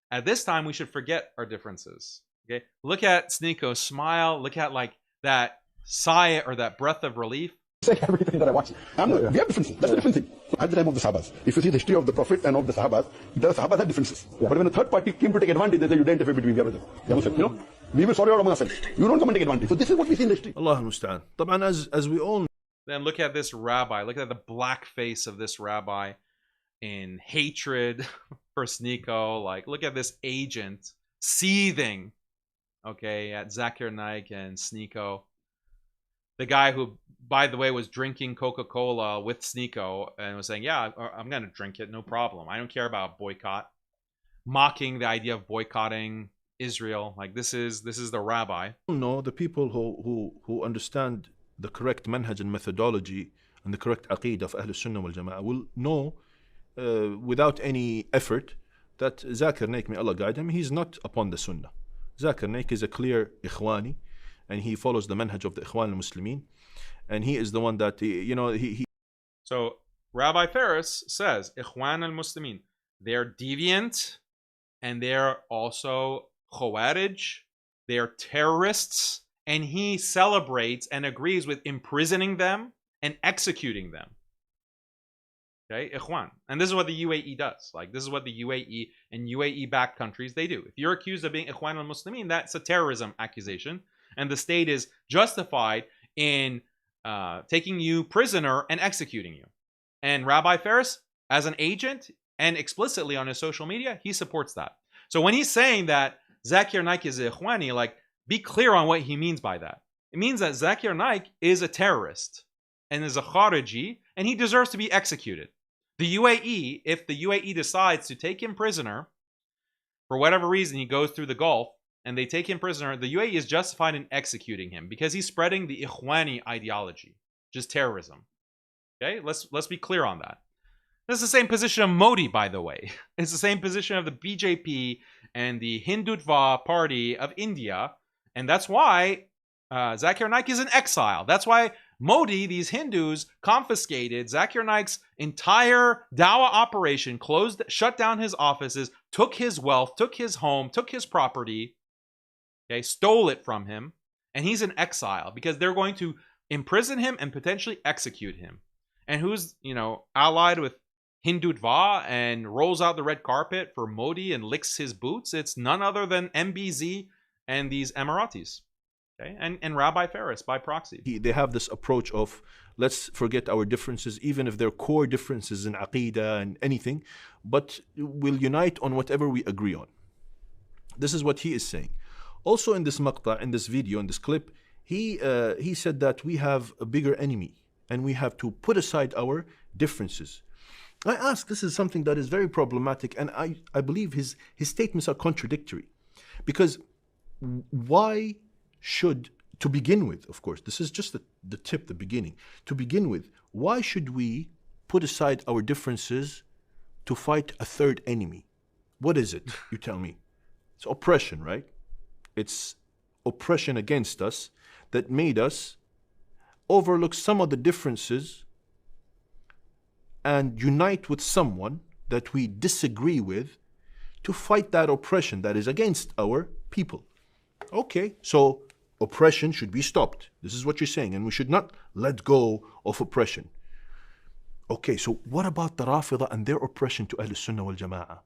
At this time, we should forget our differences. Okay, look at Sneo smile. Look at like that sigh or that breath of relief. Say everything that I watch. We have differences. That's a different thing. At the time of the Sahabas, if you see the history of the Prophet and of the Sahabas had differences. Yeah. But when a third party came to take advantage, they said you identify between the others. You know, we will sort it out among ourselves. You don't come and take advantage. So this is what we see in the history. Allah al-Musta'an. طبعا as we all. Then look at this rabbi. Look at the black face of this rabbi in hatred for Sneo. Like, look at this agent seething, okay, at Zakir Naik and Sneo. The guy who, by the way, was drinking Coca-Cola with Sneo and was saying, yeah, I'm going to drink it, no problem. I don't care about boycott. Mocking the idea of boycotting Israel. Like, this is the rabbi. No, the people who understand the correct manhaj and methodology and the correct aqeedah of Ahl Sunnah wal Jama'ah will know without any effort that Zakir Naik, may Allah guide him, he's not upon the Sunnah. Zakir Naik is a clear Ikhwani, and he follows the manhaj of the Ikhwan al-Muslimin, and he is the one that, he. So Rabbi Faris says, Ikhwan al-Muslimin, they're deviant, and they're also Khawarij, they're terrorists, and he celebrates and agrees with imprisoning them and executing them. Okay, Ikhwan. And this is what the UAE does. Like, this is what the UAE and UAE-backed countries, they do. If you're accused of being Ikhwan al-Muslimin, that's a terrorism accusation. And the state is justified in taking you prisoner and executing you. And Rabbi Faris, as an agent and explicitly on his social media, he supports that. So when he's saying that Zakir Naik is a Ikhwani, like, be clear on what he means by that. It means that Zakir Naik is a terrorist and is a Khariji, and he deserves to be executed. The UAE, if the UAE decides to take him prisoner, for whatever reason he goes through the Gulf, and they take him prisoner, the UAE is justified in executing him because he's spreading the Ikhwani ideology, just terrorism. Okay, let's be clear on that. This is the same position of Modi, by the way. It's the same position of the BJP and the Hindutva party of India, and that's why Zakir Naik is in exile. That's why Modi, these Hindus, confiscated Zakir Naik's entire dawah operation, shut down his offices, took his wealth, took his home, took his property, okay, stole it from him, and he's in exile because they're going to imprison him and potentially execute him. And who's, allied with Hindutva and rolls out the red carpet for Modi and licks his boots? It's none other than MBZ and these Emiratis. Okay? And Rabbi Faris by proxy. They have this approach of, let's forget our differences, even if they're core differences in Aqidah and anything, but we'll unite on whatever we agree on. This is what he is saying. Also in this maqta, in this video, in this clip, he said that we have a bigger enemy and we have to put aside our differences. I ask, this is something that is very problematic, and I believe his statements are contradictory. Because why should, to begin with, of course, this is just the tip, the beginning. To begin with, why should we put aside our differences to fight a third enemy? What is it, you tell me? It's oppression, right? It's oppression against us that made us overlook some of the differences and unite with someone that we disagree with to fight that oppression that is against our people. Okay, so oppression should be stopped. This is what you're saying, and we should not let go of oppression. Okay, so what about the Rafida and their oppression to Ahl Sunnah wal Jama'ah?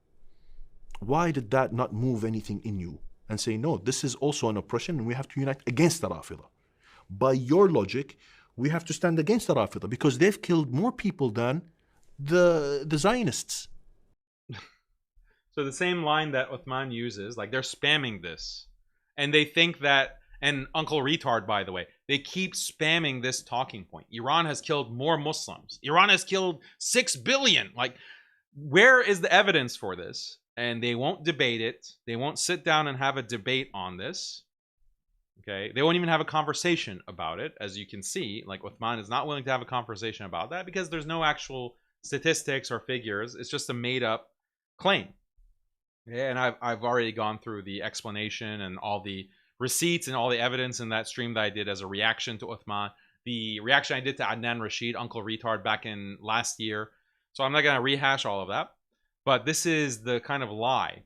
Why did that not move anything in you and say, no, this is also an oppression and we have to unite against the Rafida? By your logic, we have to stand against the Rafida because they've killed more people than the Zionists. So the same line that Othman uses, like they're spamming this. And they think that, and Uncle Retard, by the way, they keep spamming this talking point. Iran has killed more Muslims. Iran has killed 6 billion. Like, where is the evidence for this? And they won't debate it. They won't sit down and have a debate on this. Okay, they won't even have a conversation about it. As you can see, like Othman is not willing to have a conversation about that because there's no actual statistics or figures. It's just a made-up claim. Yeah, and I've already gone through the explanation and all the receipts and all the evidence in that stream that I did as a reaction to Othman. The reaction I did to Adnan Rashid, Uncle Retard, back in last year. So I'm not going to rehash all of that. But this is the kind of lie.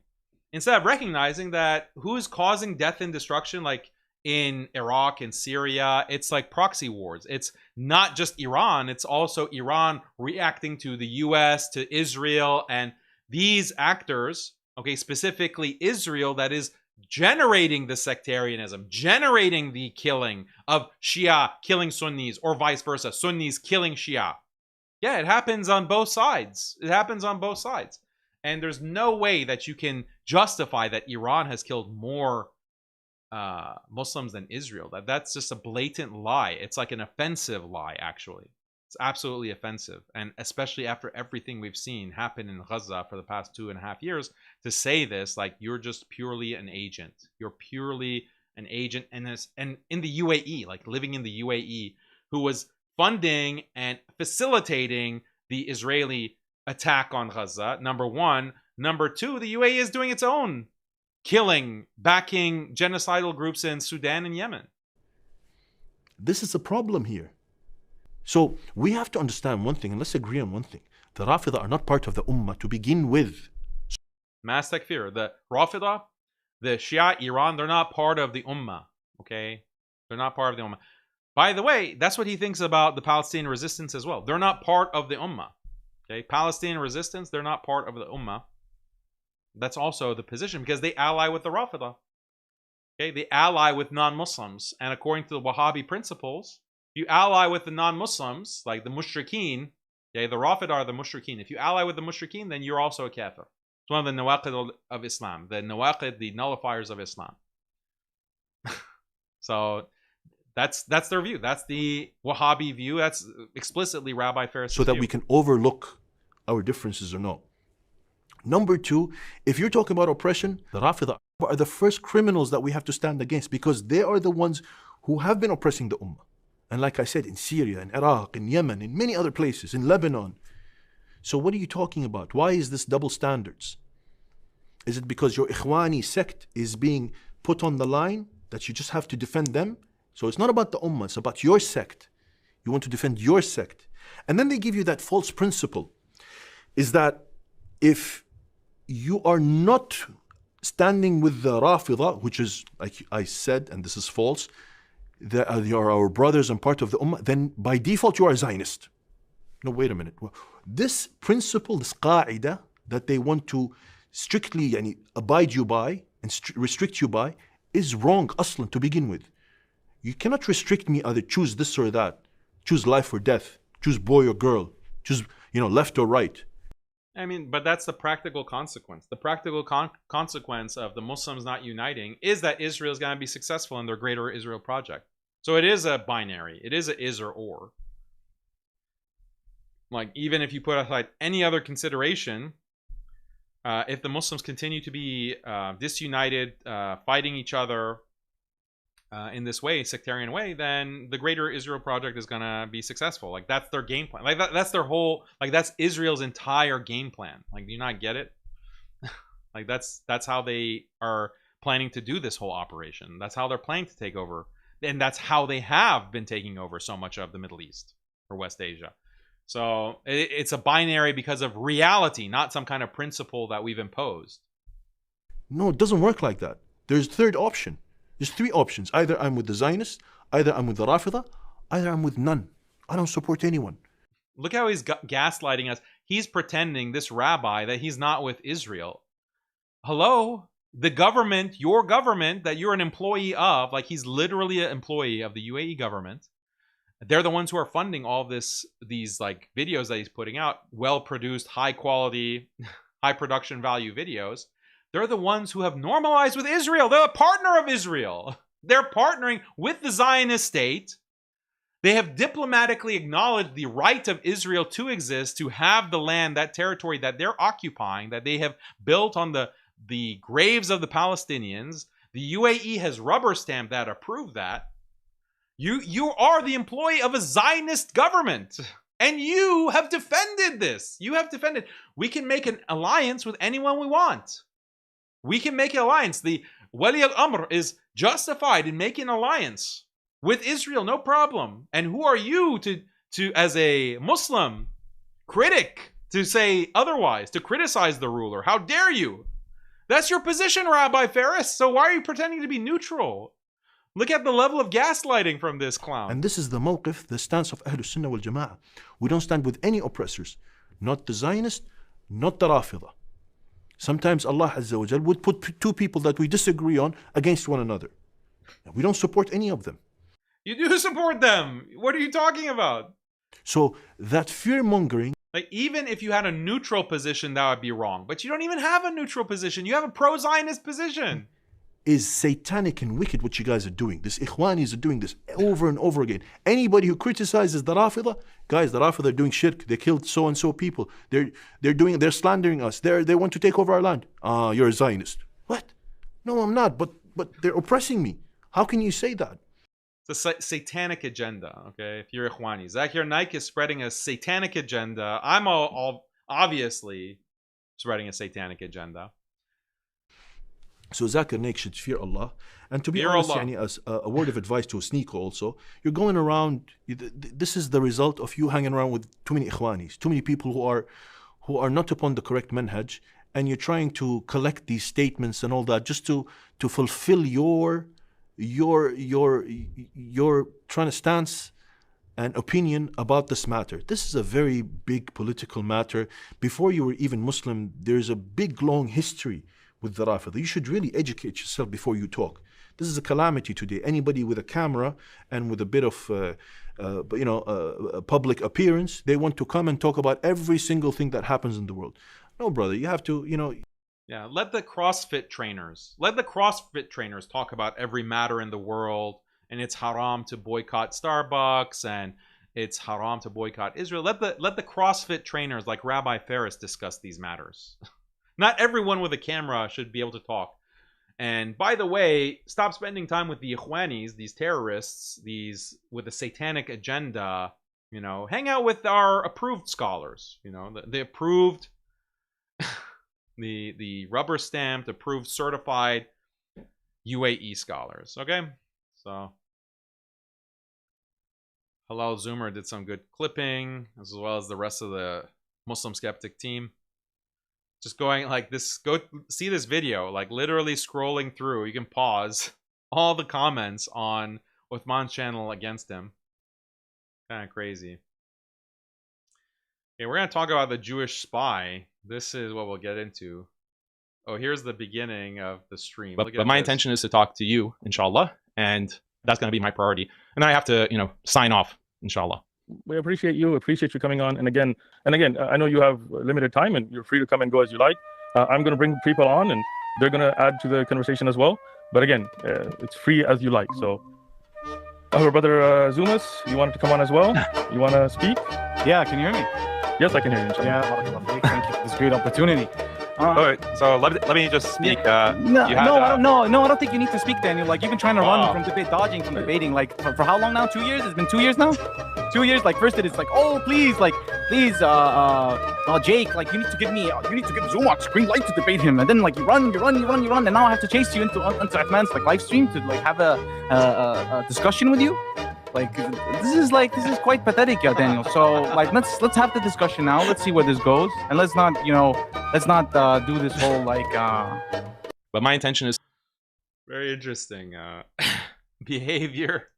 Instead of recognizing that who's causing death and destruction, like in Iraq and Syria, it's like proxy wars. It's not just Iran. It's also Iran reacting to the US, to Israel, and these actors, okay, specifically Israel, that is generating the sectarianism, generating the killing of Shia killing Sunnis, or vice versa, Sunnis killing Shia. Yeah, it happens on both sides. It happens on both sides. And there's no way that you can justify that Iran has killed more Muslims than Israel. That's just a blatant lie. It's like an offensive lie, actually. It's absolutely offensive. And especially after everything we've seen happen in Gaza for the past 2.5 years, to say this, like, you're just purely an agent. You're purely an agent. And in the UAE, like living in the UAE, who was funding and facilitating the Israeli attack on Gaza, number one. Number two, the UAE is doing its own killing, backing genocidal groups in Sudan and Yemen. This is a problem here. So we have to understand one thing, and let's agree on one thing. The Rafida are not part of the Ummah to begin with. Mass takfir. The Rafida, the Shia, Iran, they're not part of the Ummah. Okay? They're not part of the Ummah. By the way, that's what he thinks about the Palestinian resistance as well. They're not part of the Ummah. Okay, Palestinian resistance, they're not part of the Ummah. That's also the position because they ally with the Rafida. Okay, they ally with non-Muslims. And according to the Wahhabi principles, if you ally with the non-Muslims, like the Mushrikeen, okay, the Rafida are the Mushrikeen. If you ally with the Mushrikeen, then you're also a kafir. It's one of the nawaqid of Islam. The nawaqid, the nullifiers of Islam. So that's their view. That's the Wahhabi view. That's explicitly Rabbi Faris' so that view. We can overlook our differences or no. Number two, if you're talking about oppression, the Rafida are the first criminals that we have to stand against because they are the ones who have been oppressing the Ummah. And like I said, in Syria, in Iraq, in Yemen, in many other places, in Lebanon. So what are you talking about? Why is this double standards? Is it because your Ikhwani sect is being put on the line that you just have to defend them? So it's not about the Ummah, it's about your sect. You want to defend your sect. And then they give you that false principle, is that if you are not standing with the Rafida, which is, like I said, and this is false, they are our brothers and part of the Ummah, then by default you are a Zionist. No, wait a minute. This principle, this qaida, that they want to strictly abide you by and restrict you by, is wrong, aslan, to begin with. You cannot restrict me either choose this or that, choose life or death, choose boy or girl, choose left or right. I mean, but that's the practical consequence. The practical consequence of the Muslims not uniting is that Israel is going to be successful in their greater Israel project. So it is a binary. It is a is or. Like, even if you put aside any other consideration, if the Muslims continue to be disunited, fighting each other in this way, sectarian way, then the greater Israel project is going to be successful. Like, that's their game plan. Like, that's their whole, like, that's Israel's entire game plan. Like, do you not get it? Like, that's how they are planning to do this whole operation. That's how they're planning to take over. And that's how they have been taking over so much of the Middle East or West Asia. So it's a binary because of reality, not some kind of principle that we've imposed. No, it doesn't work like that. There's a third option. There's three options. Either I'm with the Zionists, either I'm with the Rafida, either I'm with none. I don't support anyone. Look how he's gaslighting us. He's pretending, this rabbi, that he's not with Israel. Hello? The government, your government, that you're an employee of, like he's literally an employee of the UAE government. They're the ones who are funding all these like videos that he's putting out, well-produced, high-quality, high production value videos. They're the ones who have normalized with Israel. They're a partner of Israel. They're partnering with the Zionist state. They have diplomatically acknowledged the right of Israel to exist, to have the land, that territory that they're occupying, that they have built on the graves of the Palestinians. The UAE has rubber stamped that, approved that. You are the employee of a Zionist government, and you have defended this. You have defended. We can make an alliance with anyone we want. We can make an alliance. The Wali al-Amr is justified in making an alliance with Israel, no problem. And who are you to as a Muslim critic to say otherwise, to criticize the ruler? How dare you? That's your position, Rabbi Faris. So why are you pretending to be neutral? Look at the level of gaslighting from this clown. And this is the mawqif, the stance of Ahlul Sunnah wal Jama'ah. We don't stand with any oppressors, not the Zionists, not the Rafida. Sometimes Allah Azza wa Jal would put two people that we disagree on against one another. We don't support any of them. You do support them. What are you talking about? So that fear-mongering, like, even if you had a neutral position, that would be wrong. But you don't even have a neutral position. You have a pro-Zionist position. Is satanic and wicked what you guys are doing. This Ikhwanis are doing this over and over again. Anybody who criticizes the Rafida, guys, the Rafida are doing shirk. They killed so-and-so people. They're slandering us. They want to take over our land. You're a Zionist. What? No, I'm not. But they're oppressing me. How can you say that? It's a satanic agenda, okay? If you're Ikhwani. Zakir Naik is spreading a satanic agenda. I'm all obviously spreading a satanic agenda. So Zakir Naik should fear Allah. And to be honest, Yani, as a word of advice to Sneo also, you're going around, this is the result of you hanging around with too many Ikhwanis, too many people who are not upon the correct manhaj, and you're trying to collect these statements and all that just to fulfill your trying to stance and opinion about this matter. This is a very big political matter. Before you were even Muslim, there's a big long history with the Rafida. You should really educate yourself before you talk. This is a calamity today. Anybody with a camera and with a bit of public appearance, they want to come and talk about every single thing that happens in the world. No, brother, you have to, Yeah, let the CrossFit trainers talk about every matter in the world, and it's haram to boycott Starbucks, and it's haram to boycott Israel. Let the CrossFit trainers like Rabbi Faris discuss these matters. Not everyone with a camera should be able to talk. And by the way, stop spending time with the Ikhwanis, these terrorists, these with a satanic agenda. Hang out with our approved scholars. The approved, the rubber stamped, approved, certified UAE scholars. Okay, so Halal Zoomer did some good clipping, as well as the rest of the MuslimSkeptic team. Just going like this, go see this video, like literally scrolling through. You can pause all the comments on Othman's channel against him. Kind of crazy. Okay, we're going to talk about the Jewish spy. This is what we'll get into. Oh, here's the beginning of the stream. But my intention is to talk to you, inshallah, and that's going to be my priority. And I have to, sign off, inshallah. We appreciate you coming on. And again, I know you have limited time and you're free to come and go as you like. I'm going to bring people on and they're going to add to the conversation as well. But again, it's free as you like. So our brother Zumas, you wanted to come on as well? You want to speak? Yeah, can you hear me? Yes, I can hear you. Yeah, thank you for this great opportunity. All right, so let me just speak. I don't think you need to speak, Daniel. Like, you've been trying to run from debate, dodging from debating, like, for how long now? 2 years? It's been 2 years now? 2 years? Like, first it is like, oh, please, Jake, like, you need to give Zumas green light to debate him. And then, like, you run, and now I have to chase you into Othman's, like, live stream to, like, have a discussion with you. Like, this is quite pathetic, Daniel. So, like, let's have the discussion now. Let's see where this goes, and let's not do this whole like. But my intention is very interesting behavior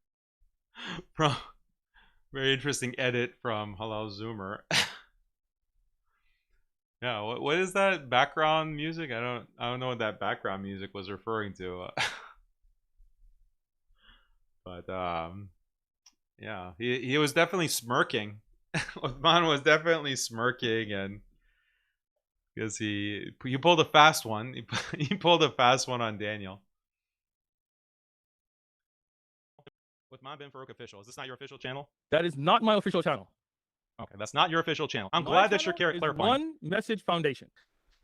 from Very interesting edit from Halal Zoomer. Yeah, what is that background music? I don't know what that background music was referring to. But yeah, he was definitely smirking. Othman was definitely smirking, and because he pulled a fast one. He pulled a fast one on Daniel. Othman bin FAROOQ official. Is this not your official channel? That is not my official channel. Okay, that's not your official channel. I'm My glad that you're channel is clarifying. One Message Foundation.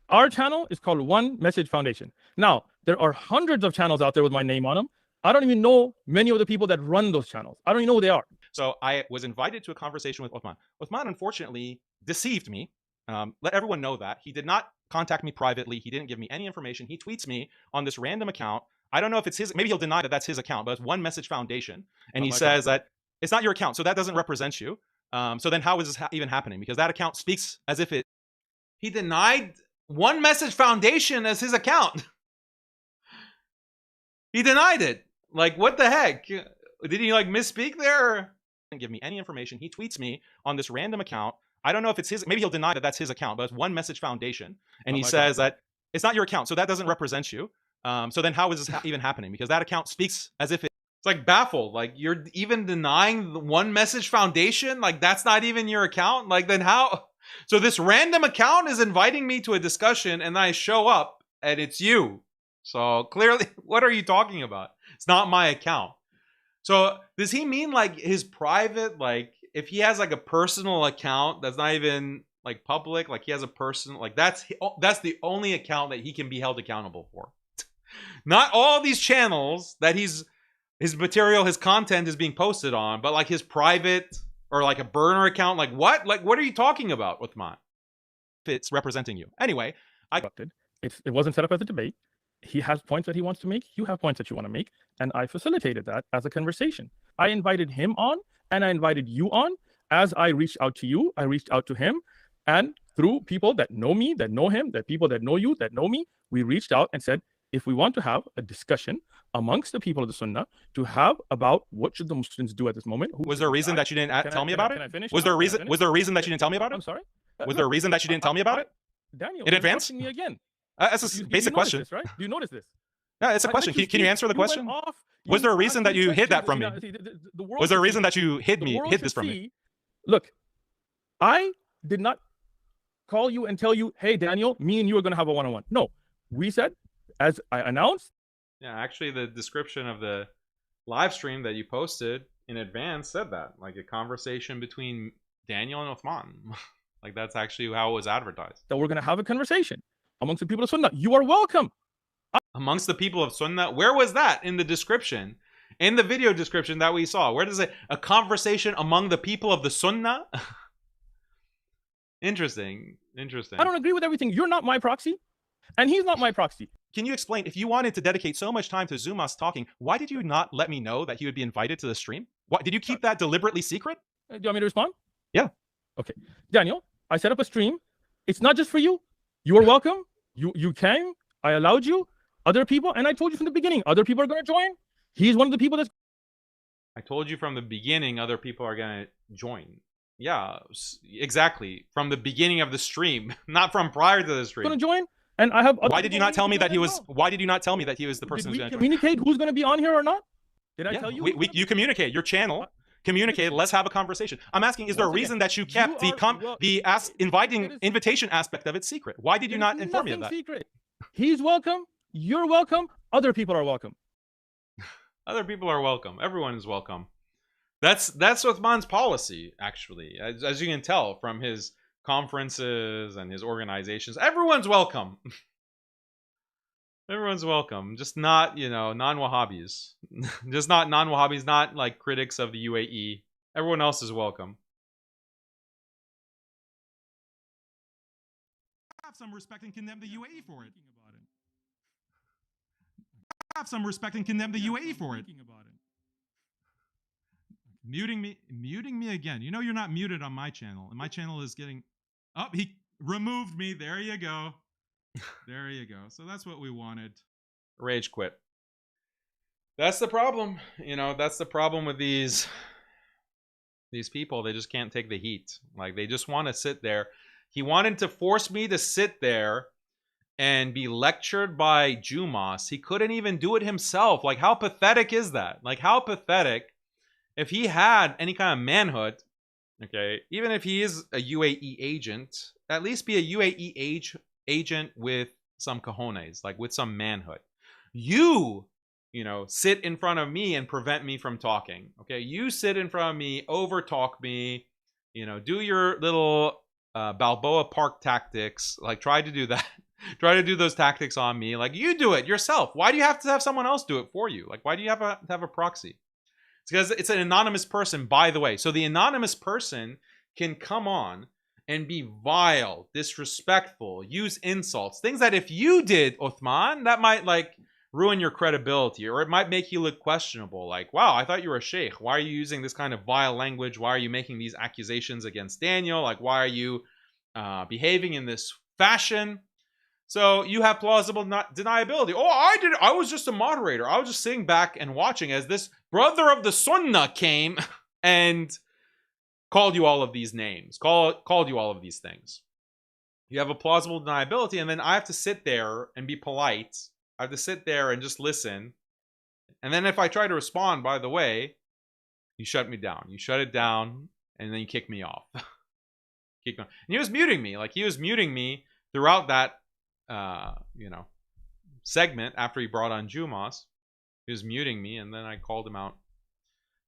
Our channel is called One Message Foundation. Now, there are hundreds of channels out there with my name on them. I don't even know many of the people that run those channels. I don't even know who they are. So I was invited to a conversation with Othman. Othman, unfortunately, deceived me. Let everyone know that. He did not contact me privately. He didn't give me any information. He tweets me on this random account. I don't know if it's his. Maybe he'll deny that that's his account, but it's One Message Foundation. And he says that it's not your account, so that doesn't represent you. So then how is this even happening? Because that account speaks as if it... He denied One Message Foundation as his account. He denied it. Like, what the heck? Did he like misspeak there? Didn't give me any information. He tweets me on this random account. I don't know if it's his. Maybe he'll deny that that's his account, but it's One Message Foundation. And he says that it's not your account, so that doesn't represent you. So then how is this even happening? Because that account speaks as if it's like baffled. Like, you're even denying the One Message Foundation? Like, that's not even your account? Like, then how? So this random account is inviting me to a discussion, and I show up and it's you. So clearly, what are you talking about? It's not my account. So does he mean like his private, like if he has like a personal account that's not even like public, like he has a personal, like that's the only account that he can be held accountable for. Not all these channels that his material, his content is being posted on, but like his private or like a burner account. Like what? Like what are you talking about, Uthman? If it's representing you. Anyway, it wasn't set up as a debate. He has points that he wants to make. You have points that you want to make. And I facilitated that as a conversation. I invited him on and I invited you on. As I reached out to you, I reached out to him. And through people that know me, that know him, that people that know you, that know me, we reached out and said, if we want to have a discussion amongst the people of the Sunnah to have about what should the Muslims do at this moment. Was there a reason that you didn't tell me about it? Was there a reason that you didn't tell me about it? I'm sorry? Was there a reason that you didn't tell me about it? Daniel, in advance? Me again. That's a basic question. This, right? Do you notice this? Yeah, it's a question. Can you answer the question? Was there a reason that you hid that from me? Was there a reason that you hid this from me? Look, I did not call you and tell you, hey, Daniel, me and you are going to have a one-on-one. No, we said, as I announced. Yeah, actually, the description of the live stream that you posted in advance said that, like a conversation between Daniel and Othman. Like that's actually how it was advertised. That we're going to have a conversation amongst the people of Sunnah. You are welcome. Amongst the people of Sunnah? Where was that in the description? In the video description that we saw? Where does it, a conversation among the people of the Sunnah? Interesting. I don't agree with everything. You're not my proxy, and he's not my proxy. Can you explain, if you wanted to dedicate so much time to Zumas talking, why did you not let me know that he would be invited to the stream? Why did you keep that deliberately secret? Do you want me to respond? Yeah. Okay. Daniel, I set up a stream. It's not just for you. You are welcome. You came. I allowed you. Other people, and I told you from the beginning, other people are going to join. He's one of the people that's... I told you from the beginning, other people are going to join. Yeah, exactly. From the beginning of the stream, not from prior to the stream. Going to join, and I have... Why did you not tell me that he was... Why did you not tell me that he was the person who's going to join? Communicate who's going to be on here or not? Did I tell you? You communicate. Your channel communicated. Let's have a conversation. I'm asking, is there a reason that you kept the invitation aspect of it secret? Why did you not inform me of that? Secret. He's welcome. You're welcome. Other people are welcome. Other people are welcome. Everyone is welcome. That's Uthman's policy, actually. As you can tell from his conferences and his organizations, everyone's welcome. Everyone's welcome. Just not, non-Wahhabis. Just not non-Wahhabis, not like critics of the UAE. Everyone else is welcome. Have some respect and condemn the UAE for it. Have some respect and condemn the UAE for it. Muting me again. You know you're not muted on my channel, and my channel is getting... Oh, he removed me. There you go. There you go. So that's what we wanted. Rage quit. That's the problem. That's the problem with these These people, they just can't take the heat. Like, they just want to sit there. He wanted to force me to sit there and be lectured by Zumas. He couldn't even do it himself. Like, how pathetic is that? Like, how pathetic. If he had any kind of manhood, okay, even if he is a UAE agent, at least be a UAE agent with some cojones, like with some manhood. You know, sit in front of me and prevent me from talking. Okay, you sit in front of me, overtalk me, you know, do your little Balboa Park tactics. Like, try to do that. Try to do those tactics on me. Like, you do it yourself. Why do you have to have someone else do it for you? Like, why do you have a proxy? It's because it's an anonymous person, by the way. So the anonymous person can come on and be vile, disrespectful, use insults, things that if you did, Othman, that might like ruin your credibility, or it might make you look questionable. Like, wow, I thought you were a sheikh. Why are you using this kind of vile language? Why are you making these accusations against Daniel? Like, why are you behaving in this fashion? So you have plausible deniability. Oh, I was just a moderator. I was just sitting back and watching as this brother of the Sunnah came and called you all of these names, called you all of these things. You have a plausible deniability, and then I have to sit there and be polite. I have to sit there and just listen. And then if I try to respond, by the way, you shut me down. You shut it down, and then you kick me off. Keep going. And he was muting me. Like, he was muting me throughout that, you know, segment after he brought on Zumas. He was muting me, and then I called him out.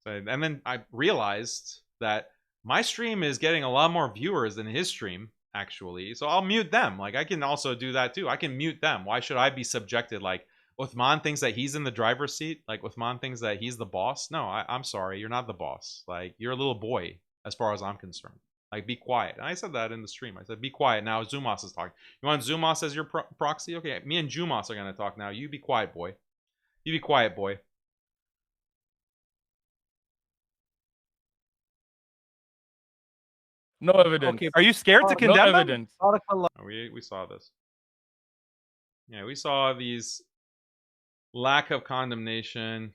So, and then I realized that my stream is getting a lot more viewers than his stream, actually. So I'll mute them. Like, I can also do that too. I can mute them. Why should I be subjected? Like, Othman thinks that he's in the driver's seat. Like, Othman thinks that he's the boss. No, I'm sorry. You're not the boss. Like, you're a little boy as far as I'm concerned. Like, be quiet. And I said that in the stream. I said, be quiet. Now Zumas is talking. You want Zumas as your proxy? Okay, me and Zumas are going to talk now. You be quiet, boy. You be quiet, boy. No evidence. Okay. Are you scared to condemn no them? evidence. Oh, we saw this. Yeah, we saw these lack of condemnation.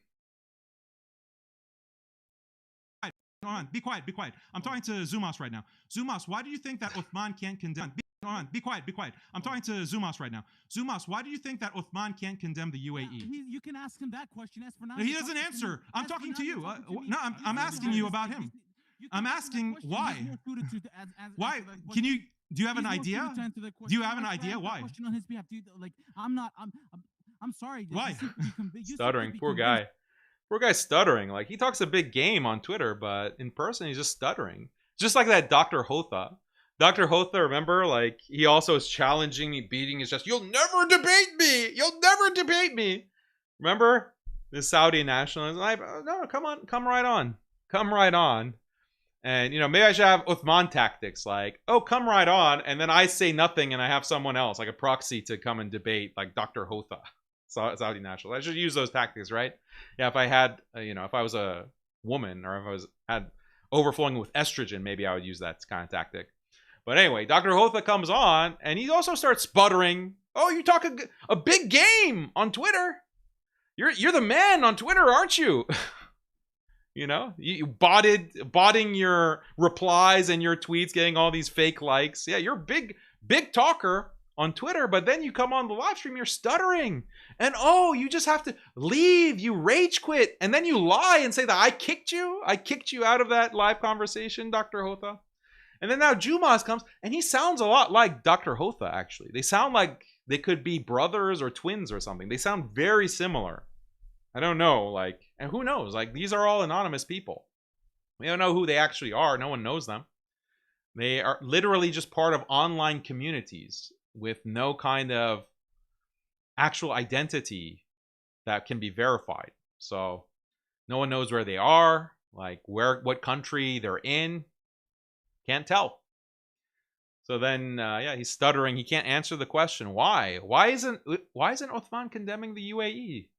Hold on, be quiet, be quiet. I'm talking to Zumas right now. Zumas, why do you think that Othman can't condemn? Hold on, be quiet, be quiet. I'm talking to Zumas right now. Zumas, why do you think that Othman can't condemn the UAE? You can ask him that question. As for now, He doesn't answer. I'm talking to you. No, I'm asking you about him. I'm asking why. Why? Can you? Do you have an idea? Do you have an idea why? On his behalf, like I'm sorry. Why? Stuttering, poor guy. Poor guy's stuttering. Like, he talks a big game on Twitter, but in person he's just stuttering. Just like that Dr. Hotha. Dr. Hotha, remember? Like, he also is challenging me, beating his chest. You'll never debate me. You'll never debate me. Remember? The Saudi nationalist. Like, no, come on, come right on. Come right on. And, you know, maybe I should have Uthman tactics, like, oh, come right on, and then I say nothing and I have someone else, like a proxy, to come and debate, like Dr. Hotha, Saudi national. I should use those tactics, right? Yeah, if I had, you know, if I was a woman, or if I had overflowing with estrogen, maybe I would use that kind of tactic. But anyway, Dr. Hotha comes on, and he also starts sputtering. Oh, you talk a big game on Twitter. You're the man on Twitter, aren't you? You know, you botting your replies and your tweets, getting all these fake likes. Yeah, you're a big talker on Twitter, but then you come on the live stream, you're stuttering. And oh, you just have to leave, you rage quit, and then you lie and say that I kicked you out of that live conversation, Dr. Hotha. And then now Zumas comes, and he sounds a lot like Dr. Hotha, actually. They sound like they could be brothers or twins or something. They sound very similar. I don't know, like, and who knows? Like, these are all anonymous people. We don't know who they actually are. No one knows them. They are literally just part of online communities with no kind of actual identity that can be verified. So no one knows where they are, like what country they're in. Can't tell. So then, yeah, he's stuttering. He can't answer the question. Why? Why isn't Othman condemning the UAE?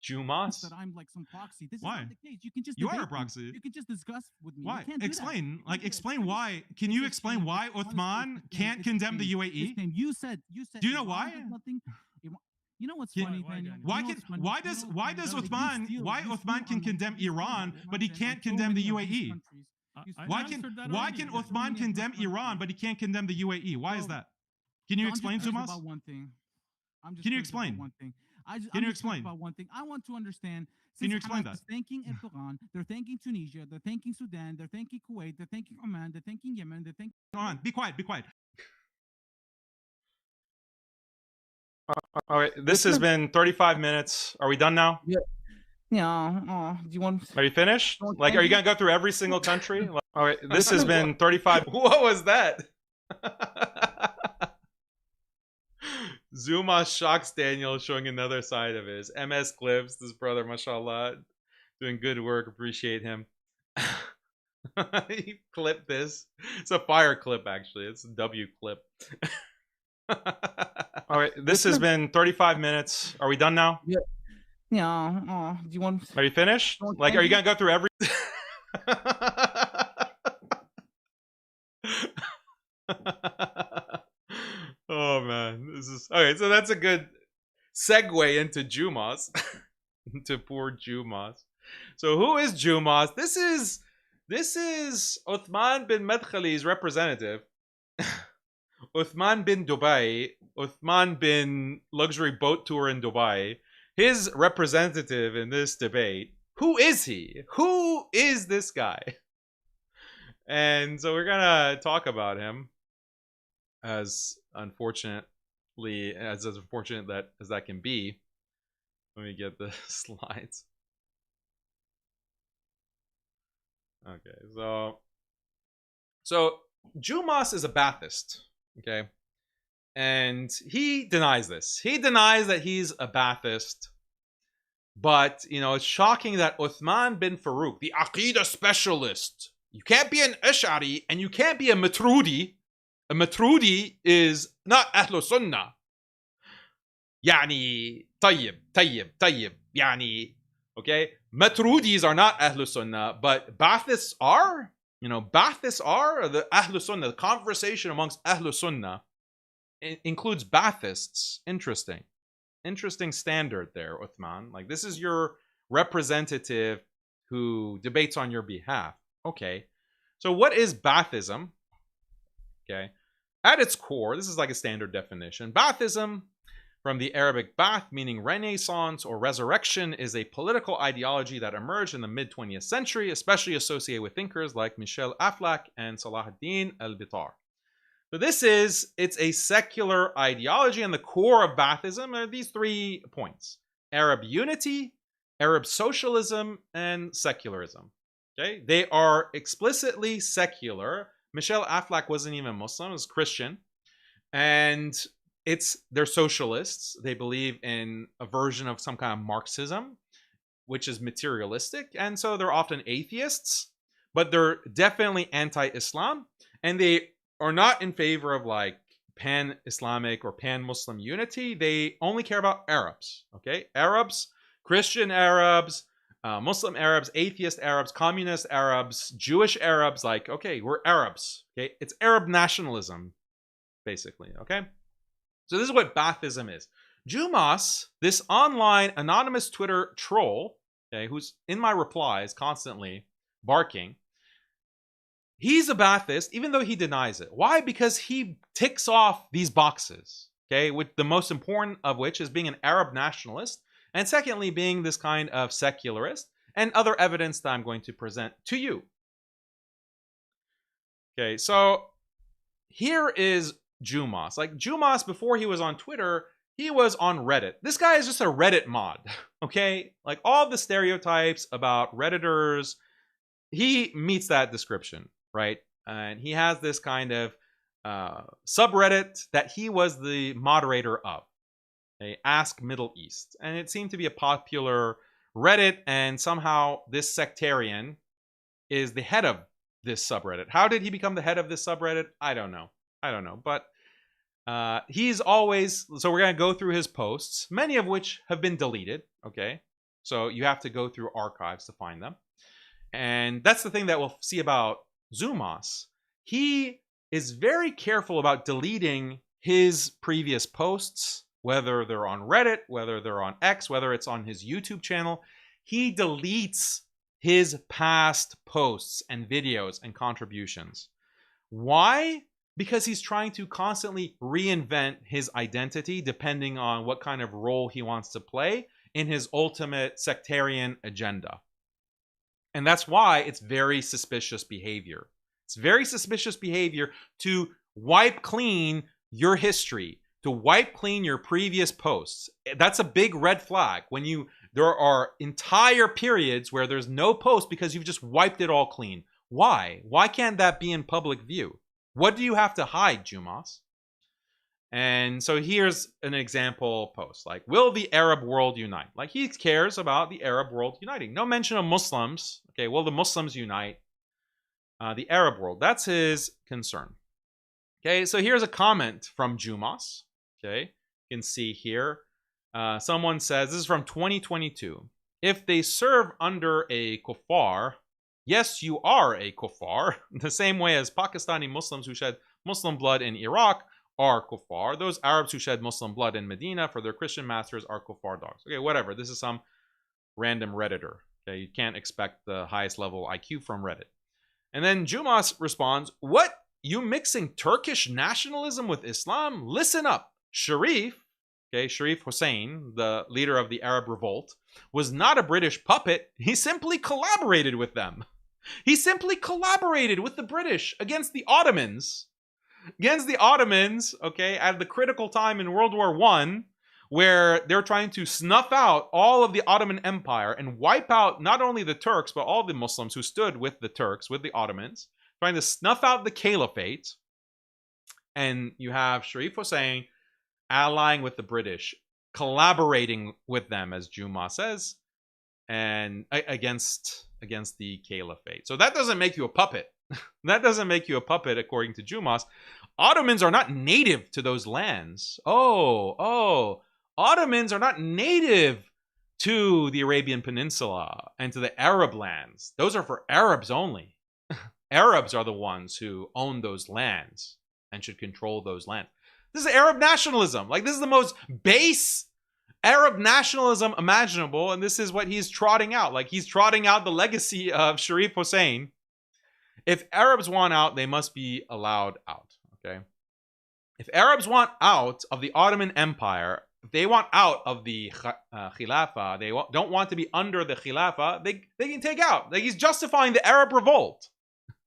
Zumas? That I'm like some proxy. This Why? is not the case. You can just You are a debate me. proxy. You can just discuss with me. Why? You can't do Explain. that. Like, explain why. Can you explain why Othman can't condemn the UAE? You said. Do you know why? Nothing. You know what's funny, Daniel? Why does Othman can condemn Iran, but he can't condemn the UAE? Why can Othman condemn Iran, but he can't condemn the UAE? Why is that? Can you explain, Zumas? About one thing. I'm just Can you curious about explain? one thing? Can you I'm just explain? curious about one thing. I want to understand. Can you Since explain Hamas that? is thanking Erdogan, they're thanking Tunisia, they're thanking Sudan, they're thanking Kuwait, they're thanking Oman, they're thanking Yemen, they're thanking. On, be quiet, be quiet. All right, this has been 35 minutes. Are we done now? Yeah. Yeah. Do you want? Are you finished? Like, are you gonna go through every single country? All right, this has been 35. What was that? Zumas shocks Daniel, showing another side of his MS clips. This brother, mashallah, doing good work. Appreciate him. He clipped this. It's a fire clip, actually. It's a W clip. All right, this has been 35 minutes. Are we done now? Yeah. Yeah. Do you want? Are you finished? Like, are you gonna go through every? Oh man, this is okay. So that's a good segue into Jumas, into poor Jumas. So who is Jumas? This is Othman bin Madkhali's representative. Othman bin Dubai, Othman bin luxury boat tour in Dubai, his representative in this debate. Who is he? Who is this guy? And so we're gonna talk about him, as unfortunately, as unfortunate that as that can be. Let me get the slides. Okay, so Jumas is a Ba'athist. Okay, and he denies this. He denies that he's a Ba'athist. But, you know, it's shocking that Othman bin FAROOQ, the Aqidah specialist, you can't be an Ash'ari and you can't be a Maturidi. A Maturidi is not Ahlul Sunnah. Yani, tayyib. Yani, okay? Maturudis are not Ahlul Sunnah, but Ba'athists are. You know, Ba'athists are the Ahlul Sunnah. The conversation amongst Ahlul Sunnah includes Ba'athists. Interesting standard there, Uthman. Like, this is your representative who debates on your behalf. Okay. So what is Ba'athism? Okay. At its core, this is like a standard definition. Ba'athism, from the Arabic ba'ath, meaning renaissance or resurrection, is a political ideology that emerged in the mid-20th century, especially associated with thinkers like Michel Aflaq and Salahuddin al-Bitar. So it's a secular ideology, and the core of Ba'athism are these 3 points: Arab unity, Arab socialism, and secularism. Okay, they are explicitly secular. Michel Aflaq wasn't even Muslim; he was Christian, and they're socialists. They believe in a version of some kind of Marxism, which is materialistic, and so they're often atheists, but they're definitely anti-Islam, and they are not in favor of like pan-Islamic or pan-Muslim unity. They only care about Arabs, okay? Arabs, Christian Arabs, Muslim Arabs, atheist Arabs, communist Arabs, Jewish Arabs, like, okay, we're Arabs, okay? It's Arab nationalism, basically, okay? So this is what Ba'athism is. Jumas, this online anonymous Twitter troll, okay, who's in my replies constantly barking, he's a Ba'athist, even though he denies it. Why? Because he ticks off these boxes, okay, with the most important of which is being an Arab nationalist, and secondly, being this kind of secularist, and other evidence that I'm going to present to you. Okay, so here is Jumas. Like, Jumas, before he was on Twitter, he was on Reddit. This guy is just a Reddit mod, okay? Like, all the stereotypes about Redditors, he meets that description. Right? And he has this kind of subreddit that he was the moderator of. Okay? Ask Middle East. And it seemed to be a popular Reddit, and somehow this sectarian is the head of this subreddit. How did he become the head of this subreddit? I don't know. But he's always... So we're going to go through his posts, many of which have been deleted. Okay? So you have to go through archives to find them. And that's the thing that we'll see about Zumas. He is very careful about deleting his previous posts, whether they're on Reddit, whether they're on X, whether it's on his YouTube channel. He deletes his past posts and videos and contributions. Why? Because he's trying to constantly reinvent his identity depending on what kind of role he wants to play in his ultimate sectarian agenda. And that's why it's very suspicious behavior. It's very suspicious behavior to wipe clean your history, to wipe clean your previous posts. That's a big red flag when there are entire periods where there's no post because you've just wiped it all clean. Why? Why can't that be in public view? What do you have to hide, Zumas? And so here's an example post, like, will the Arab world unite? Like, he cares about the Arab world uniting. No mention of Muslims. Okay, will the Muslims unite? The Arab world, that's his concern. Okay, so here's a comment from Zumas. Okay, you can see here. Someone says, this is from 2022. If they serve under a kuffar, yes, you are a kuffar. The same way as Pakistani Muslims who shed Muslim blood in Iraq are kuffar. Those Arabs who shed Muslim blood in Medina for their Christian masters are kuffar dogs. Okay, whatever. This is some random Redditor. Okay, you can't expect the highest level IQ from Reddit. And then Zumas responds, what? You mixing Turkish nationalism with Islam? Listen up. Sharif, okay, Sharif Hussein, the leader of the Arab revolt, was not a British puppet. He simply collaborated with them. He simply collaborated with the British against the Ottomans. Against the Ottomans, okay, at the critical time in World War I, where they're trying to snuff out all of the Ottoman Empire and wipe out not only the Turks, but all the Muslims who stood with the Turks, with the Ottomans, trying to snuff out the caliphate. And you have Sharif Hussein allying with the British, collaborating with them, as Zumas says, and against the caliphate. So that doesn't make you a puppet. That doesn't make you a puppet, according to Zumas. Ottomans are not native to those lands. Ottomans are not native to the Arabian Peninsula and to the Arab lands. Those are for Arabs only. Arabs are the ones who own those lands and should control those lands. This is Arab nationalism. Like, this is the most base Arab nationalism imaginable, and this is what he's trotting out. Like, he's trotting out the legacy of Sharif Hussein. If Arabs want out, they must be allowed out, okay? If Arabs want out of the Ottoman Empire, if they want out of the Khilafah, they don't want to be under the Khilafah, they can take out. Like, he's justifying the Arab revolt.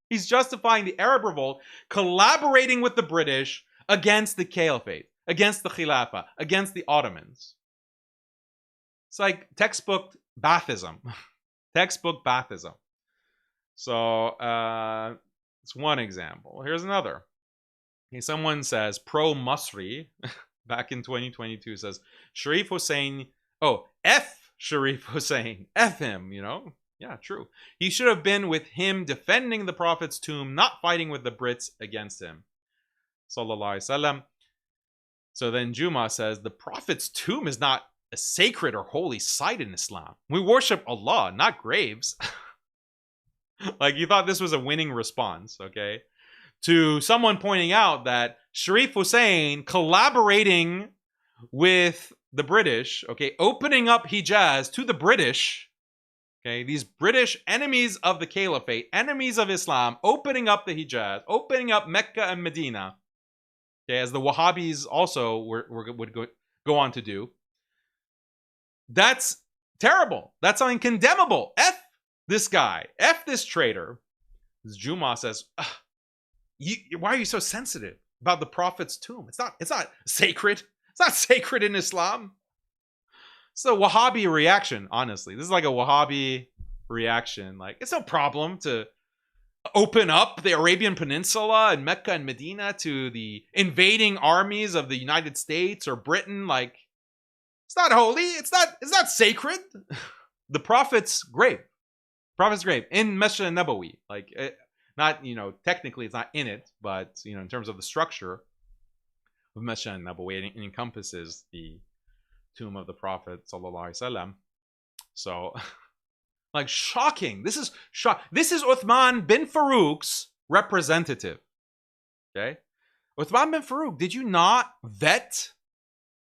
He's justifying the Arab revolt, collaborating with the British against the Caliphate, against the Khilafah, against the Ottomans. It's like textbook Baathism. Textbook Baathism. So it's one example. Here's another. Okay, someone says, pro-Masri, back in 2022, says, Sharif Hussein, F Sharif Hussein, F him, you know? Yeah, true. He should have been with him defending the Prophet's tomb, not fighting with the Brits against him. Sallallahu Alaihi Wasallam. So then Zumas says, the Prophet's tomb is not a sacred or holy site in Islam. We worship Allah, not graves. Like, you thought this was a winning response, okay? To someone pointing out that Sharif Hussein collaborating with the British, okay, opening up Hijaz to the British, okay, these British enemies of the Caliphate, enemies of Islam, opening up the Hijaz, opening up Mecca and Medina, okay, as the Wahhabis also would go on to do. That's terrible. That's something condemnable. F this guy. F this traitor. Zumas says, why are you so sensitive about the Prophet's tomb? It's not sacred. It's not sacred in Islam. It's a Wahhabi reaction, honestly. This is like a Wahhabi reaction. Like, it's no problem to open up the Arabian Peninsula and Mecca and Medina to the invading armies of the United States or Britain. Like, it's not holy. It's not sacred. The Prophet's grave. Prophet's grave in Masjid al-Nabawi. Like, not, you know, technically it's not in it, but, you know, in terms of the structure of Masjid al-Nabawi, it encompasses the tomb of the Prophet sallallahu alaihi wasallam. So, like, shocking. This is Uthman bin FAROOQ's representative. Okay, Uthman bin FAROOQ, did you not vet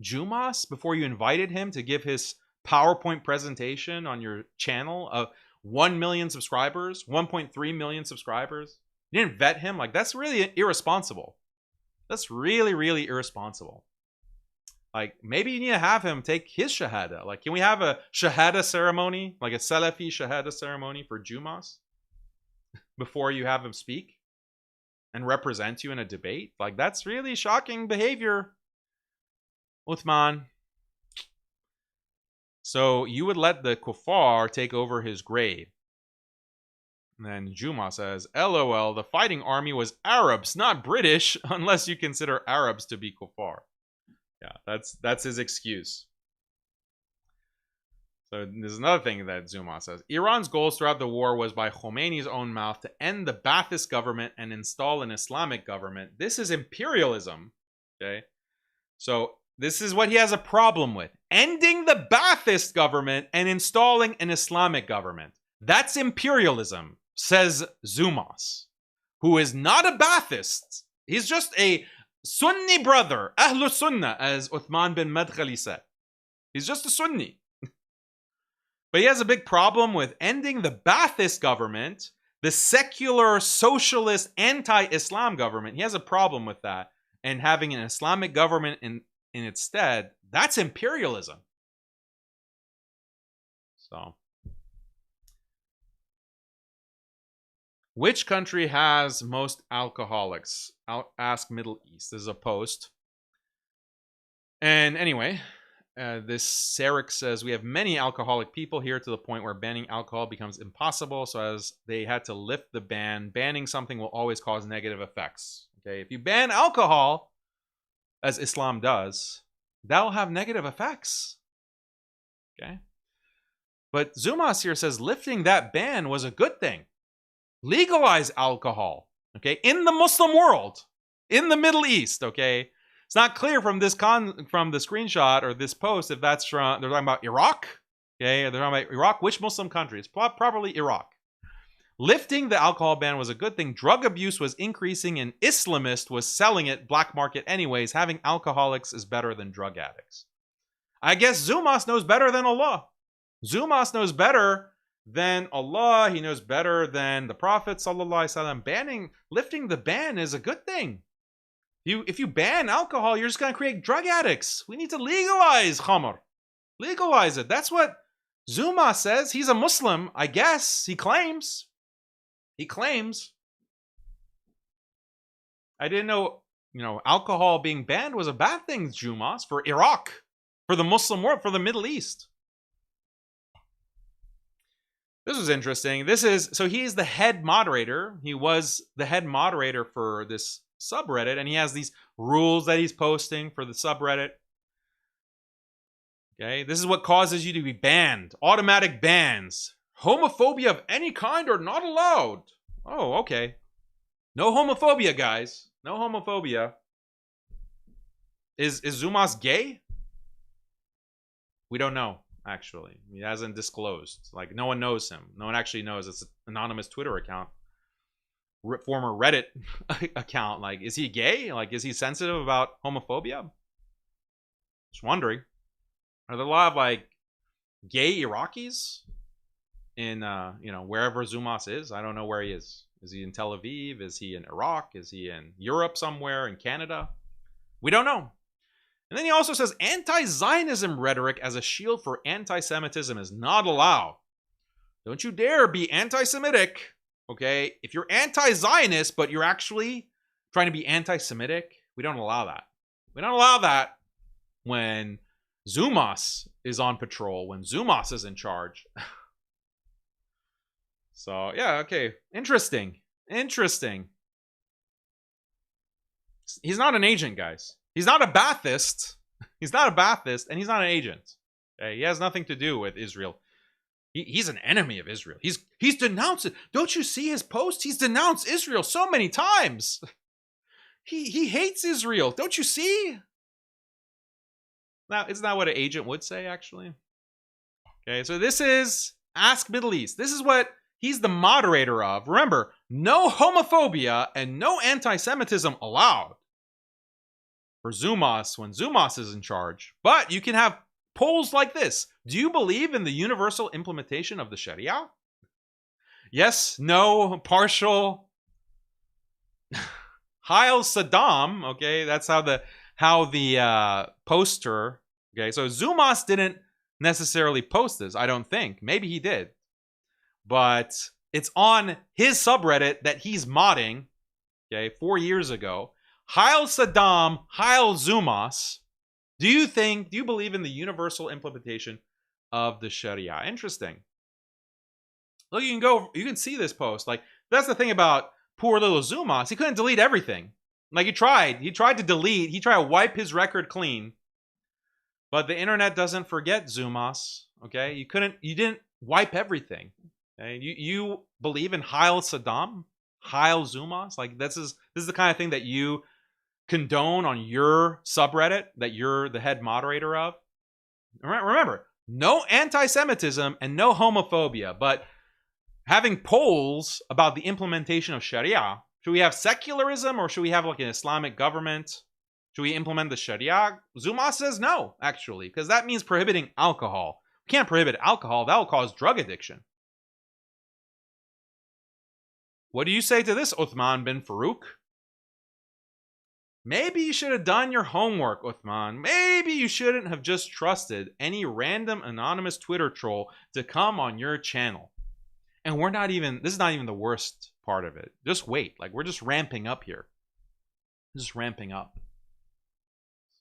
Zumas before you invited him to give his PowerPoint presentation on your channel of 1 million subscribers, 1.3 million subscribers. You didn't vet him. Like, that's really irresponsible. That's really, really irresponsible. Like, maybe you need to have him take his shahada. Like, can we have a shahada ceremony, like a Salafi shahada ceremony for Zumas before you have him speak and represent you in a debate? Like, that's really shocking behavior, Uthman. So you would let the kuffar take over his grave. And then Juma says, LOL, the fighting army was Arabs, not British, unless you consider Arabs to be kuffar. Yeah, that's his excuse. So there's another thing that Zuma says. Iran's goals throughout the war was, by Khomeini's own mouth, to end the Ba'athist government and install an Islamic government. This is imperialism. Okay? So this is what he has a problem with. Ending the Ba'athist government and installing an Islamic government. That's imperialism, says Zumas, who is not a Ba'athist. He's just a Sunni brother, Ahlus Sunnah, as Uthman bin Madkhali said. He's just a Sunni. But he has a big problem with ending the Ba'athist government, the secular, socialist, anti-Islam government. He has a problem with that. And having an Islamic government in its stead, that's imperialism. So, which country has most alcoholics? Ask Middle East. This is a post. And anyway, this Sarek says, we have many alcoholic people here to the point where banning alcohol becomes impossible. So as they had to lift the ban, banning something will always cause negative effects. Okay, if you ban alcohol, as Islam does, that'll have negative effects. Okay. But Zumas here says lifting that ban was a good thing. Legalize alcohol, okay, in the Muslim world, in the Middle East, okay. It's not clear from this from the screenshot or this post if that's from, they're talking about Iraq, okay, they're talking about Iraq. Which Muslim country? It's probably Iraq. Lifting the alcohol ban was a good thing. Drug abuse was increasing and Islamist was selling it black market anyways. Having alcoholics is better than drug addicts. I guess Zumas knows better than Allah. Zumas knows better than Allah. He knows better than the Prophet sallallahu alaihi wasallam. Lifting the ban is a good thing. If you ban alcohol, you're just going to create drug addicts. We need to legalize khamr. Legalize it. That's what Zuma says. He's a Muslim, I guess. He claims. He claims. I didn't know, alcohol being banned was a bad thing, Zumas, for Iraq, for the Muslim world, for the Middle East. This was interesting. So he's the head moderator. He was the head moderator for this subreddit, and he has these rules that he's posting for the subreddit. Okay, this is what causes you to be banned. Automatic bans. Homophobia of any kind are not allowed. Oh, okay. No homophobia, guys. No homophobia. Is Zumas gay? We don't know, actually. He hasn't disclosed. Like, no one knows him. No one actually knows. It's an anonymous Twitter account. Former Reddit account. Like, is he gay? Like, is he sensitive about homophobia? Just wondering. Are there a lot of, like, gay Iraqis in, wherever Zumas is? I don't know where he is. Is he in Tel Aviv? Is he in Iraq? Is he in Europe somewhere? In Canada? We don't know. And then he also says anti-Zionism rhetoric as a shield for anti-Semitism is not allowed. Don't you dare be anti-Semitic, okay? If you're anti-Zionist, but you're actually trying to be anti-Semitic, we don't allow that. We don't allow that when Zumas is on patrol, when Zumas is in charge. So, yeah, okay. Interesting. He's not an agent, guys. He's not a Ba'athist. He's not a Ba'athist, and he's not an agent. Okay? He has nothing to do with Israel. He's an enemy of Israel. He's denounced it. Don't you see his posts? He's denounced Israel so many times. He hates Israel. Don't you see? Now, isn't that what an agent would say, actually? Okay, so this is Ask Middle East. This is what he's the moderator of. Remember, no homophobia and no anti-Semitism allowed for Zumas when Zumas is in charge. But you can have polls like this. Do you believe in the universal implementation of the Sharia? yes, no, partial. Heil Saddam. Okay, that's how the poster. Okay, so Zumas didn't necessarily post this. I don't think. Maybe he did, but it's on his subreddit that he's modding. Okay, 4 years ago. Heil Saddam, Heil Zumas. Do you believe in the universal implementation of the Sharia? Interesting. Look, you can see this post. Like, that's the thing about poor little Zumas. He couldn't delete everything. Like, he tried to delete, he tried to wipe his record clean. But the internet doesn't forget, Zumas. Okay? You didn't wipe everything. Okay? You believe in Heil Saddam? Heil Zumas? Like, this is the kind of thing that you condone on your subreddit that you're the head moderator of. Remember, no anti-Semitism and no homophobia, but having polls about the implementation of Sharia. Should we have secularism or should we have like an Islamic government? Should we implement the Sharia? Zumas says no, actually, because that means prohibiting alcohol. We can't prohibit alcohol. That will cause drug addiction. What do you say to this, Othman bin FAROOQ? Maybe you should have done your homework, Othman. Maybe you shouldn't have just trusted any random anonymous Twitter troll to come on your channel. And this is not even the worst part of it. Just wait. Like, we're just ramping up here. Just ramping up.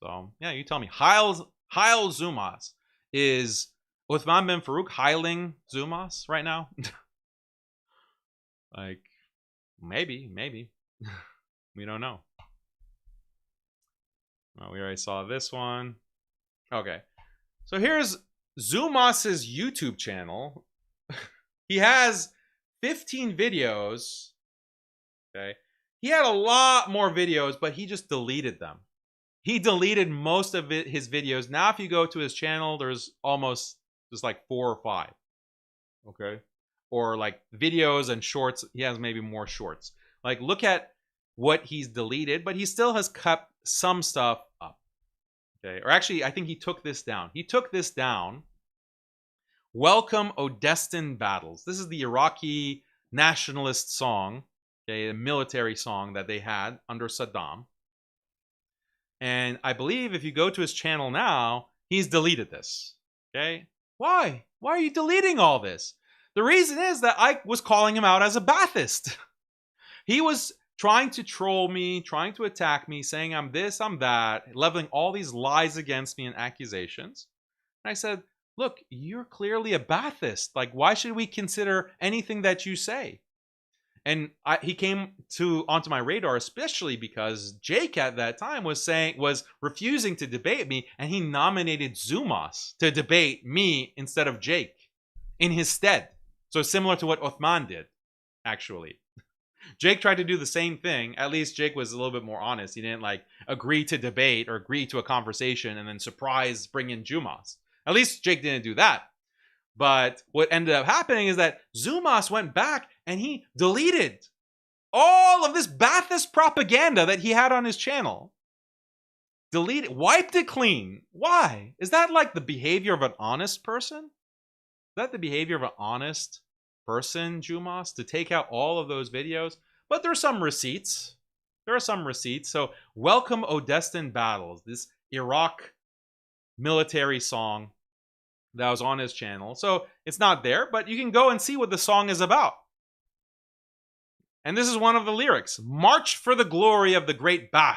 So, yeah, you tell me. Heil Zumas. Is Othman bin FAROOQ heiling Zumas right now? Like, maybe. We don't know. Well, we already saw this one. Okay. So here's Zumas's YouTube channel. He has 15 videos. Okay. He had a lot more videos, but he just deleted them. He deleted most of his videos. Now, if you go to his channel, there's almost just like 4 or 5. Okay. Or like videos and shorts. He has maybe more shorts. Like, look at what he's deleted, but he still has kept some stuff up. Okay. Or actually, I think he took this down. He took this down. Welcome, O Destined Battles. This is the Iraqi nationalist song, okay, a military song that they had under Saddam. And I believe if you go to his channel now, he's deleted this. Okay? Why? Why are you deleting all this? The reason is that I was calling him out as a Ba'athist. He was trying to troll me, trying to attack me, saying I'm this, I'm that, leveling all these lies against me and accusations. And I said, look, you're clearly a Ba'athist. Like, why should we consider anything that you say? And he came onto my radar, especially because Jake at that time was refusing to debate me, and he nominated Zumas to debate me instead of Jake in his stead. So similar to what Othman did, actually. Jake tried to do the same thing. At least Jake was a little bit more honest. He didn't like agree to debate or agree to a conversation and then surprise bring in Zumas. At least Jake didn't do that. But what ended up happening is that Zumas went back and he deleted all of this Ba'athist propaganda that he had on his channel. Deleted, wiped it clean. Why? Is that like the behavior of an honest person? Is that the behavior of an honest person, Zumas, to take out all of those videos? But there are some receipts. So, Welcome, O Destined Battles, this Iraq military song that was on his channel. So it's not there, but you can go and see what the song is about. And this is one of the lyrics. March for the glory of the great Ba'ath.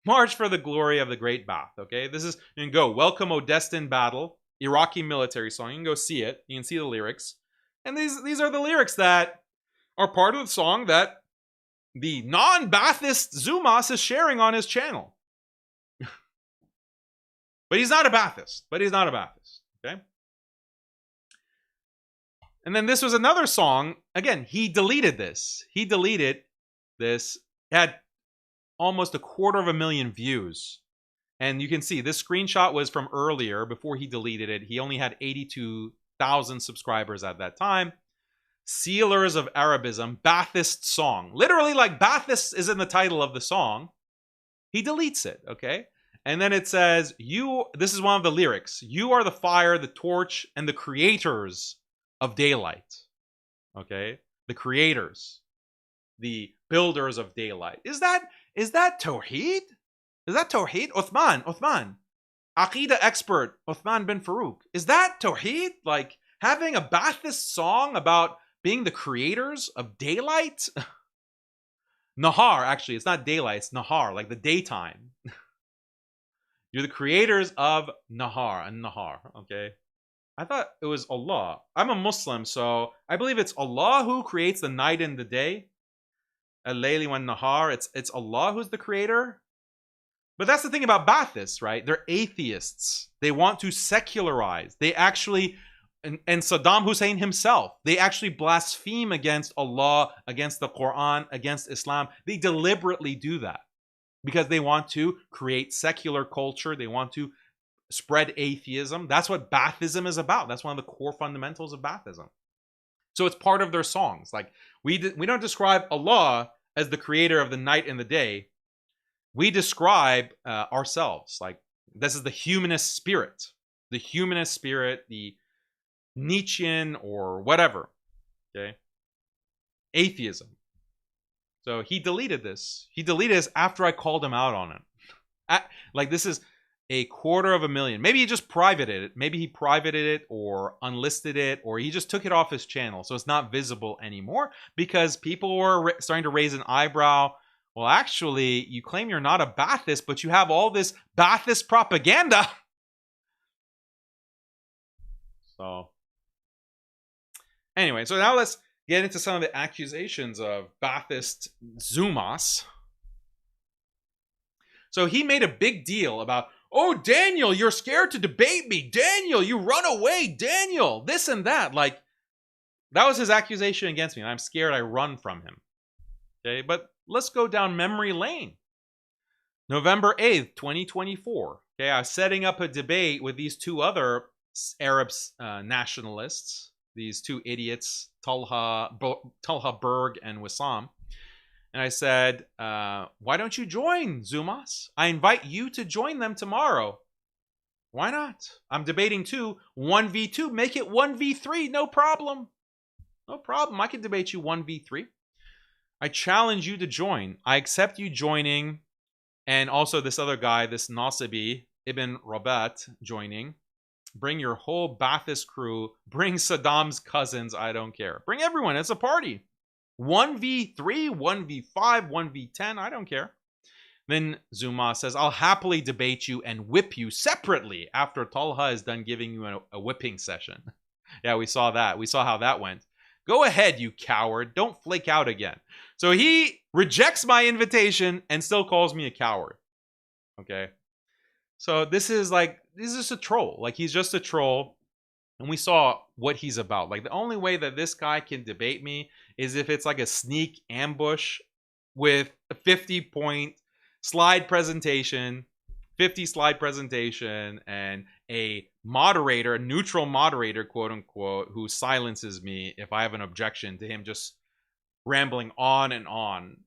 March for the glory of the great Ba'ath. Okay, this is, you can go, Welcome, O Destined Battle, Iraqi military song. You can go see it. You can see the lyrics. And these are the lyrics that are part of the song that the non-Ba'athist Zumas is sharing on his channel. But he's not a Ba'athist. Okay? And then this was another song. Again, he deleted this. It had almost 250,000 views. And you can see this screenshot was from earlier, before he deleted it. He only had 82,000 subscribers at that time. Sealers of Arabism, Ba'athist song. Literally, like, Ba'athist is in the title of the song. He deletes it, okay? And then it says, this is one of the lyrics. You are the fire, the torch, and the creators of daylight. Okay? The creators, the builders of daylight. Is that Tawheed? Is that Tawheed? Othman. Aqidah expert, Othman bin FAROOQ. Is that Tawheed? Like having a Ba'athist song about being the creators of daylight? Nahar, actually, it's not daylight, it's Nahar, like the daytime. You're the creators of Nahar and Nahar, okay? I thought it was Allah. I'm a Muslim, so I believe it's Allah who creates the night and the day. Al-Layli wan Nahar, it's Allah who's the creator. But that's the thing about Ba'athists, right? They're atheists. They want to secularize. They actually, and Saddam Hussein himself, they actually blaspheme against Allah, against the Quran, against Islam. They deliberately do that because they want to create secular culture. They want to spread atheism. That's what Ba'athism is about. That's one of the core fundamentals of Ba'athism. So it's part of their songs. Like we don't describe Allah as the creator of the night and the day. We describe ourselves like this is the humanist spirit, the Nietzschean or whatever, okay? Atheism. So he deleted this. He deleted this after I called him out on it. Like this is 250,000. Maybe he just privated it. Maybe he privated it or unlisted it, or he just took it off his channel. So it's not visible anymore because people were starting to raise an eyebrow. Well, actually, you claim you're not a Ba'athist, but you have all this Ba'athist propaganda. So, anyway, so now let's get into some of the accusations of Ba'athist Zumas. So he made a big deal about, oh, Daniel, you're scared to debate me. Daniel, you run away. Daniel, this and that. Like, that was his accusation against me. And I'm scared I run from him. Okay, but let's go down memory lane. November 8th, 2024. Okay, I was setting up a debate with these two other Arab nationalists, these two idiots, Talha Berg and Wissam. And I said, why don't you join, Zumas? I invite you to join them tomorrow. Why not? I'm debating too. 1v2. Make it 1v3. No problem. No problem. I can debate you 1v3. I challenge you to join. I accept you joining. And also this other guy, this Nasibi, Ibn Rabat, joining. Bring your whole Ba'athist crew. Bring Saddam's cousins. I don't care. Bring everyone. It's a party. 1v3, 1v5, 1v10. I don't care. Then Zuma says, I'll happily debate you and whip you separately after Talha is done giving you a whipping session. Yeah, we saw that. We saw how that went. Go ahead, you coward. Don't flake out again. So he rejects my invitation and still calls me a coward. Okay. So this is just a troll. Like, he's just a troll. And we saw what he's about. Like, the only way that this guy can debate me is if it's like a sneak ambush with a 50-point slide presentation, 50 slide presentation, and a moderator, a neutral moderator, quote unquote, who silences me if I have an objection to him just rambling on and on.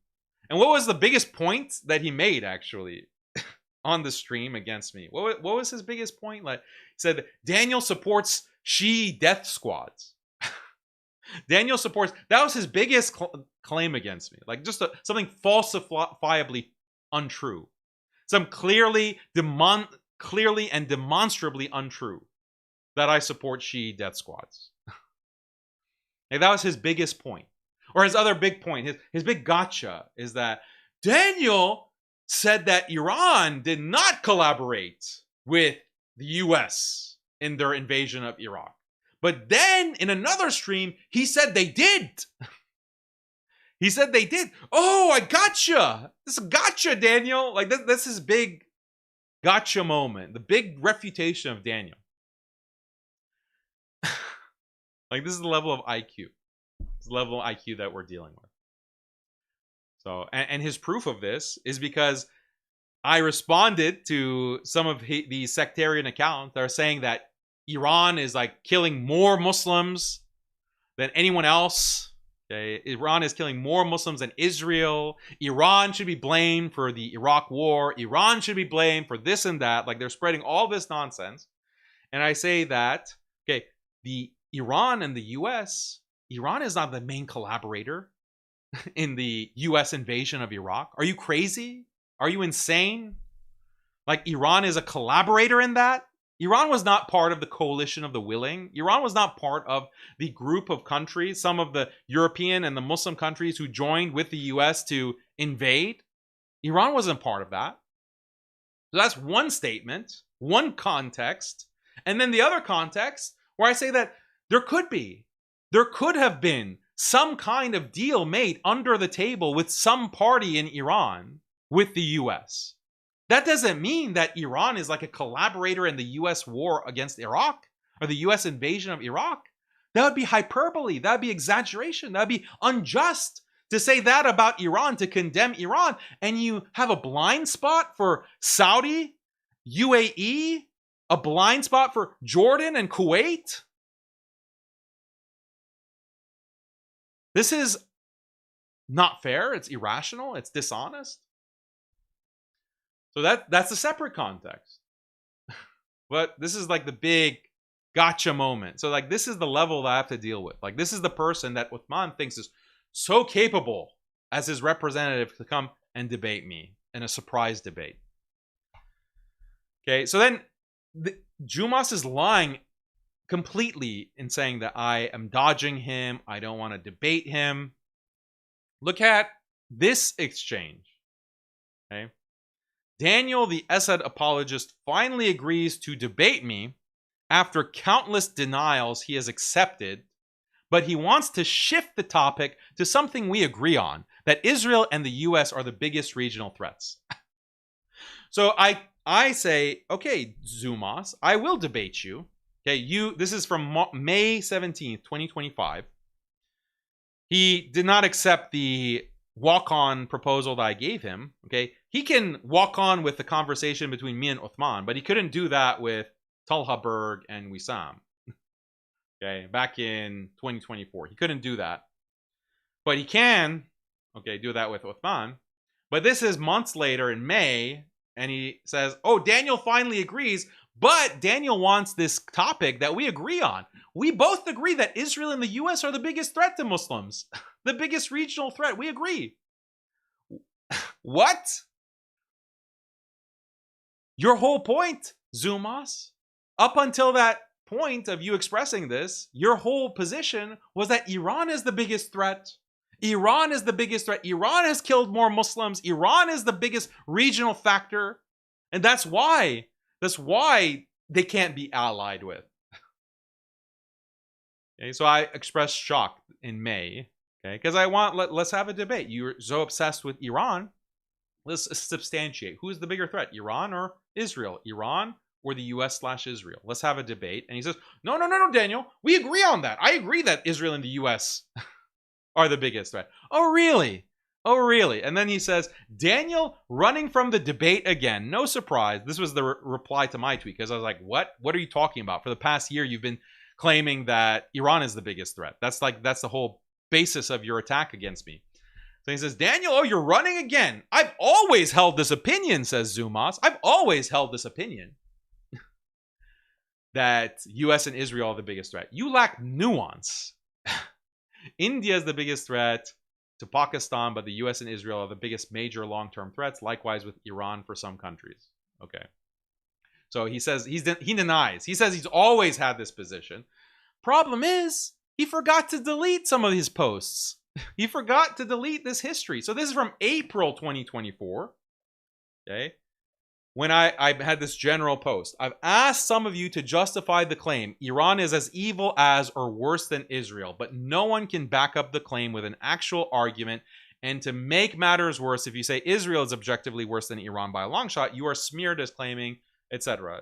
And what was the biggest point that he made, actually, on the stream against me? What was his biggest point? Like, he said, Daniel supports Shi'i death squads. Daniel supports, that was his biggest claim against me. Like, just something falsifiably untrue. Some clearly and demonstrably untrue that I support Shi'i death squads. Like, that was his biggest point. Or his other big point, his big gotcha is that Daniel said that Iran did not collaborate with the US in their invasion of Iraq. But then in another stream, he said they did. He said they did. Oh, I gotcha. This is gotcha, Daniel. Like, this is big gotcha moment. The big refutation of Daniel. Like, this is the level of IQ. It's the level of IQ that we're dealing with. So, and his proof of this is because I responded to some of the sectarian accounts that are saying that Iran is like killing more Muslims than anyone else. Okay? Iran is killing more Muslims than Israel. Iran should be blamed for the Iraq war. Iran should be blamed for this and that. Like, they're spreading all this nonsense. And I say that, okay, the Iran and the US Iran is not the main collaborator in the US invasion of Iraq. Are you crazy? Are you insane? Like, Iran is a collaborator in that? Iran was not part of the coalition of the willing. Iran was not part of the group of countries, some of the European and the Muslim countries who joined with the US to invade. Iran wasn't part of that. So that's one statement, one context. And then the other context where I say that there could have been some kind of deal made under the table with some party in Iran with the US. That doesn't mean that Iran is like a collaborator in the US war against Iraq or the US invasion of Iraq. That would be hyperbole. That would be exaggeration. That would be unjust to say that about Iran, to condemn Iran. And you have a blind spot for Saudi, UAE, a blind spot for Jordan and Kuwait. This is not fair. It's irrational. It's dishonest. So that's a separate context. But this is like the big gotcha moment. So like, this is the level that I have to deal with. Like, this is the person that Othman thinks is so capable as his representative to come and debate me in a surprise debate. Okay, so then Zumas is lying completely in saying that I am dodging him. I don't want to debate him. Look at this exchange. Okay. Daniel, the Assad apologist, finally agrees to debate me after countless denials he has accepted, but he wants to shift the topic to something we agree on, that Israel and the US are the biggest regional threats. So I say, okay, Zumas, I will debate you. Okay, this is from May 17th, 2025. He did not accept the walk-on proposal that I gave him. Okay, he can walk on with the conversation between me and Othman, but he couldn't do that with Talha Berg and Wissam. Okay, back in 2024, he couldn't do that, but he can, okay, do that with Othman. But this is months later in May, and he says, "Oh, Daniel finally agrees." But Daniel wants this topic that we agree on. We both agree that Israel and the US are the biggest threat to Muslims, the biggest regional threat. We agree. What? Your whole point, Zumas, up until that point of you expressing this, your whole position was that Iran is the biggest threat. Iran is the biggest threat. Iran has killed more Muslims. Iran is the biggest regional factor. And that's why they can't be allied with. Okay, so I expressed shock in May, okay, because let's have a debate. You're so obsessed with Iran. Let's substantiate. Who is the bigger threat, Iran or Israel? Iran or the US/Israel? Let's have a debate. And he says, no, Daniel, we agree on that. I agree that Israel and the US are the biggest threat. Oh, really? Oh, really? And then he says, Daniel running from the debate again. No surprise. This was the reply to my tweet, because I was like, what? What are you talking about? For the past year, you've been claiming that Iran is the biggest threat. That's the whole basis of your attack against me. So he says, Daniel, oh, you're running again. I've always held this opinion, says Zumas. I've always held this opinion that US and Israel are the biggest threat. You lack nuance. India is the biggest threat to Pakistan, but the US and Israel are the biggest major long-term threats. Likewise with Iran for some countries. Okay. So he says he denies. He says he's always had this position. Problem is, he forgot to delete some of his posts. He forgot to delete this history. So this is from April 2024. Okay. When I had this general post, I've asked some of you to justify the claim Iran is as evil as or worse than Israel, but no one can back up the claim with an actual argument. And to make matters worse, if you say Israel is objectively worse than Iran by a long shot, you are smeared as claiming, etc.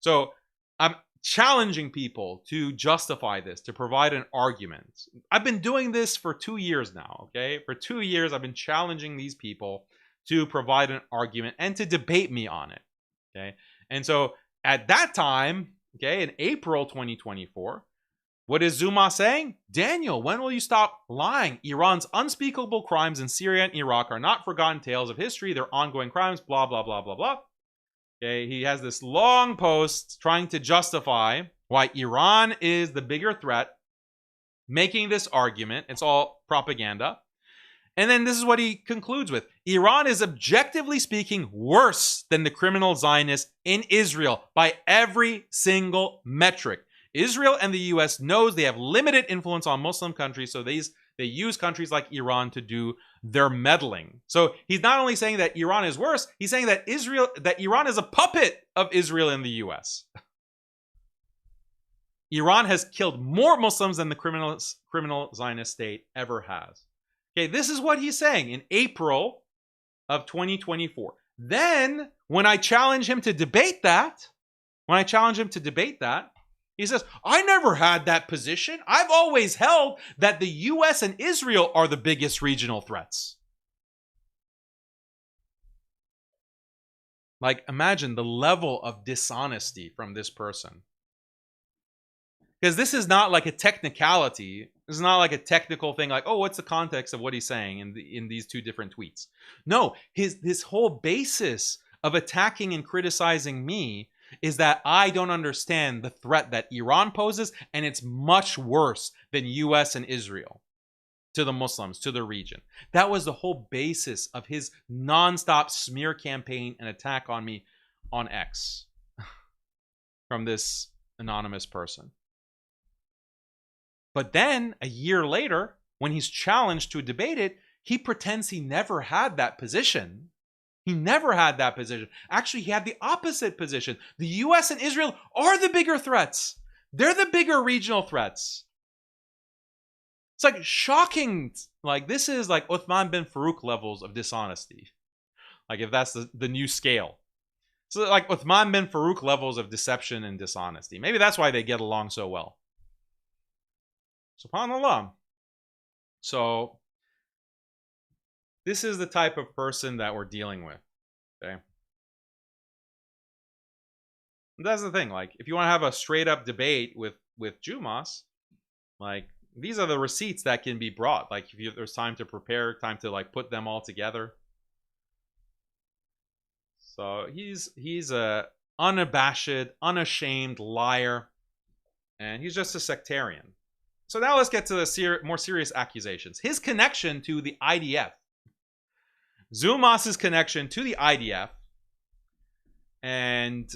So I'm challenging people to justify this, to provide an argument. I've been doing this for 2 years now, okay? For 2 years, I've been challenging these people to provide an argument and to debate me on it, okay? And so at that time, okay, in April 2024, what is Zumas saying? Daniel, when will you stop lying? Iran's unspeakable crimes in Syria and Iraq are not forgotten tales of history. They're ongoing crimes, blah, blah, blah, blah, blah. Okay, he has this long post trying to justify why Iran is the bigger threat making this argument. It's all propaganda. And then this is what he concludes with. Iran is objectively speaking worse than the criminal Zionists in Israel by every single metric. Israel and the US knows they have limited influence on Muslim countries, so they use countries like Iran to do their meddling. So he's not only saying that Iran is worse, he's saying that Iran is a puppet of Israel and the US. Iran has killed more Muslims than the criminal Zionist state ever has. Okay, this is what he's saying in April of 2024. Then, when I challenge him to debate that, he says, I never had that position. I've always held that the US and Israel are the biggest regional threats. Like, imagine the level of dishonesty from this person. Because this is not like a technicality. This is not like a technical thing like, oh, what's the context of what he's saying in these two different tweets? No, his whole basis of attacking and criticizing me is that I don't understand the threat that Iran poses, and it's much worse than US and Israel to the Muslims, to the region. That was the whole basis of his nonstop smear campaign and attack on me on X from this anonymous person. But then, a year later, when he's challenged to debate it, he pretends he never had that position. He never had that position. Actually, he had the opposite position. The US and Israel are the bigger threats. They're the bigger regional threats. It's like shocking. Like, this is like Othman bin FAROOQ levels of dishonesty. Like, if that's the new scale. So like Othman bin FAROOQ levels of deception and dishonesty. Maybe that's why they get along so well. SubhanAllah. So, this is the type of person that we're dealing with. Okay? And that's the thing. Like, if you want to have a straight up debate with Zumas, like, these are the receipts that can be brought. Like, if there's time to prepare, time to like put them all together. So he's a unabashed, unashamed liar, and he's just a sectarian. So now let's get to the more serious accusations. His connection to the IDF. Zumas's connection to the IDF. And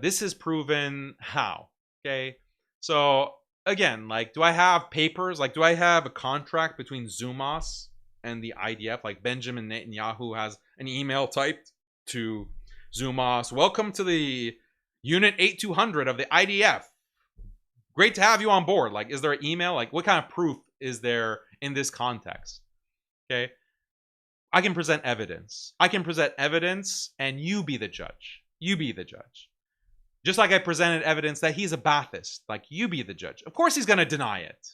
this is proven how. Okay. So again, like, do I have papers? Like, do I have a contract between Zumas and the IDF? Like, Benjamin Netanyahu has an email typed to Zumas. Welcome to the Unit 8200 of the IDF. Great to have you on board. Like, is there an email? Like, what kind of proof is there in this context? Okay. I can present evidence. And you be the judge. You be the judge. Just like I presented evidence that he's a Ba'athist. Like, you be the judge. Of course he's going to deny it.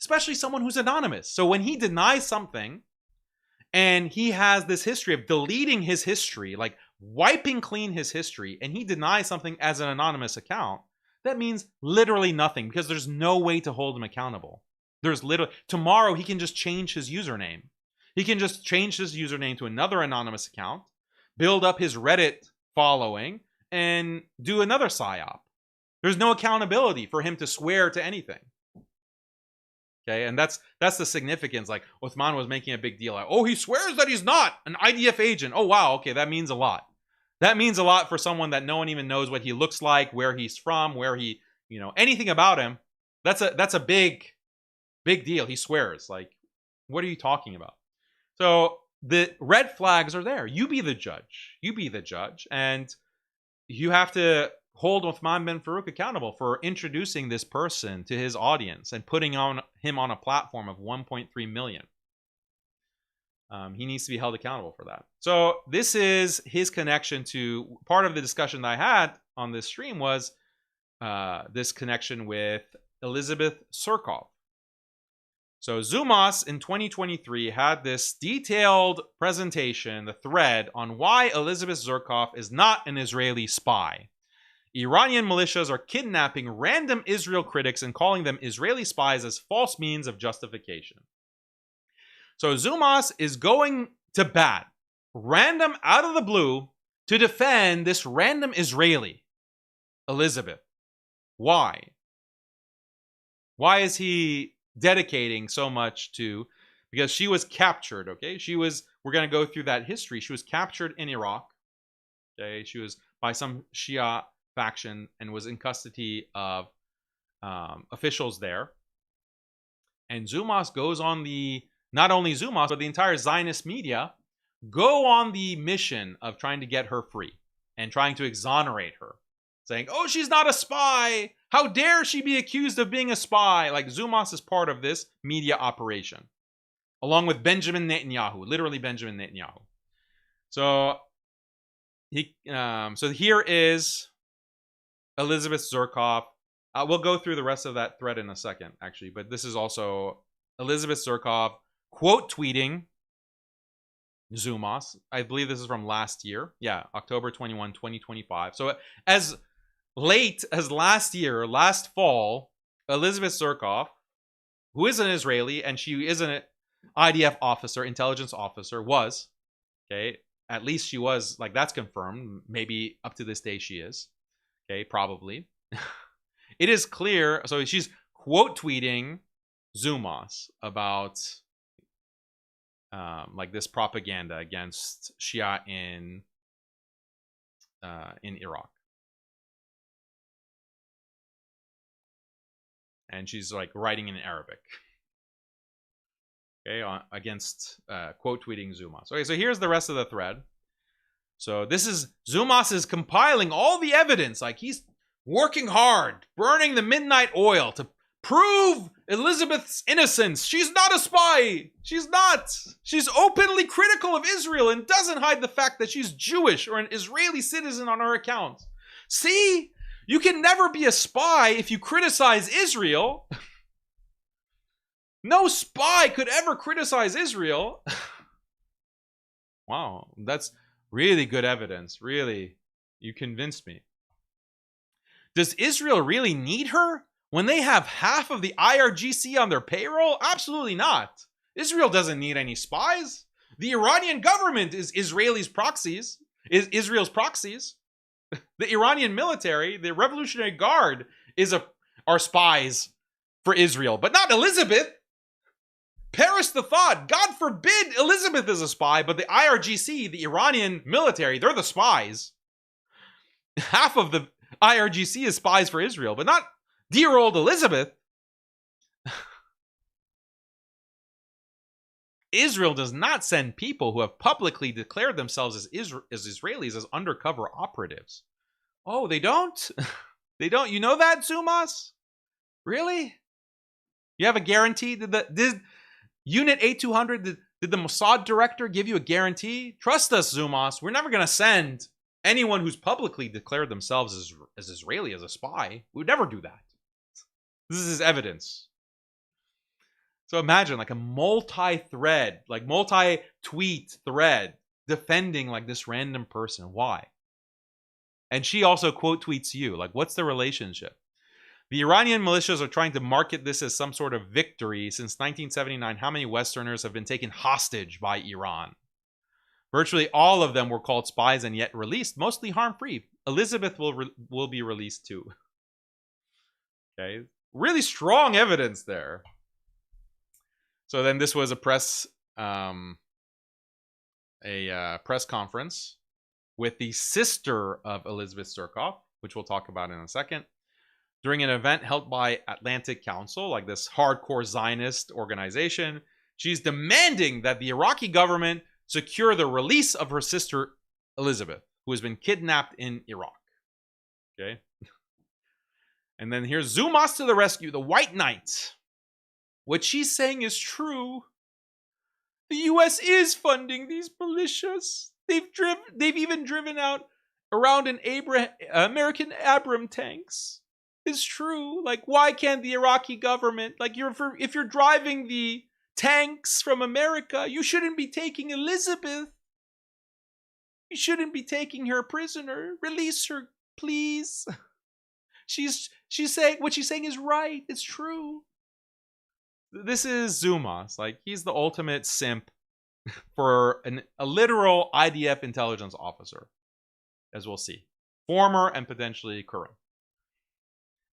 Especially someone who's anonymous. So when he denies something, and he has this history of deleting his history, like wiping clean his history, and he denies something as an anonymous account, that means literally nothing, because there's no way to hold him accountable. Tomorrow he can just change his username. He can just change his username to another anonymous account, build up his Reddit following, and do another psyop. There's no accountability for him to swear to anything. Okay, and that's the significance. Like, Othman was making a big deal. Like, oh, he swears that he's not an IDF agent. Oh, wow, okay, that means a lot. That means a lot for someone that no one even knows what he looks like, where he's from, where he, anything about him. That's a big deal. He swears. Like, what are you talking about? So the red flags are there. You be the judge. And you have to hold Othman bin FAROOQ accountable for introducing this person to his audience and putting him on a platform of 1.3 million. He needs to be held accountable for that. So this is his connection to part of the discussion that I had on this stream was this connection with Elizabeth Zurkov. So Zumas in 2023 had this detailed presentation, the thread on why Elizabeth Zurkov is not an Israeli spy. Iranian militias are kidnapping random Israel critics and calling them Israeli spies as false means of justification. So Zumas is going to bat, random out of the blue, to defend this random Israeli, Elizabeth. Why? Why is he dedicating so much to? Because she was captured, okay? We're going to go through that history. She was captured in Iraq, okay? She was by some Shia faction and was in custody of officials there. And Zumas goes on not only Zumas, but the entire Zionist media go on the mission of trying to get her free and trying to exonerate her, saying, oh, she's not a spy. How dare she be accused of being a spy? Like, Zumas is part of this media operation, along with Benjamin Netanyahu, literally Benjamin Netanyahu. So here is Elizabeth Zurkov. We'll go through the rest of that thread in a second, actually. But this is also Elizabeth Zurkov quote tweeting Zumas. I believe this is from last year. Yeah, October 21, 2025. So as late as last year, last fall, Elizabeth Zurkov, who is an Israeli, and she is an IDF officer, intelligence officer, was, okay, at least she was, like, that's confirmed. Maybe up to this day she is, okay, probably. It is clear. So she's quote tweeting Zumas about like this propaganda against Shia in Iraq, and she's like writing in Arabic, okay, against quote tweeting Zumas. Okay, so here's the rest of the thread. So this is Zumas is compiling all the evidence, like he's working hard, burning the midnight oil to prove Elizabeth's innocence. She's not a spy. She's not. She's openly critical of Israel and doesn't hide the fact that she's Jewish or an Israeli citizen on her account. See, you can never be a spy if you criticize Israel. No spy could ever criticize Israel. Wow, that's really good evidence. Really, you convinced me. Does Israel really need her when they have half of the IRGC on their payroll? Absolutely not. Israel doesn't need any spies. The Iranian government is Israel's proxies. The Iranian military, the Revolutionary Guard, are spies for Israel, but not Elizabeth. Perish the thought. God forbid Elizabeth is a spy, but the IRGC, the Iranian military, they're the spies. Half of the IRGC is spies for Israel, but not dear old Elizabeth. Israel does not send people who have publicly declared themselves as Israelis as undercover operatives. Oh, they don't? They don't? You know that, Zumas? Really? You have a guarantee? Did Unit 8200, did the Mossad director give you a guarantee? Trust us, Zumas. We're never going to send anyone who's publicly declared themselves as Israeli as a spy. We would never do that. This is evidence. So imagine like a multi-thread, like multi-tweet thread defending like this random person. Why? And she also quote tweets you. Like, what's the relationship? The Iranian militias are trying to market this as some sort of victory. Since 1979, how many Westerners have been taken hostage by Iran? Virtually all of them were called spies and yet released, mostly harm-free. Elizabeth will be released too. Okay, really strong evidence there. So then this was a press conference with the sister of Elizabeth Zurkov, which we'll talk about in a second, during an event held by Atlantic Council, like this hardcore Zionist organization. She's demanding that the Iraqi government secure the release of her sister Elizabeth, who has been kidnapped in Iraq. Okay. And then here's Zumas to the rescue, the White Knight. What she's saying is true. The U.S. is funding these militias. They've even driven out around an American Abram tanks. It's true. Like, why can't the Iraqi government, like, if you're driving the tanks from America, you shouldn't be taking Elizabeth. You shouldn't be taking her prisoner. Release her, please. She's saying what she's saying is right. It's true. This is Zumas. Like, he's the ultimate simp for a literal IDF intelligence officer, as we'll see. Former and potentially current.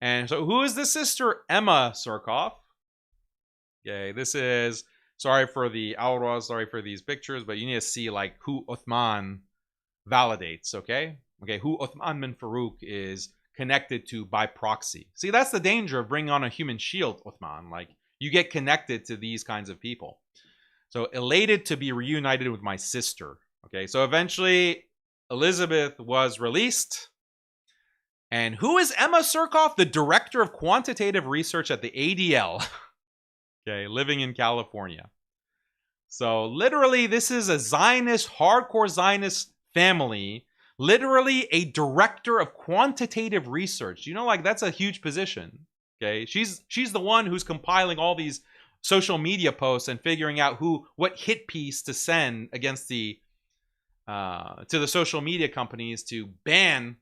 And so who is the sister? Emma Zurkov. Okay, this is, sorry for the awra, sorry for these pictures, but you need to see like who Othman validates, okay? Okay, who Othman bin FAROOQ is connected to by proxy. See, that's the danger of bringing on a human shield, Othman. Like, you get connected to these kinds of people. So, elated to be reunited with my sister. Okay, so eventually Elizabeth was released. And who is Emma Zurkov? The director of quantitative research at the ADL. Okay, living in California. So literally, this is a Zionist, hardcore Zionist family. Literally a director of quantitative research. You know, like, that's a huge position. Okay, she's the one who's compiling all these social media posts and figuring out what hit piece to send against the to the social media companies to ban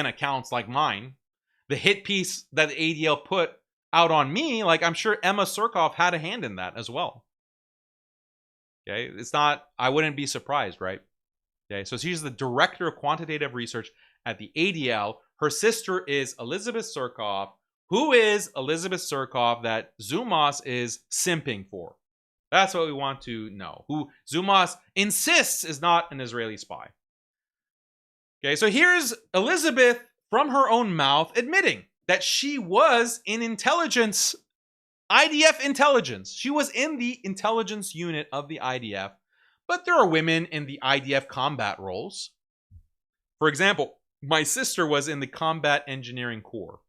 accounts like mine. The hit piece that the ADL put out on me, like, I'm sure Emma Zurkov had a hand in that as well. Okay, it's not, I wouldn't be surprised, right? Okay, so she's the director of quantitative research at the ADL. Her sister is Elizabeth Zurkov. Who is Elizabeth Zurkov that Zumas is simping for? That's what we want to know. Who Zumas insists is not an Israeli spy. Okay, so here's Elizabeth from her own mouth admitting that she was in intelligence, IDF intelligence. She was in the intelligence unit of the IDF, but there are women in the IDF combat roles. For example, my sister was in the Combat Engineering Corps.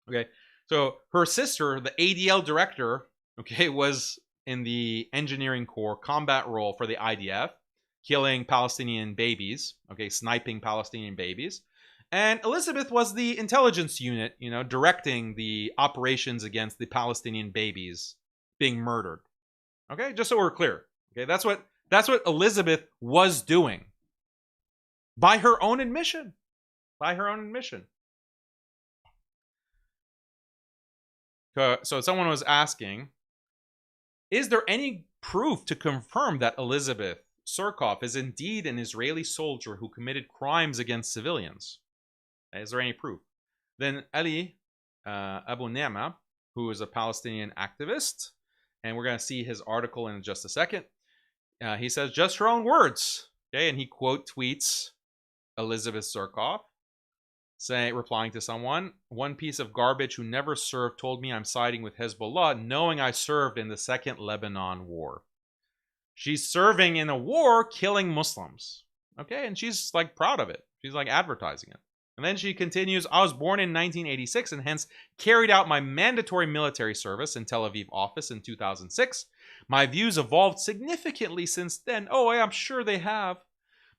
Okay, so her sister, the ADL director, okay, was in the Engineering Corps combat role for the IDF, killing Palestinian babies, okay, sniping Palestinian babies. And Elizabeth was the intelligence unit, you know, directing the operations against the Palestinian babies being murdered. Okay, just so we're clear. Okay, that's what Elizabeth was doing. By her own admission. By her own admission. So someone was asking, is there any proof to confirm that Elizabeth Zurkov is indeed an Israeli soldier who committed crimes against civilians? Is there any proof? Then Ali Abu Ni'ma, who is a Palestinian activist, and we're going to see his article in just a second. He says, just her own words. Okay, and he quote tweets Elizabeth Zurkov, replying to someone, one piece of garbage who never served told me I'm siding with Hezbollah, knowing I served in the Second Lebanon War. She's serving in a war killing Muslims. Okay, and she's like proud of it. She's like advertising it. And then she continues, I was born in 1986 and hence carried out my mandatory military service in Tel Aviv office in 2006. My views evolved significantly since then. Oh, I'm sure they have.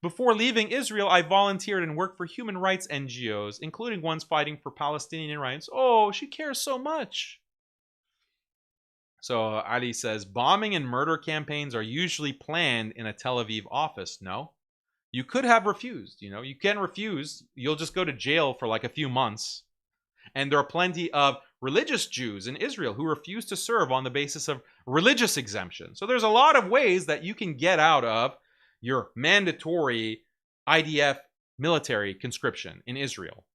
Before leaving Israel, I volunteered and worked for human rights NGOs, including ones fighting for Palestinian rights. Oh, she cares so much. So Ali says, bombing and murder campaigns are usually planned in a Tel Aviv office. No. You could have refused, you know, you can refuse. You'll just go to jail for like a few months. And there are plenty of religious Jews in Israel who refuse to serve on the basis of religious exemption. So there's a lot of ways that you can get out of your mandatory IDF military conscription in Israel.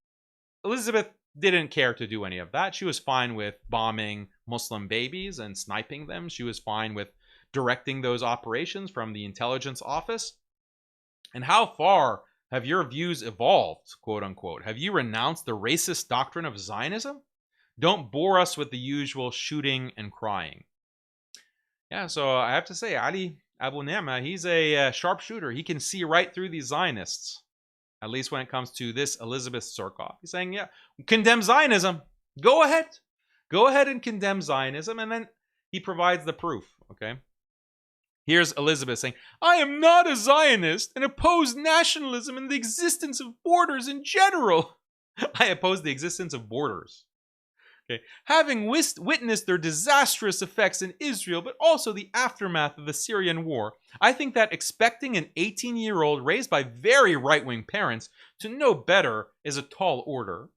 Elizabeth didn't care to do any of that. She was fine with bombing Muslim babies and sniping them. She was fine with directing those operations from the intelligence office. And how far have your views evolved, quote unquote? Have you renounced the racist doctrine of Zionism? Don't bore us with the usual shooting and crying. Yeah, so I have to say, Ali Abu Ni'ma, he's a sharpshooter. He can see right through these Zionists, at least when it comes to this Elizabeth Zurkov. He's saying, yeah, condemn Zionism. Go ahead. Go ahead and condemn Zionism. And then he provides the proof, okay? Here's Elizabeth saying, I am not a Zionist and oppose nationalism and the existence of borders in general. I oppose the existence of borders. Okay. Having witnessed their disastrous effects in Israel, but also the aftermath of the Syrian war, I think that expecting an 18-year-old raised by very right-wing parents to know better is a tall order.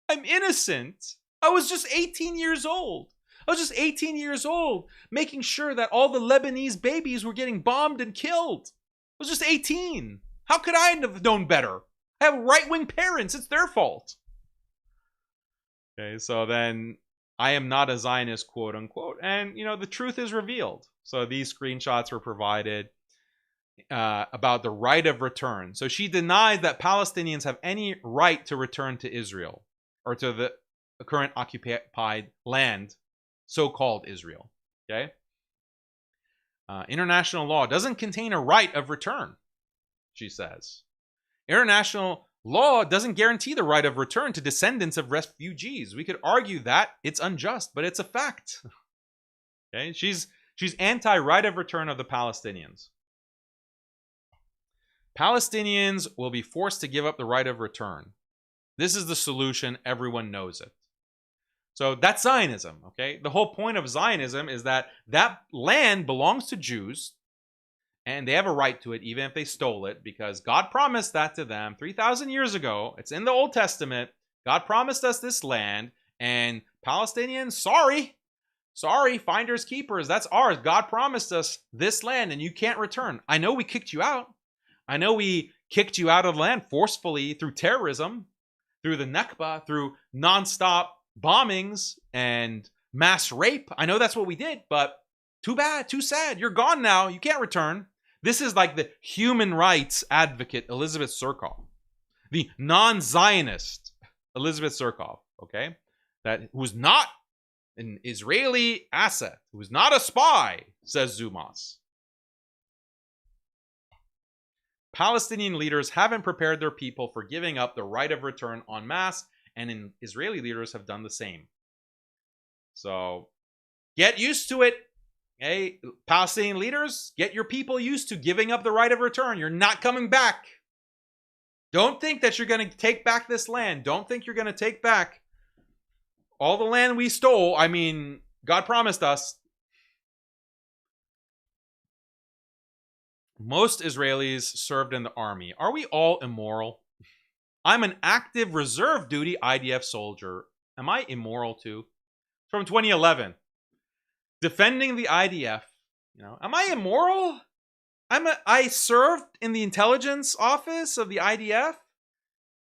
I'm innocent. I was just 18 years old. I was just 18 years old, making sure that all the Lebanese babies were getting bombed and killed. I was just 18. How could I have known better? I have right-wing parents. It's their fault. Okay, so then I am not a Zionist, quote unquote. And, you know, the truth is revealed. So these screenshots were provided about the right of return. So she denies that Palestinians have any right to return to Israel or to the current occupied land, so-called Israel. Okay? International law doesn't contain a right of return, she says. International law doesn't guarantee the right of return to descendants of refugees. We could argue that it's unjust, but it's a fact. Okay? She's anti-right of return of the Palestinians. Palestinians will be forced to give up the right of return. This is the solution. Everyone knows it. So that's Zionism, okay? The whole point of Zionism is that that land belongs to Jews, and they have a right to it even if they stole it, because God promised that to them 3,000 years ago. It's in the Old Testament. God promised us this land, and Palestinians, sorry, finders keepers, that's ours. God promised us this land, and you can't return. I know we kicked you out. I know we kicked you out of the land forcefully through terrorism, through the Nakba, through nonstop bombings and mass rape. I know that's what we did, but too bad, too sad. You're gone now. You can't return. This is like the human rights advocate Elizabeth Zurkov, the non-Zionist Elizabeth Zurkov, okay? Who's not an Israeli asset, who's not a spy, says Zumas. Palestinian leaders haven't prepared their people for giving up the right of return en masse, and Israeli leaders have done the same. So get used to it. Hey, Palestinian leaders, get your people used to giving up the right of return. You're not coming back. Don't think that you're going to take back this land. Don't think you're going to take back all the land we stole. I mean, God promised us. Most Israelis served in the army. Are we all immoral? I'm an active reserve duty IDF soldier. Am I immoral too? From 2011. Defending the IDF. You know, am I immoral? I served in the intelligence office of the IDF,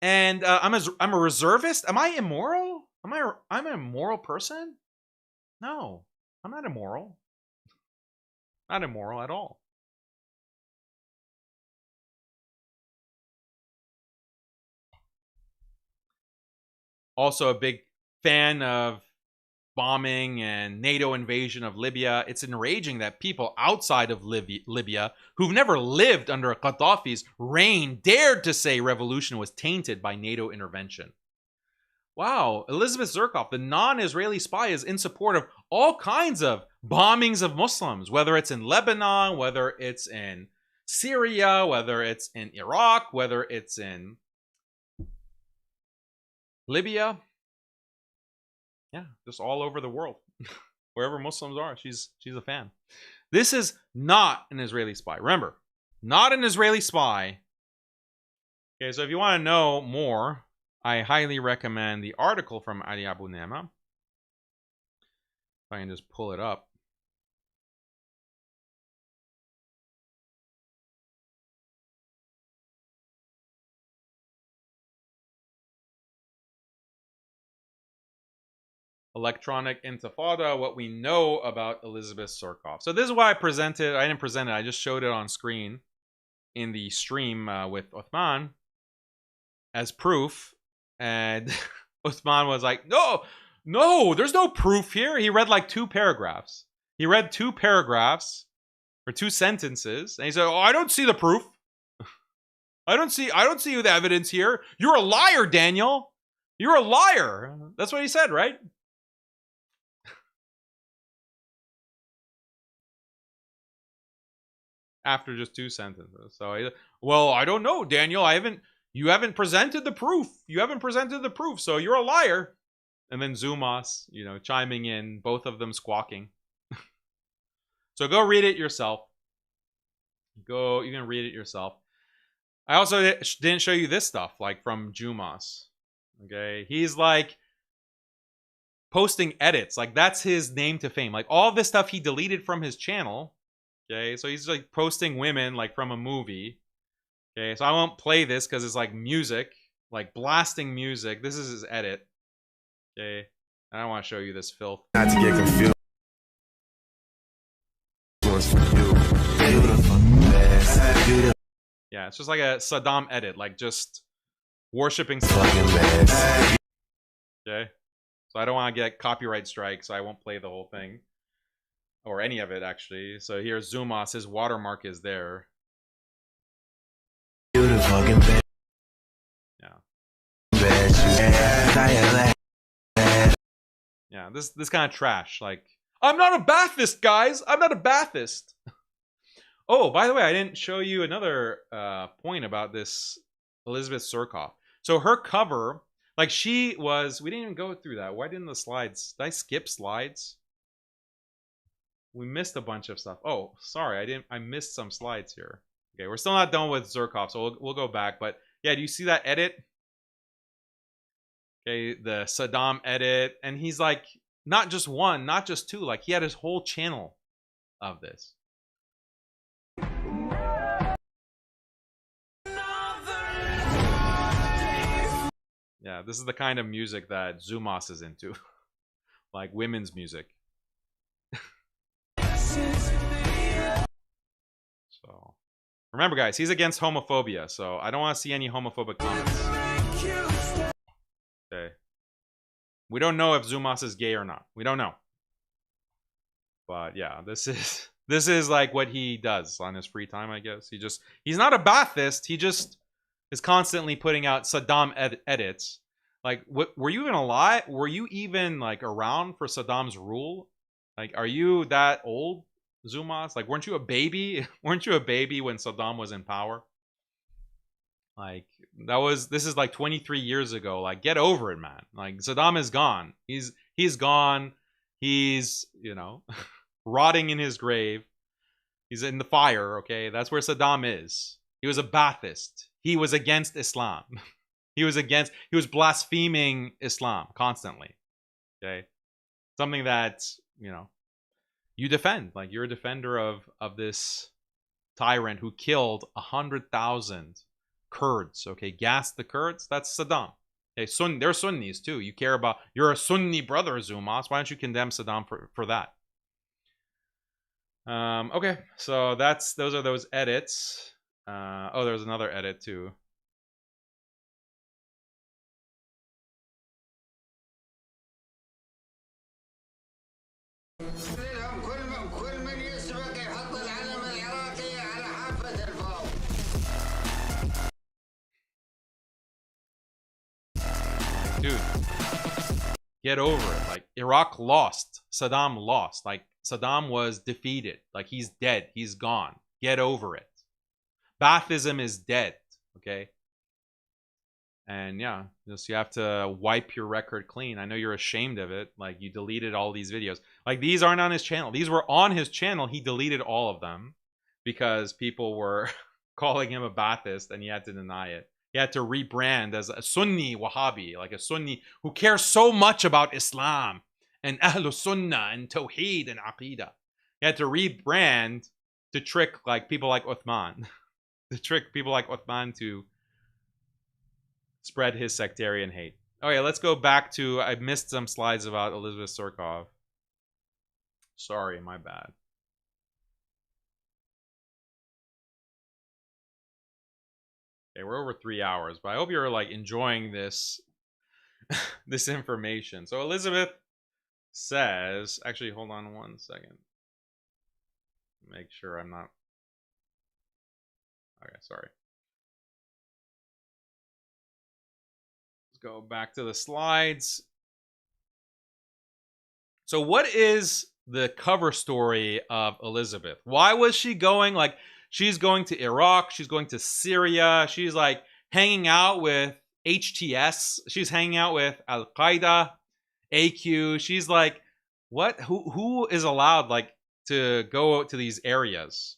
and I'm a reservist. Am I immoral? I'm an immoral person? No, I'm not immoral. Not immoral at all. Also a big fan of bombing and NATO invasion of Libya. It's enraging that people outside of Libya who've never lived under Gaddafi's reign dared to say revolution was tainted by NATO intervention. Wow, Elizabeth Zurkov, the non-Israeli spy, is in support of all kinds of bombings of Muslims, whether it's in Lebanon, whether it's in Syria, whether it's in Iraq, whether it's in Libya. Yeah, just all over the world. Wherever Muslims are, she's a fan. This is not an Israeli spy. Remember, not an Israeli spy. Okay, so if you want to know more, I highly recommend the article from Ali Abu Nema. If I can just pull it up. Electronic Intifada, what we know about Elizabeth Zurkov. So this is why I presented. I didn't present it. I just showed it on screen in the stream with Othman as proof. And Othman was like, no, there's no proof here. He read like 2 paragraphs. He read 2 paragraphs or 2 sentences. And he said, I don't see the proof. I don't see the evidence here. You're a liar, Daniel. You're a liar. That's what he said, right? After just 2 sentences. So, well, I don't know, Daniel. You haven't presented the proof. You haven't presented the proof, so you're a liar. And then Zumas, chiming in, both of them squawking. So go read it yourself. You can read it yourself. I also didn't show you this stuff, like from Zumas. Okay, he's like posting edits, like that's his name to fame. Like all this stuff he deleted from his channel. Okay, so he's like posting women like from a movie. Okay, so I won't play this because it's like music, like blasting music. This is his edit. Okay, I don't want to show you this filth. Not to get confused. Yeah, it's just like a Saddam edit, like just worshipping Saddam. Okay, so I don't want to get copyright strike, so I won't play the whole thing. Or any of it, actually. So here's Zumas, his watermark is there. Yeah. Yeah, this kind of trash. Like, I'm not a Ba'athist, guys! I'm not a Ba'athist! Oh, by the way, I didn't show you another point about this Elizabeth Zurkov. So her cover, like she was, we didn't even go through that. Why didn't the slides, did I skip slides? We missed a bunch of stuff. Oh, sorry, I missed some slides here. Okay, we're still not done with Zurkov, so we'll go back. But yeah, do you see that edit? Okay, the Saddam edit. And he's like, not just one, not just two. Like, he had his whole channel of this. Yeah, this is the kind of music that Zumas is into. Like women's music. So, remember guys, he's against homophobia, so I don't want to see any homophobic comments. Okay. We don't know if Zumas is gay or not. We don't know. But yeah, this is like what he does on his free time, I guess. He's not a Ba'athist, he just is constantly putting out Saddam edits. Like, were you even alive? Were you even like around for Saddam's rule? Like, are you that old, Zumas? Like, weren't you a baby? Weren't you a baby when Saddam was in power? Like, this is like 23 years ago. Like, get over it, man. Like, Saddam is gone. He's gone. He's, you know, rotting in his grave. He's in the fire, okay? That's where Saddam is. He was a Ba'athist. He was against Islam. He was blaspheming Islam constantly. Okay? Something that, you know, you defend. Like, you're a defender of this tyrant who killed 100,000 Kurds. Okay, gassed the Kurds. That's Saddam. Okay, they're Sunnis too. You care about, you're a Sunni brother, Zumas. Why don't you condemn Saddam for that? Okay, so those are those edits. Oh, there's another edit too. Dude, get over it. Like, Iraq lost. Saddam lost. Like, Saddam was defeated. Like, he's dead. He's gone. Get over it. Baathism is dead. Okay? And yeah, just you have to wipe your record clean. I know you're ashamed of it. Like, you deleted all these videos. Like, these aren't on his channel. These were on his channel. He deleted all of them because people were calling him a Ba'athist and he had to deny it. He had to rebrand as a Sunni Wahhabi, like a Sunni who cares so much about Islam and Ahlul Sunnah and Tawheed and Aqidah. He had to rebrand to trick like people like Othman, to trick people like Othman to spread his sectarian hate. Okay, let's go back to, I missed some slides about Elizabeth Zurkov. Sorry, my bad. Okay, we're over 3 hours, but I hope you're like enjoying this this information. So Elizabeth says, actually, hold on one second. Make sure I'm not. Okay, sorry. Let's go back to the slides. So what is the cover story of Elizabeth? Why was she going? Like, she's going to Iraq. She's going to Syria. She's like hanging out with HTS. She's hanging out with Al-Qaeda, AQ. She's like, what? Who is allowed like to go to these areas?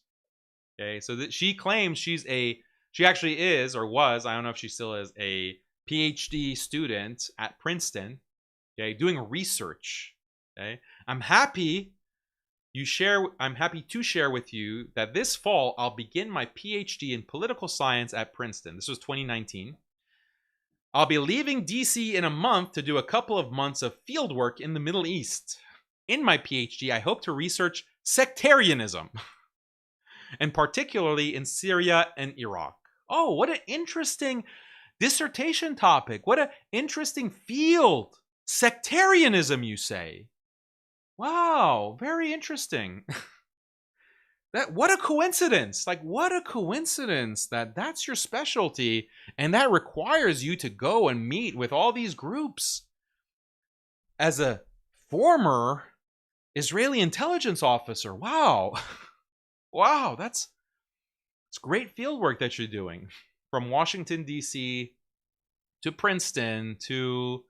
Okay, so that she claims she actually is or was, I don't know if she still is, a PhD student at Princeton. Okay, doing research. Okay, I'm happy to share with you that this fall I'll begin my PhD in political science at Princeton. This was 2019. I'll be leaving DC in a month to do a couple of months of field work in the Middle East. In my PhD, I hope to research sectarianism, and particularly in Syria and Iraq. Oh, what an interesting dissertation topic. What an interesting field. Sectarianism, you say? Wow, very interesting. What a coincidence. Like, what a coincidence that that's your specialty, and that requires you to go and meet with all these groups. As a former Israeli intelligence officer, wow. Wow, it's great field work that you're doing. From Washington, D.C. to Princeton to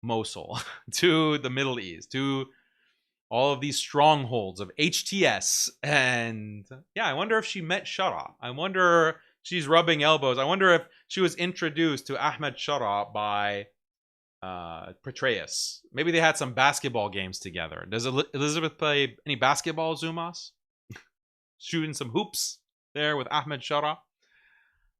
Mosul to the Middle East to all of these strongholds of HTS. And yeah, I wonder if she met Shara. I wonder, she's rubbing elbows. I wonder if she was introduced to Ahmed Shara by Petraeus. Maybe they had some basketball games together. Does Elizabeth play any basketball, Zumas? Shooting some hoops there with Ahmed Shara.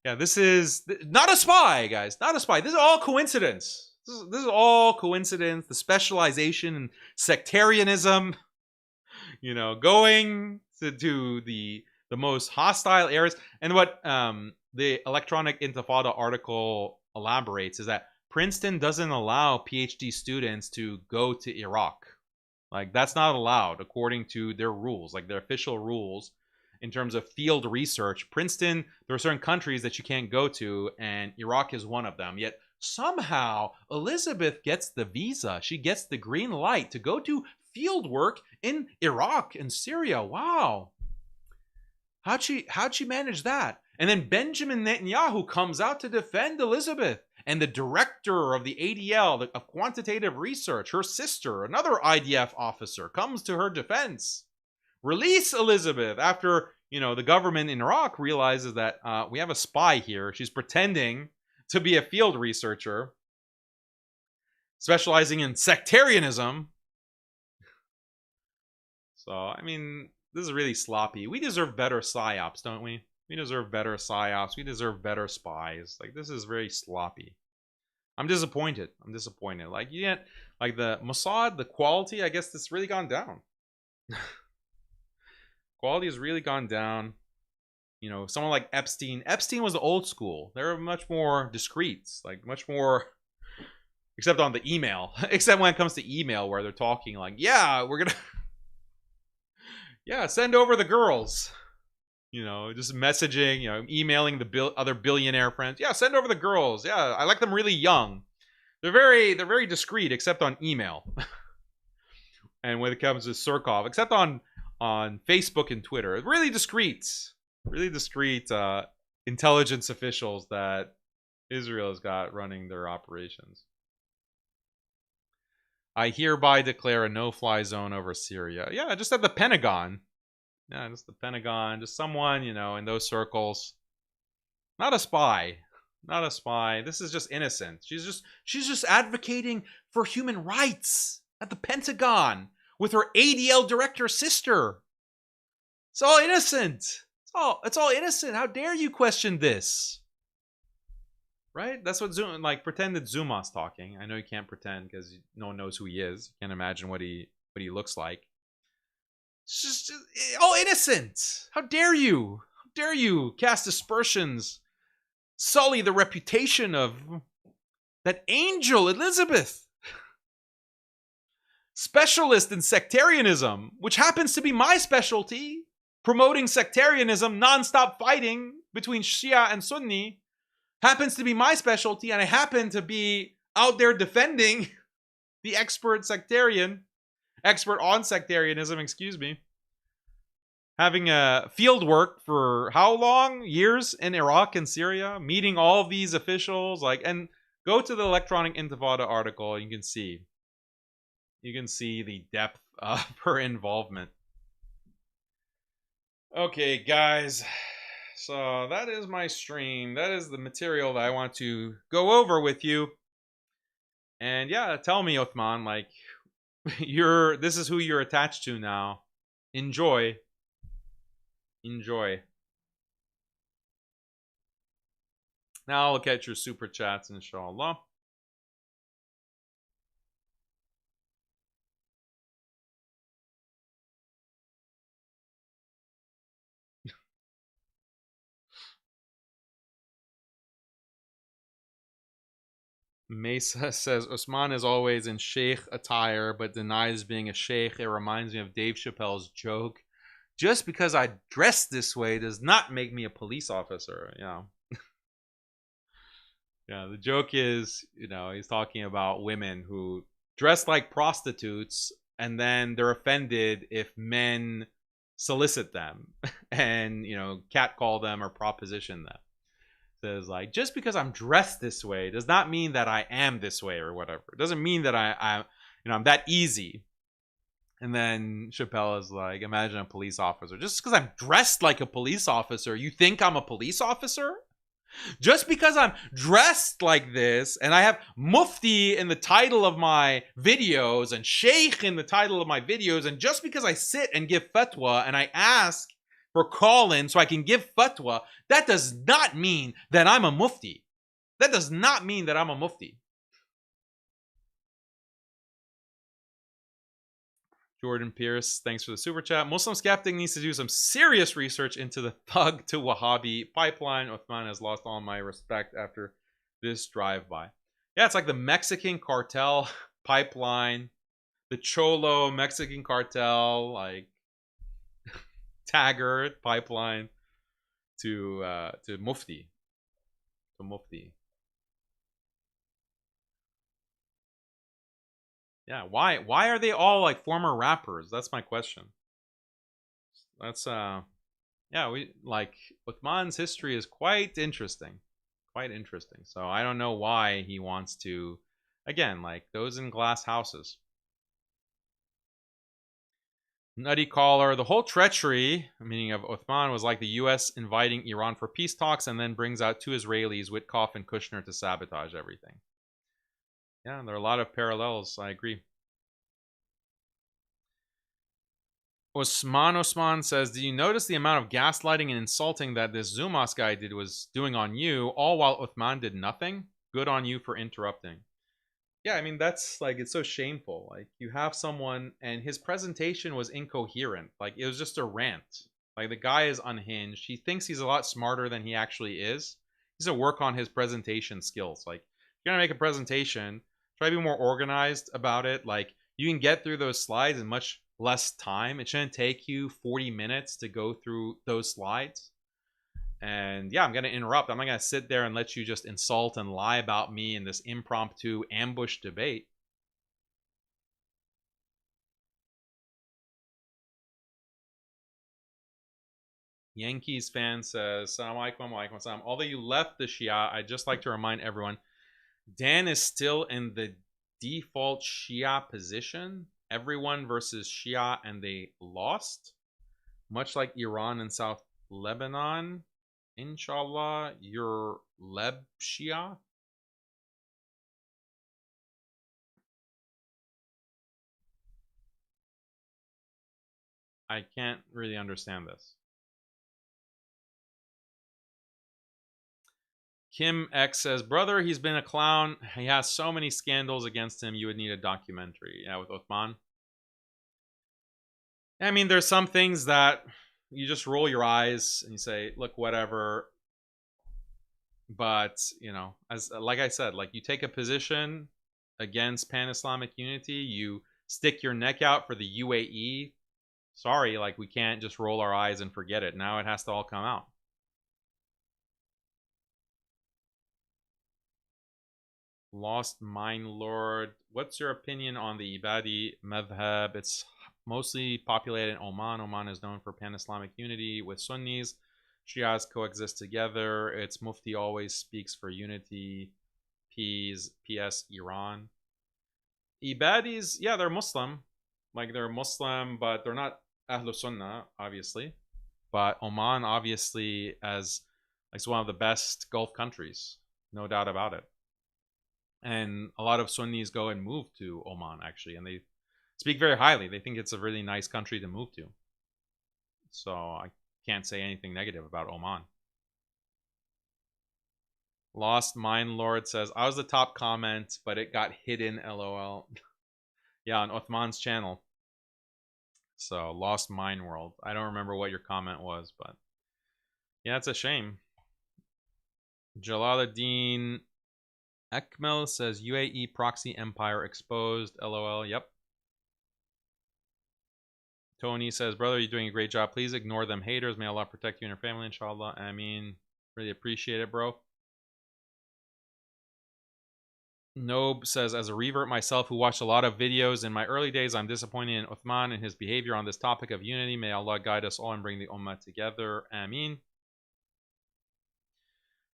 Yeah, this is not a spy, guys. Not a spy. This is all coincidence. This is all coincidence. The specialization in sectarianism, you know, going to the most hostile areas. And what the Electronic Intifada article elaborates is that Princeton doesn't allow PhD students to go to Iraq. Like, that's not allowed according to their rules, like their official rules in terms of field research. Princeton, there are certain countries that you can't go to, and Iraq is one of them. Yet somehow Elizabeth gets the visa. She gets the green light to go do field work in Iraq and Syria. Wow. How'd she manage that? And then Benjamin Netanyahu comes out to defend Elizabeth. And the director of the ADL, of quantitative research, her sister, another IDF officer, comes to her defense. Release Elizabeth after, you know, the government in Iraq realizes that we have a spy here. She's pretending to be a field researcher, specializing in sectarianism. So, I mean, this is really sloppy. We deserve better psyops, don't we? We deserve better psyops. We deserve better spies. Like, this is very sloppy. I'm disappointed. I'm disappointed. Like, yeah, like the Mossad, the quality, I guess it's really gone down. Quality has really gone down. You know, someone like Epstein. Epstein was the old school. They were much more discreet. Like, much more, except on the email. Except when it comes to email, where they're talking like, yeah, we're gonna yeah, send over the girls. You know, just messaging, you know, emailing the other billionaire friends. Yeah, send over the girls. Yeah, I like them really young. They're very discreet, except on email. And when it comes to Zurkov, except on Facebook and Twitter, really discreet intelligence officials that Israel has got running their operations. I hereby declare a no-fly zone over Syria. Yeah, just at the Pentagon. Yeah, just the Pentagon. Just someone, you know, in those circles. Not a spy. Not a spy. This is just innocent. She's just advocating for human rights at the Pentagon with her ADL director sister. It's all innocent. It's all innocent. How dare you question this? Right? That's what pretend that Zumas talking. I know you can't pretend because no one knows who he is. You can't imagine what he looks like. It's just all innocent. How dare you? How dare you cast aspersions, sully the reputation of that angel Elizabeth, specialist in sectarianism, which happens to be my specialty, promoting sectarianism, non-stop fighting between Shia and Sunni. Happens to be my specialty, and I happen to be out there defending the expert on sectarianism, excuse me. Having a field work for how long? Years in Iraq and Syria, meeting all of these officials, and go to the Electronic Intifada article, you can see the depth of her involvement. Okay, guys. So that is my stream. That is the material that I want to go over with you. And yeah, tell me, Othman, like, this is who you're attached to now. Enjoy. Enjoy. Now I'll look at your super chats, inshallah. Mesa says Usman is always in sheikh attire but denies being a sheikh. It reminds me of Dave Chappelle's joke. Just because I dress this way does not make me a police officer. Yeah, the joke is, he's talking about women who dress like prostitutes and then they're offended if men solicit them and, catcall them or proposition them. Says like, just because I'm dressed this way does not mean that I am this way or whatever. It doesn't mean that I'm that easy. And then Chappelle is like, imagine a police officer. Just because I'm dressed like a police officer, you think I'm a police officer? Just because I'm dressed like this and I have Mufti in the title of my videos and Sheikh in the title of my videos, and just because I sit and give fatwa and I ask for call-in so I can give fatwa, that does not mean that I'm a Mufti. That does not mean that I'm a Mufti. Jordan Pierce, thanks for the super chat. MuslimSkeptic needs to do some serious research into the thug to Wahhabi pipeline. Othman has lost all my respect after this drive-by. Yeah, it's like the Mexican cartel pipeline, the Cholo Mexican cartel, like Taggart pipeline to Mufti. To Mufti. Yeah, why are they all like former rappers? That's my question. That's yeah, we like Uthman's history is quite interesting. Quite interesting. So I don't know why he wants to, again, like those in glass houses. Nutty caller, the whole treachery, meaning of Othman, was like the US inviting Iran for peace talks and then brings out two Israelis, Witkoff and Kushner, to sabotage everything. Yeah, there are a lot of parallels. I agree. Osman says, "Do you notice the amount of gaslighting and insulting that this Zumas guy was doing on you, all while Othman did nothing? Good on you for interrupting." Yeah, I mean, that's like, it's so shameful. Like, you have someone and his presentation was incoherent. Like, it was just a rant. Like, the guy is unhinged. He thinks he's a lot smarter than he actually is. He's to work on his presentation skills. Like, if you're gonna make a presentation, try to be more organized about it. Like, you can get through those slides in much less time. It shouldn't take you 40 minutes to go through those slides. And yeah, I'm going to interrupt. I'm not going to sit there and let you just insult and lie about me in this impromptu ambush debate. Yankees fan says, "Assalamu alaikum, wa alaikum assalam. Although you left the Shia, I'd just like to remind everyone, Dan is still in the default Shia position. Everyone versus Shia, and they lost. Much like Iran and South Lebanon. Inshallah, you're Leb Shia." I can't really understand this. Kim X says, "Brother, he's been a clown. He has so many scandals against him. You would need a documentary." Yeah, with Othman. I mean, there's some things that you just roll your eyes and you say, look, whatever. But, as like I said, like, you take a position against pan-Islamic unity, you stick your neck out for the UAE. Sorry, like, we can't just roll our eyes and forget it. Now it has to all come out. Lost Mind Lord, what's your opinion on the Ibadi madhab? It's mostly populated in Oman. Oman is known for pan-Islamic unity with Sunnis. Shias coexist together. Its Mufti always speaks for unity. PS Iran. Ibadis, yeah, they're Muslim. Like, they're Muslim, but they're not Ahlul Sunnah, obviously. But Oman, obviously, as like one of the best Gulf countries. No doubt about it. And a lot of Sunnis go and move to Oman, actually, and they speak very highly. They think it's a really nice country to move to. So I can't say anything negative about Oman. Lost Mind Lord says, I was the top comment, but it got hidden, lol. Yeah, on Othman's channel. So, Lost Mind World. I don't remember what your comment was, but yeah, it's a shame. Jalaluddin Ekmel says, UAE proxy empire exposed, lol. Yep. Tony says, brother, you're doing a great job. Please ignore them haters. May Allah protect you and your family, inshallah. I mean, really appreciate it, bro. Nobe says, as a revert myself who watched a lot of videos in my early days, I'm disappointed in Uthman and his behavior on this topic of unity. May Allah guide us all and bring the ummah together. Ameen.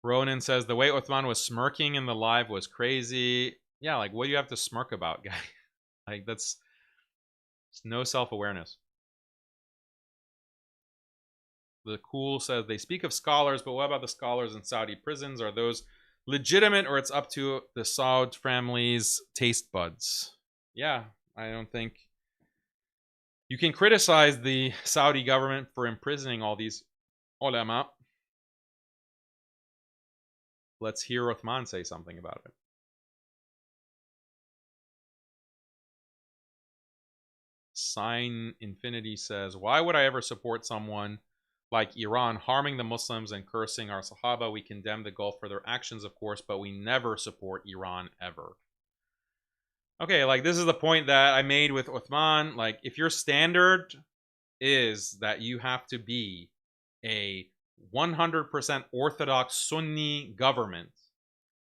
Ronan says, the way Uthman was smirking in the live was crazy. Yeah, like, what do you have to smirk about, guy? Like, that's no self-awareness. The Cool says, they speak of scholars, but what about the scholars in Saudi prisons? Are those legitimate, or it's up to the Saud family's taste buds? Yeah, I don't think you can criticize the Saudi government for imprisoning all these ulama. Let's hear Uthman say something about it. Sign Infinity says, why would I ever support someone like Iran harming the Muslims and cursing our Sahaba? We condemn the Gulf for their actions, of course, but we never support Iran ever. Okay, like, this is the point that I made with Uthman. Like, if your standard is that you have to be a 100% Orthodox Sunni government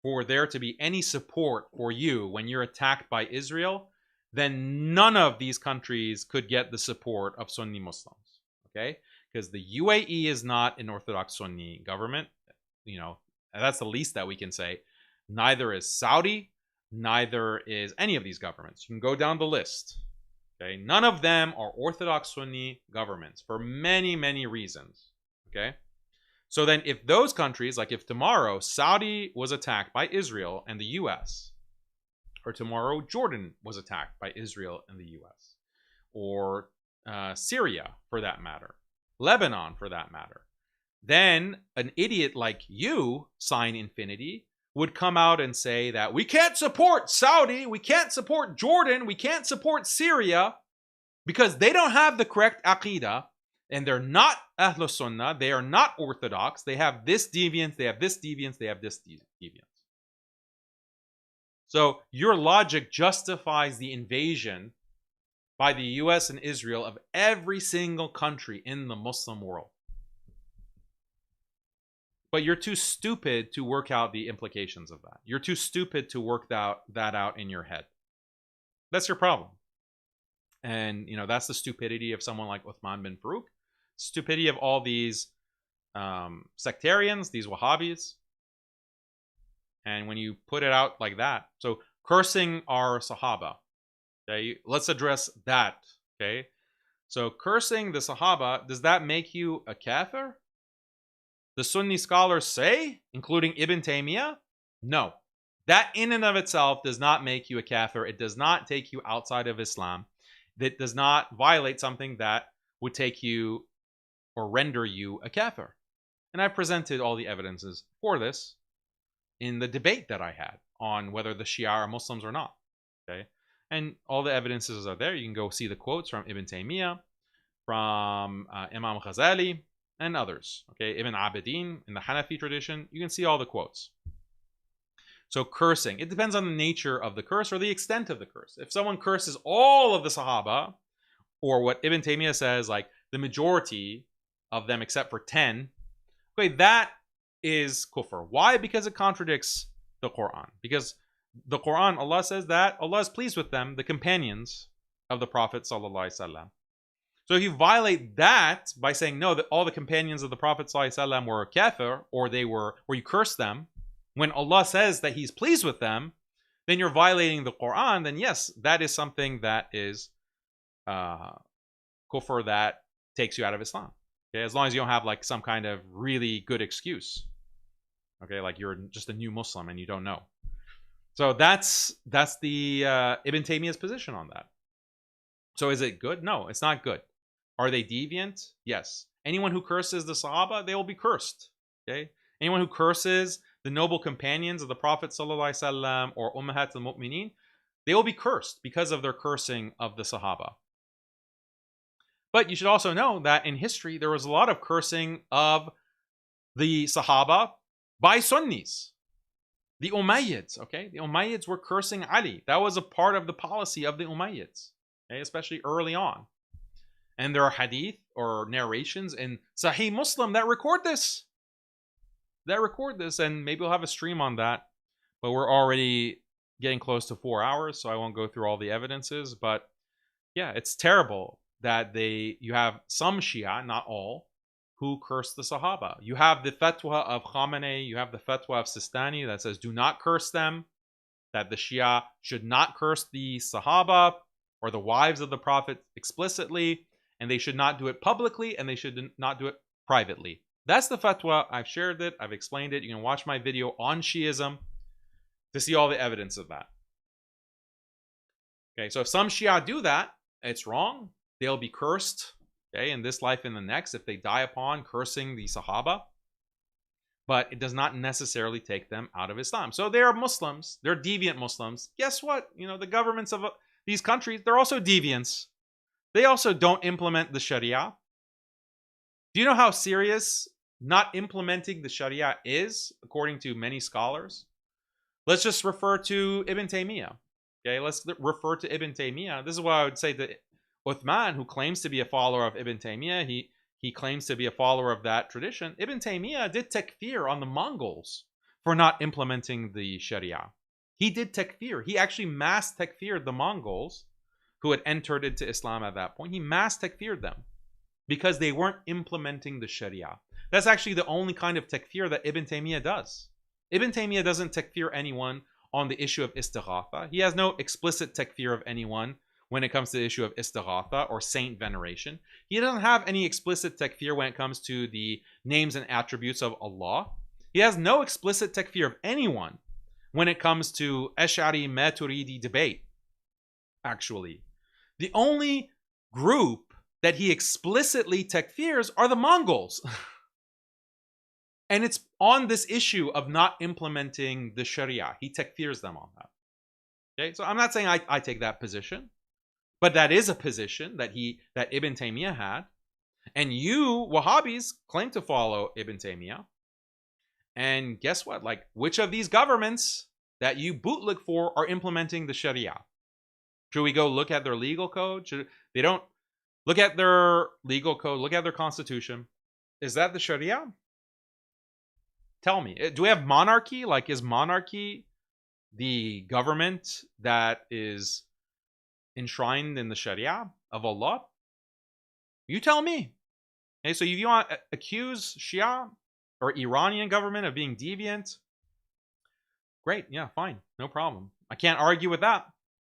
for there to be any support for you when you're attacked by Israel, then none of these countries could get the support of Sunni Muslims. Okay? Because the UAE is not an Orthodox Sunni government. You know, and that's the least that we can say. Neither is Saudi. Neither is any of these governments. You can go down the list. Okay? None of them are Orthodox Sunni governments for many, many reasons. Okay? So then if those countries, like if tomorrow Saudi was attacked by Israel and the US, or tomorrow Jordan was attacked by Israel and the US, or Syria for that matter, Lebanon for that matter, then an idiot like you, Sign Infinity, would come out and say that we can't support Saudi, we can't support Jordan, we can't support Syria because they don't have the correct aqidah and they're not Ahlus Sunnah, they are not Orthodox, they have this deviance, they have this deviance, they have this deviance. So your logic justifies the invasion by the US and Israel of every single country in the Muslim world. But you're too stupid to work out the implications of that. You're too stupid to work that out in your head. That's your problem. And, you know, that's the stupidity of someone like Uthman bin FAROOQ. Stupidity of all these sectarians, these Wahhabis. And when you put it out like that, so cursing our Sahaba, okay, let's address that, okay? So cursing the Sahaba, does that make you a kafir? The Sunni scholars say, including Ibn Taymiyyah, no. That in and of itself does not make you a kafir. It does not take you outside of Islam. That does not violate something that would take you or render you a kafir. And I've presented all the evidences for this in the debate that I had on whether the Shia are Muslims or not. Okay, and all the evidences are there. You can go see the quotes from Ibn Taymiyyah, from Imam Ghazali, and others. Okay, Ibn Abidin in the Hanafi tradition. You can see all the quotes. So cursing, it depends on the nature of the curse or the extent of the curse. If someone curses all of the Sahaba, or what Ibn Taymiyyah says, like the majority of them except for 10, okay, that is kufr. Why? Because it contradicts the Quran. Because the Quran, Allah says that Allah is pleased with them, the companions of the Prophet sallallahu alaihi wasallam. So if you violate that by saying no, that all the companions of the Prophet sallallahu alaihi wasallam were kafir, or they were, or you curse them, when Allah says that He's pleased with them, then you're violating the Quran. Then yes, that is something that is kufr that takes you out of Islam. Okay, as long as you don't have like some kind of really good excuse. Okay, like you're just a new Muslim and you don't know. So that's the Ibn Taymiyyah's position on that. So is it good? No, it's not good. Are they deviant? Yes. Anyone who curses the Sahaba, they will be cursed. Okay. Anyone who curses the noble companions of the Prophet ﷺ or Ummahat al-Mu'mineen, they will be cursed because of their cursing of the Sahaba. But you should also know that in history, there was a lot of cursing of the Sahaba by Sunnis. The Umayyads, okay? The Umayyads were cursing Ali. That was a part of the policy of the Umayyads, okay? Especially early on. And there are hadith or narrations in Sahih Muslim that record this. And maybe we'll have a stream on that. But we're already getting close to 4 hours, so I won't go through all the evidences. But yeah, it's terrible that you have some Shia, not all, who curse the Sahaba. You have the fatwa of Khamenei, you have the fatwa of Sistani that says do not curse them, that the Shia should not curse the Sahaba or the wives of the Prophet explicitly, and they should not do it publicly, and they should not do it privately. That's the fatwa. I've shared it. I've explained it. You can watch my video on Shiism to see all the evidence of that. Okay, so if some Shia do that, it's wrong. They'll be cursed, okay, in this life and the next if they die upon cursing the Sahaba. But it does not necessarily take them out of Islam. So they are Muslims. They're deviant Muslims. Guess what? You know, the governments of these countries, they're also deviants. They also don't implement the Sharia. Do you know how serious not implementing the Sharia is, according to many scholars? Let's just refer to Ibn Taymiyyah. Okay, let's refer to Ibn Taymiyyah. This is why I would say that Uthman, who claims to be a follower of Ibn Taymiyyah, he claims to be a follower of that tradition. Ibn Taymiyyah did takfir on the Mongols for not implementing the Sharia. He did takfir. He actually mass takfired the Mongols who had entered into Islam at that point. He mass takfired them because they weren't implementing the Sharia. That's actually the only kind of takfir that Ibn Taymiyyah does. Ibn Taymiyyah doesn't takfir anyone on the issue of istighatha. He has no explicit takfir of anyone when it comes to the issue of istighatha or saint veneration. He doesn't have any explicit takfir when it comes to the names and attributes of Allah. He has no explicit takfir of anyone when it comes to Ash'ari Maturidi debate, actually. The only group that he explicitly takfirs are the Mongols. And it's on this issue of not implementing the Sharia. He takfirs them on that. Okay, so I'm not saying I take that position, but that is a position that Ibn Taymiyyah had. And you, Wahhabis, claim to follow Ibn Taymiyyah. And guess what? Like, which of these governments that you bootleg for are implementing the Sharia? Should we go look at their legal code? They don't look at their legal code, look at their constitution. Is that the Sharia? Tell me. Do we have monarchy? Like, is monarchy the government that is enshrined in the Sharia of Allah? You tell me. Okay, so if you want to accuse Shia or Iranian government of being deviant, great, yeah, fine, no problem. I can't argue with that.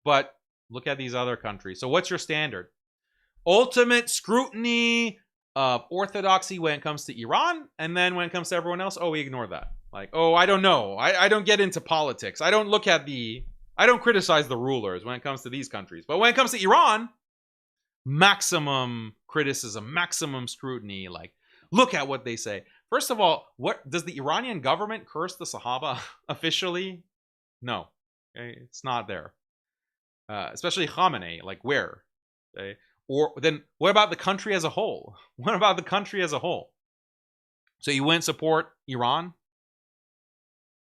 But look at these other countries. So what's your standard? Ultimate scrutiny of orthodoxy when it comes to Iran, and then when it comes to everyone else, oh, we ignore that. Like, oh, I don't know. I don't get into politics. I don't criticize the rulers when it comes to these countries. But when it comes to Iran, maximum criticism, maximum scrutiny. Like, look at what they say. First of all, what does the Iranian government curse the Sahaba officially? No, okay? It's not there. Especially Khamenei, like where? Okay? Or then what about the country as a whole? What about the country as a whole? So you wouldn't support Iran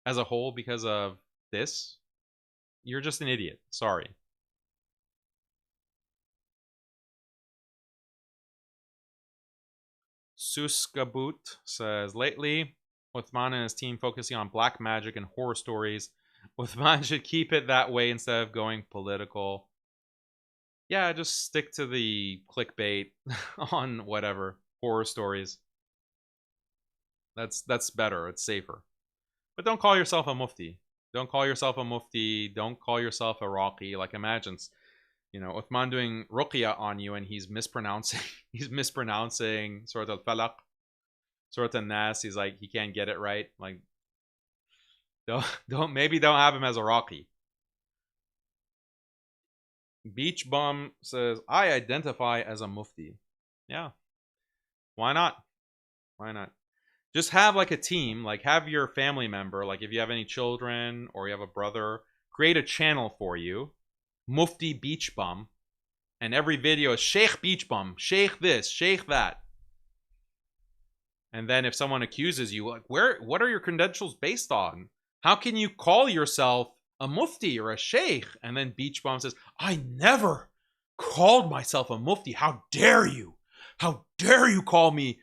as a whole because of this? You're just an idiot. Sorry. Suskabut says, lately, Uthman and his team focusing on black magic and horror stories. Uthman should keep it that way instead of going political. Yeah, just stick to the clickbait on whatever, horror stories. That's better, it's safer. But don't call yourself a Mufti. Don't call yourself a Mufti. Don't call yourself a Raqi. Like, imagine, you know, Uthman doing ruqya on you and he's mispronouncing Surat al-Falaq, Surat al-Nas. He's like, he can't get it right. Like, don't have him as a Raqi. Beach Bum says, I identify as a Mufti. Yeah. Why not? Why not? Just have like a team, like have your family member, like if you have any children or you have a brother, create a channel for you, Mufti Beach Bum, and every video is Sheikh Beach Bum, Sheikh this, Sheikh that. And then if someone accuses you, like, what are your credentials based on? How can you call yourself a mufti or a sheikh? And then Beach Bum says, I never called myself a mufti. How dare you? How dare you call me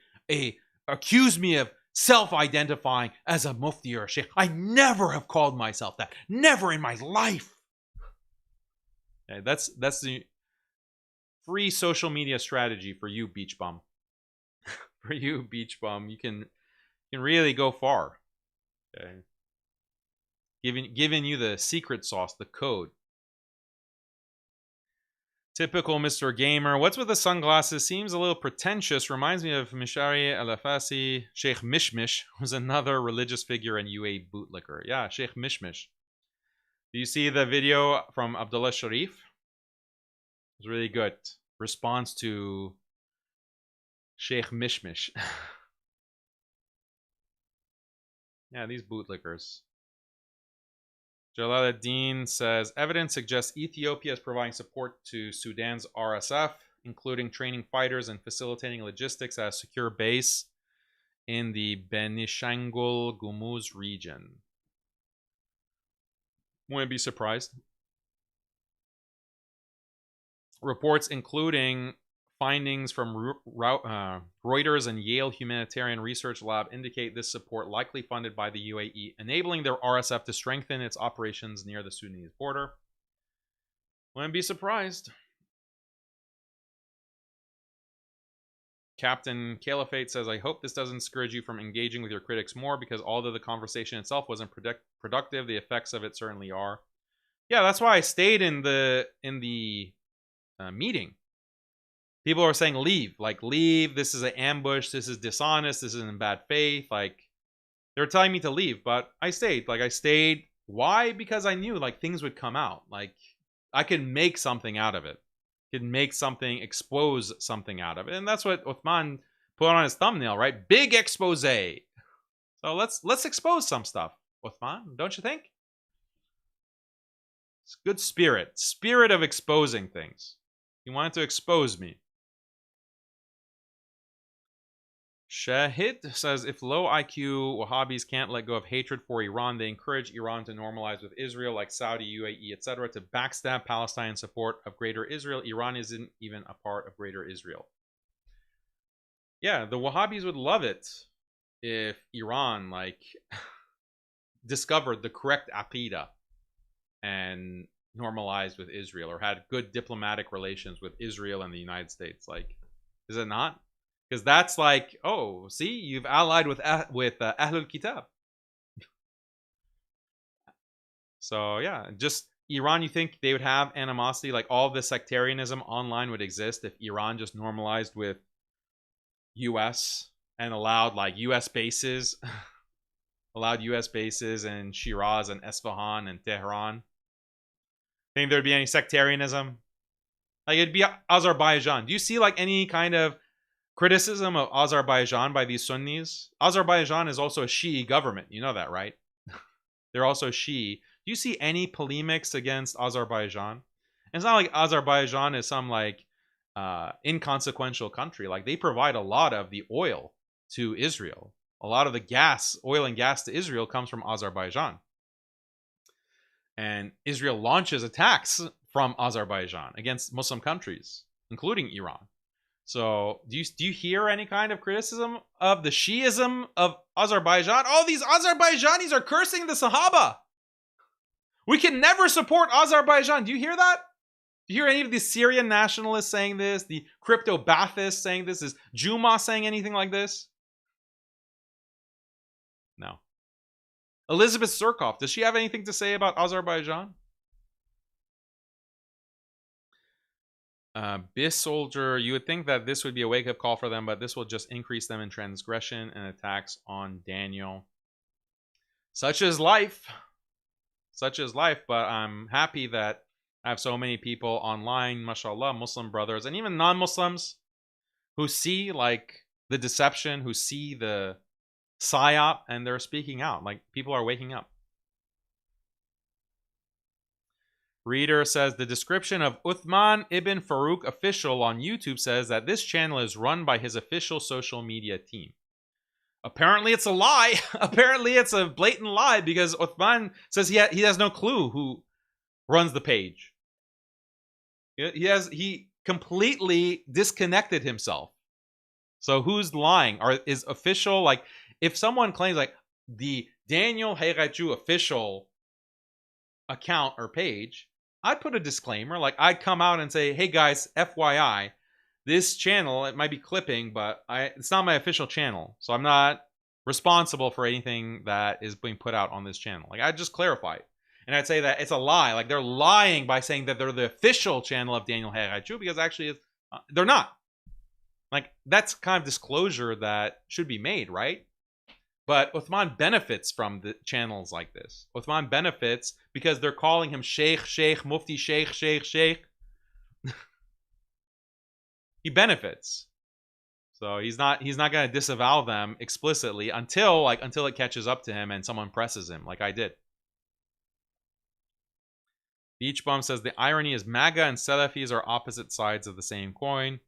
accuse me of self-identifying as a mufti or a sheikh? I never have called myself that. Never in my life. Okay, that's the free social media strategy for you, Beach Bum. For you, Beach Bum, you can really go far. Okay, giving you the secret sauce, the code. Typical Mr. Gamer. What's with the sunglasses? Seems a little pretentious. Reminds me of Mishari Al-Afasi. Sheikh Mishmish was another religious figure and UAE bootlicker. Yeah, Sheikh Mishmish. Do you see the video from Abdullah Sharif? It was really good. Response to Sheikh Mishmish. Yeah, these bootlickers. Jalaluddin says, evidence suggests Ethiopia is providing support to Sudan's RSF, including training fighters and facilitating logistics at a secure base in the Benishangul Gumuz region. Wouldn't be surprised. Reports including findings from Reuters and Yale Humanitarian Research Lab indicate this support likely funded by the UAE, enabling their RSF to strengthen its operations near the Sudanese border. Wouldn't be surprised. Captain Caliphate says, I hope this doesn't discourage you from engaging with your critics more, because although the conversation itself wasn't productive, the effects of it certainly are. Yeah, that's why I stayed in the meeting. People are saying, leave. Like, leave. This is an ambush. This is dishonest. This is in bad faith. Like, they were telling me to leave, but I stayed. Like, I stayed. Why? Because I knew, like, things would come out. Like, I could make something out of it. Could make something, expose something out of it. And that's what Othman put on his thumbnail, right? Big expose. So let's expose some stuff, Othman, don't you think? It's good spirit. Spirit of exposing things. He wanted to expose me. Shahid says, if low IQ Wahhabis can't let go of hatred for Iran, they encourage Iran to normalize with Israel, like Saudi, UAE, etc., to backstab Palestine in support of Greater Israel. Iran isn't even a part of Greater Israel. Yeah, the Wahhabis would love it if Iran, like, discovered the correct Aqidah and normalized with Israel, or had good diplomatic relations with Israel and the United States. Like, is it not? Because that's like, oh, see, you've allied with Ahlul Kitab. So yeah, just Iran, you think they would have animosity? Like, all the sectarianism online would exist if Iran just normalized with US and allowed, like, US bases, allowed US bases in Shiraz and Esfahan and Tehran. Think there'd be any sectarianism? Like, it'd be Azerbaijan. Do you see, like, any kind of criticism of Azerbaijan by these Sunnis? Azerbaijan is also a Shi'i government. You know that, right? They're also Shi'i. Do you see any polemics against Azerbaijan? And it's not like Azerbaijan is some, like, inconsequential country. Like, they provide a lot of the oil to Israel. A lot of the gas, oil and gas to Israel comes from Azerbaijan. And Israel launches attacks from Azerbaijan against Muslim countries, including Iran. So do you hear any kind of criticism of the Shiism of Azerbaijan? Oh, these Azerbaijanis are cursing the Sahaba. We can never support Azerbaijan. Do you hear that? Do you hear any of the Syrian nationalists saying this? The crypto-Baathists saying this? Is Zumas saying anything like this? No. Elizabeth Zurkov, does she have anything to say about Azerbaijan? Bis Soldier, you would think that this would be a wake-up call for them, but this will just increase them in transgression and attacks on Daniel. Such is life. Such is life, but I'm happy that I have so many people online, mashallah, Muslim brothers, and even non-Muslims, who see, like, the deception, who see the psyop, and they're speaking out. Like, people are waking up. Reader says, the description of Uthman ibn FAROOQ official on YouTube says that this channel is run by his official social media team. Apparently it's a lie. Apparently it's a blatant lie, because Uthman says he has no clue who runs the page. He completely disconnected himself. So who's lying? Is official, like, if someone claims like the Daniel Haqiqatjou official account or page, I'd put a disclaimer. Like, I'd come out and say, hey guys, FYI, this channel, it might be clipping, but it's not my official channel. So I'm not responsible for anything that is being put out on this channel. Like, I'd just clarify it. And I'd say that it's a lie. Like, they're lying by saying that they're the official channel of Daniel Haqiqatjou, because actually they're not. Like, that's kind of disclosure that should be made, right? But Uthman benefits from the channels like this. Uthman benefits because they're calling him Sheikh, Mufti, Sheikh. He benefits. So he's not going to disavow them explicitly until it catches up to him and someone presses him, like I did. Beach Bum says the irony is MAGA and Salafis are opposite sides of the same coin.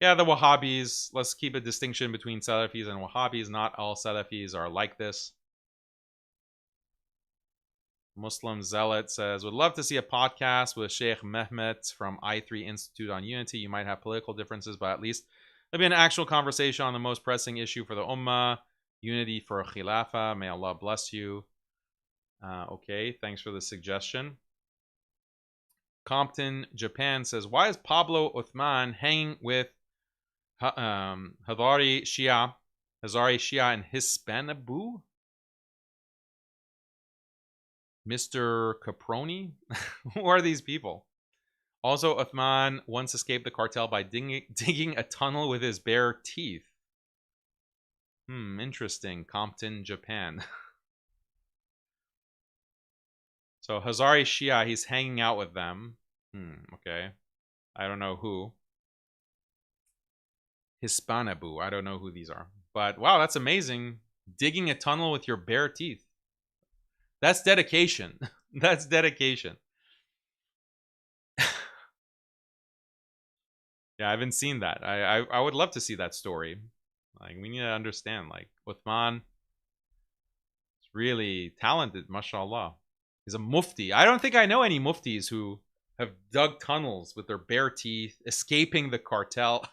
Yeah, the Wahhabis, let's keep a distinction between Salafis and Wahhabis. Not all Salafis are like this. Muslim Zealot says, would love to see a podcast with Sheikh Mehmet from I3 Institute on Unity. You might have political differences, but at least there'll be an actual conversation on the most pressing issue for the Ummah, unity for Khilafah. May Allah bless you. Okay, thanks for the suggestion. Compton, Japan says, why is Pablo Uthman hanging with Hazari Shia and Hispanabu? Mr. Caproni? Who are these people? Also, Uthman once escaped the cartel by digging a tunnel with his bare teeth. Interesting. Compton, Japan. So Hazari Shia, he's hanging out with them. Okay. I don't know who. Hispanabu, I don't know who these are. But wow, that's amazing. Digging a tunnel with your bare teeth. That's dedication. That's dedication. Yeah, I haven't seen that. I would love to see that story. Like, we need to understand, like, Uthman is really talented, mashallah. He's a mufti. I don't think I know any muftis who have dug tunnels with their bare teeth, escaping the cartel.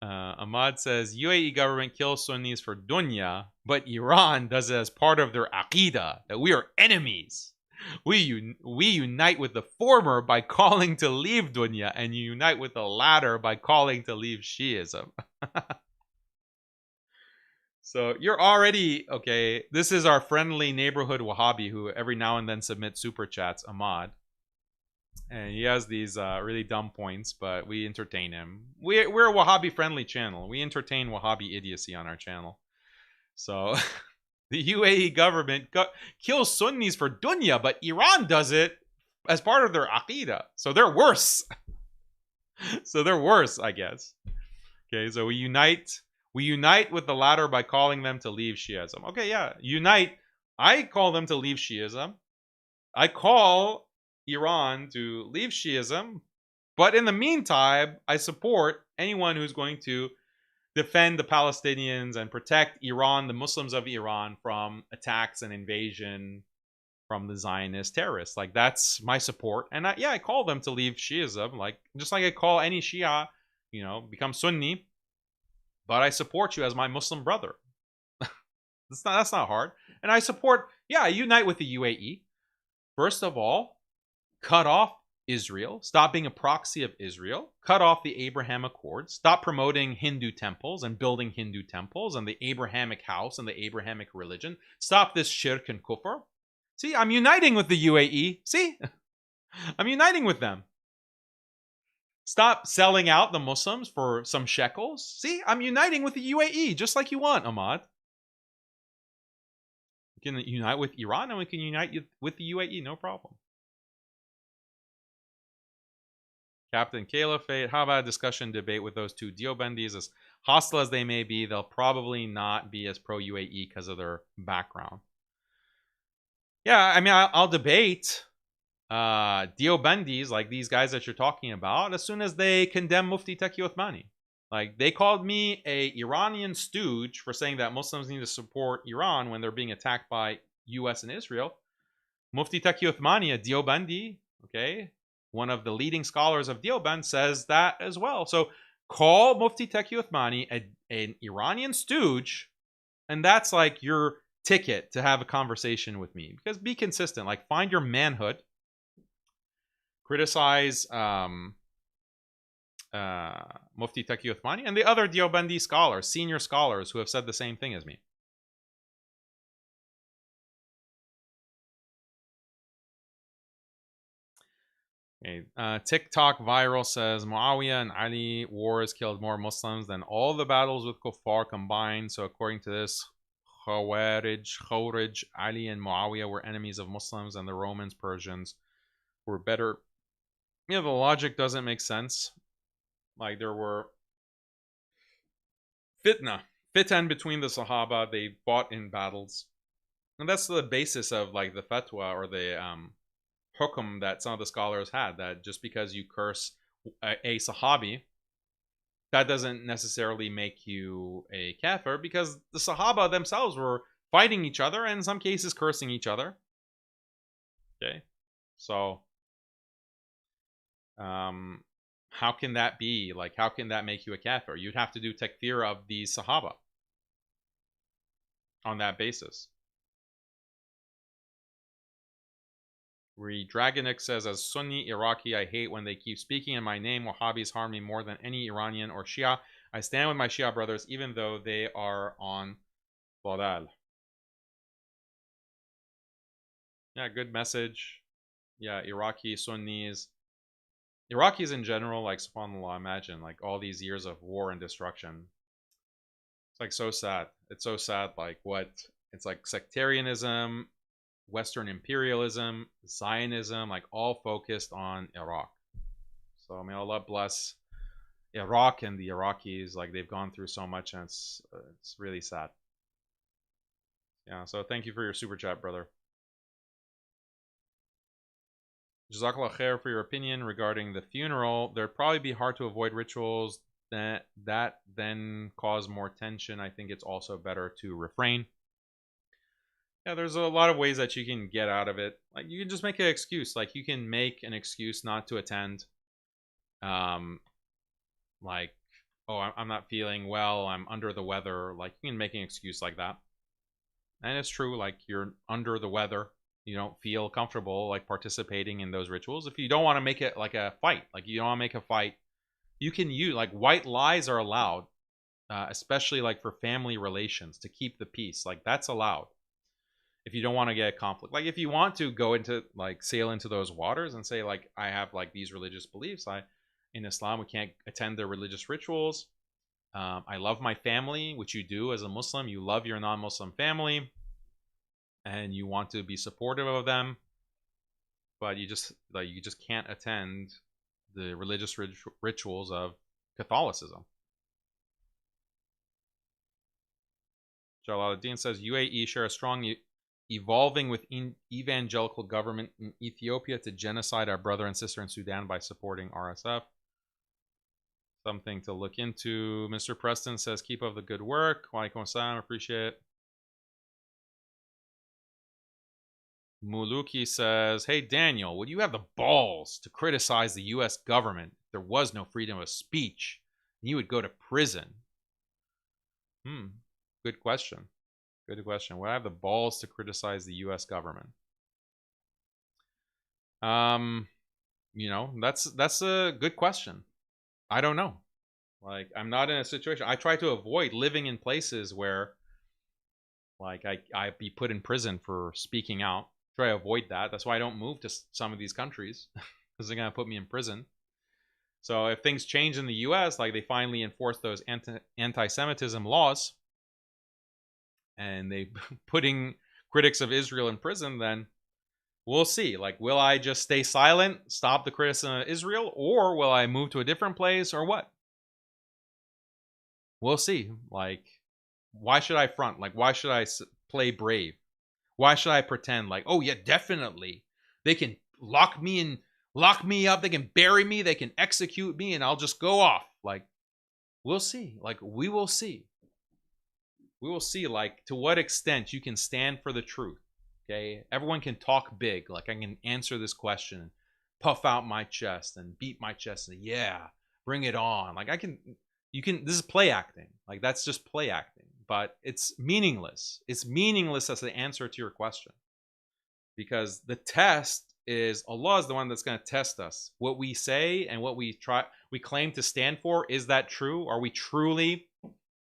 Ahmad says, UAE government kills Sunnis for dunya, but Iran does it as part of their aqidah, that we are enemies. We unite with the former by calling to leave dunya, and you unite with the latter by calling to leave Shiism. So you're already, okay, this is our friendly neighborhood Wahhabi who every now and then submits super chats, Ahmad. And he has these really dumb points, but we entertain him. We're a Wahhabi-friendly channel. We entertain Wahhabi idiocy on our channel. So the UAE government kills Sunnis for dunya, but Iran does it as part of their aqidah. So they're worse. So they're worse, I guess. Okay, so we unite with the latter by calling them to leave Shiism. Okay, yeah, unite. I call them to leave Shiism. I call Iran to leave Shiism, but in the meantime, I support anyone who's going to defend the Palestinians and protect Iran, the Muslims of Iran, from attacks and invasion from the Zionist terrorists. Like, that's my support. And I call them to leave Shiism, like, just like I call any Shia, become Sunni, but I support you as my Muslim brother. That's not hard. And I support, unite with the UAE. First of all, cut off Israel, stop being a proxy of Israel, cut off the Abraham Accords, stop promoting Hindu temples and building Hindu temples and the Abrahamic house and the Abrahamic religion, stop this shirk and kufr. See, I'm uniting with the UAE. See, I'm uniting with them. Stop selling out the Muslims for some shekels. See, I'm uniting with the UAE, just like you want, Ahmad. We can unite with Iran and we can unite with the UAE, no problem. Captain Caliphate, how about a discussion debate with those two Deobandis? As hostile as they may be, they'll probably not be as pro-UAE because of their background. Yeah, I mean, I'll debate Deobandis, like these guys that you're talking about, as soon as they condemn Mufti Taqi Uthmani. Like, they called me a Iranian stooge for saying that Muslims need to support Iran when they're being attacked by US and Israel. Mufti Taqi Uthmani, a Deobandi, okay, one of the leading scholars of Deoband, says that as well. So call Mufti Taqi Uthmani an Iranian stooge, and that's like your ticket to have a conversation with me. Because be consistent. Like, find your manhood. Criticize Mufti Taqi Uthmani and the other Deobandi scholars, senior scholars, who have said the same thing as me. Okay. TikTok viral says Muawiyah and Ali wars killed more Muslims than all the battles with Kuffar combined. So according to this, Khawarij, Ali and Muawiyah were enemies of Muslims, and the Romans, Persians were better. You know, the logic doesn't make sense. Like, there were fitan between the Sahaba. They fought in battles, and that's the basis of like the fatwa or the hukum that some of the scholars had, that just because you curse a Sahabi, that doesn't necessarily make you a kafir, because the Sahaba themselves were fighting each other and in some cases cursing each other. Okay, so how can that be? Like, how can that make you a kafir? You'd have to do takfir of the Sahaba on that basis. Dragonix says, as Sunni Iraqi, I hate when they keep speaking in my name. Wahhabis harm me more than any Iranian or Shia. I stand with my Shia brothers even though they are on Dalal. Yeah, good message. Yeah, Iraqi Sunnis. Iraqis in general, like, subhanAllah, imagine, like, all these years of war and destruction. It's like so sad. It's so sad, like, what, it's like sectarianism, Western imperialism, Zionism, like, all focused on Iraq. So may Allah bless Iraq and the Iraqis. Like, they've gone through so much, and it's really sad. Yeah, so thank you for your super chat, brother. Jazakallah khair for your opinion regarding the funeral. There'd probably be hard to avoid rituals that then cause more tension. I think it's also better to refrain. Yeah, there's a lot of ways that you can get out of it. Like, you can just make an excuse. Like, you can make an excuse not to attend. Like, oh, I'm not feeling well, I'm under the weather. Like, you can make an excuse like that. And it's true, like, you're under the weather. You don't feel comfortable, like, participating in those rituals. If you don't want to make it like a fight, like, you don't want to make a fight, you can use, like, white lies are allowed, especially, like, for family relations, to keep the peace. Like, that's allowed. If you don't want to get a conflict, like, if you want to go into, like, sail into those waters and say, like, I have, like, these religious beliefs, in Islam we can't attend their religious rituals, I love my family, which you do as a Muslim. You love your non-Muslim family and you want to be supportive of them, but you just can't attend the religious rituals of Catholicism. Jalaluddin says UAE share a strong evolving with evangelical government in Ethiopia to genocide our brother and sister in Sudan by supporting RSF. Something to look into. Mr. Preston says, keep up the good work. Walaikum assalam, appreciate it. Muluki says, hey Daniel, would you have the balls to criticize the US government if there was no freedom of speech and you would go to prison? Good question. Good question. Would I have the balls to criticize the US government? You know, that's a good question. I don't know. Like, I'm not in a situation. I try to avoid living in places where, like, I'd be put in prison for speaking out. Try to avoid that. That's why I don't move to some of these countries, because they're going to put me in prison. So if things change in the US, like they finally enforce those anti-Semitism laws, and they putting critics of Israel in prison, then We'll see. Like, will I just stay silent, stop the criticism of Israel, or will I move to a different place, or what? We'll see. Like, why should I front? Like, why should I play brave? Why should I pretend like, oh yeah, definitely they can lock me in, lock me up, they can bury me, they can execute me, and I'll just go off? Like, we'll see. Like, we will see. We will see, like, to what extent you can stand for the truth. Okay, everyone can talk big. Like, I can answer this question, puff out my chest and beat my chest and yeah, bring it on. Like, I can, you can, this is play acting. Like, that's just play acting, but it's meaningless. It's meaningless as the answer to your question, because the test is Allah is the one that's going to test us. What we say and what we claim to stand for, is that true? Are we truly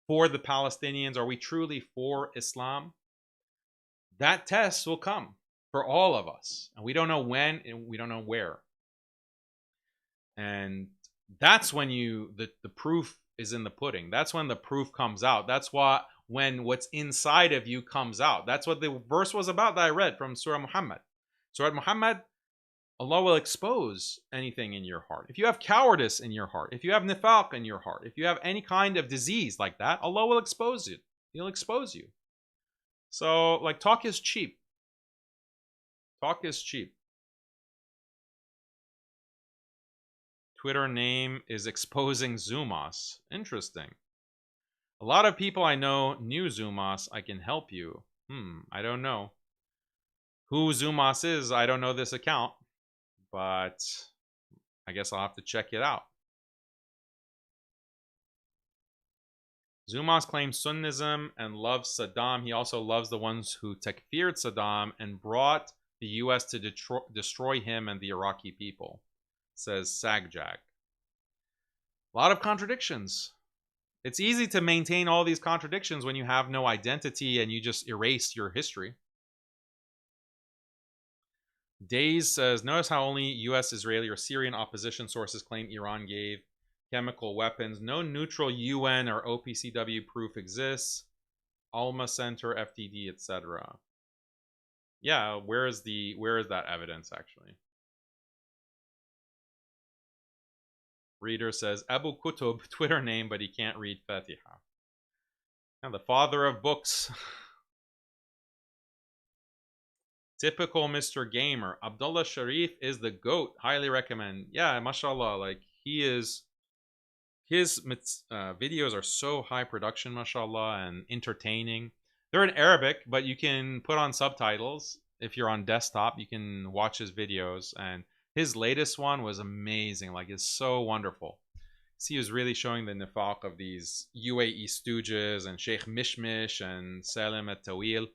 for the Palestinians? Are we truly for Islam? That test will come for all of us, and we don't know when and we don't know where. And that's when the proof is in the pudding. That's when the proof comes out. That's when what's inside of you comes out. That's what the verse was about that I read from Surah Muhammad. Surah Muhammad, Allah will expose anything in your heart. If you have cowardice in your heart, if you have nifaq in your heart, if you have any kind of disease like that, Allah will expose it. He'll expose you. So, like, talk is cheap. Talk is cheap. Twitter name is exposing Zumas. Interesting. A lot of people I know knew Zumas. I can help you. I don't know. Who Zumas is, I don't know this account. But I guess I'll have to check it out. Zumas claims Sunnism and loves Saddam. He also loves the ones who takfired Saddam and brought the U.S. to destroy him and the Iraqi people, says Sagjak. A lot of contradictions. It's easy to maintain all these contradictions when you have no identity and you just erase your history. Days says, notice how only U.S., Israeli, or Syrian opposition sources claim Iran gave chemical weapons. No neutral UN or OPCW proof exists. Alma Center, FTD, etc. Yeah, where is that evidence actually? Reader says Abu Kutub, Twitter name, but he can't read Fatiha. And the father of books. Typical Mr. Gamer. Abdullah Sharif is the GOAT. Highly recommend. Yeah, mashallah. Like, he is. His videos are so high production, mashallah, and entertaining. They're in Arabic, but you can put on subtitles. If you're on desktop, you can watch his videos. And his latest one was amazing. Like, it's so wonderful. He was really showing the nifaq of these UAE stooges and Sheikh Mishmish and Salim at-Tawil.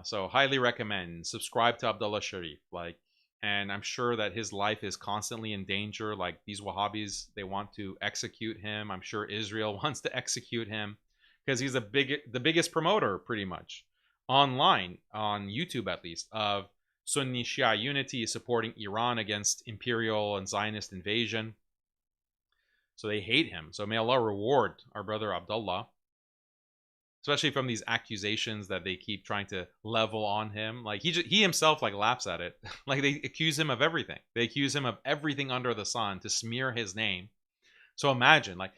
So highly recommend. Subscribe to Abdullah Sharif. Like, and I'm sure that his life is constantly in danger. Like, these Wahhabis, they want to execute him. I'm sure Israel wants to execute him because he's the biggest promoter, pretty much, online, on YouTube at least, of Sunni Shia unity, supporting Iran against imperial and Zionist invasion. So they hate him. So may Allah reward our brother Abdullah, especially from these accusations that they keep trying to level on him. Like, he himself, like, laughs at it. Like, they accuse him of everything. They accuse him of everything under the sun to smear his name. So imagine, like,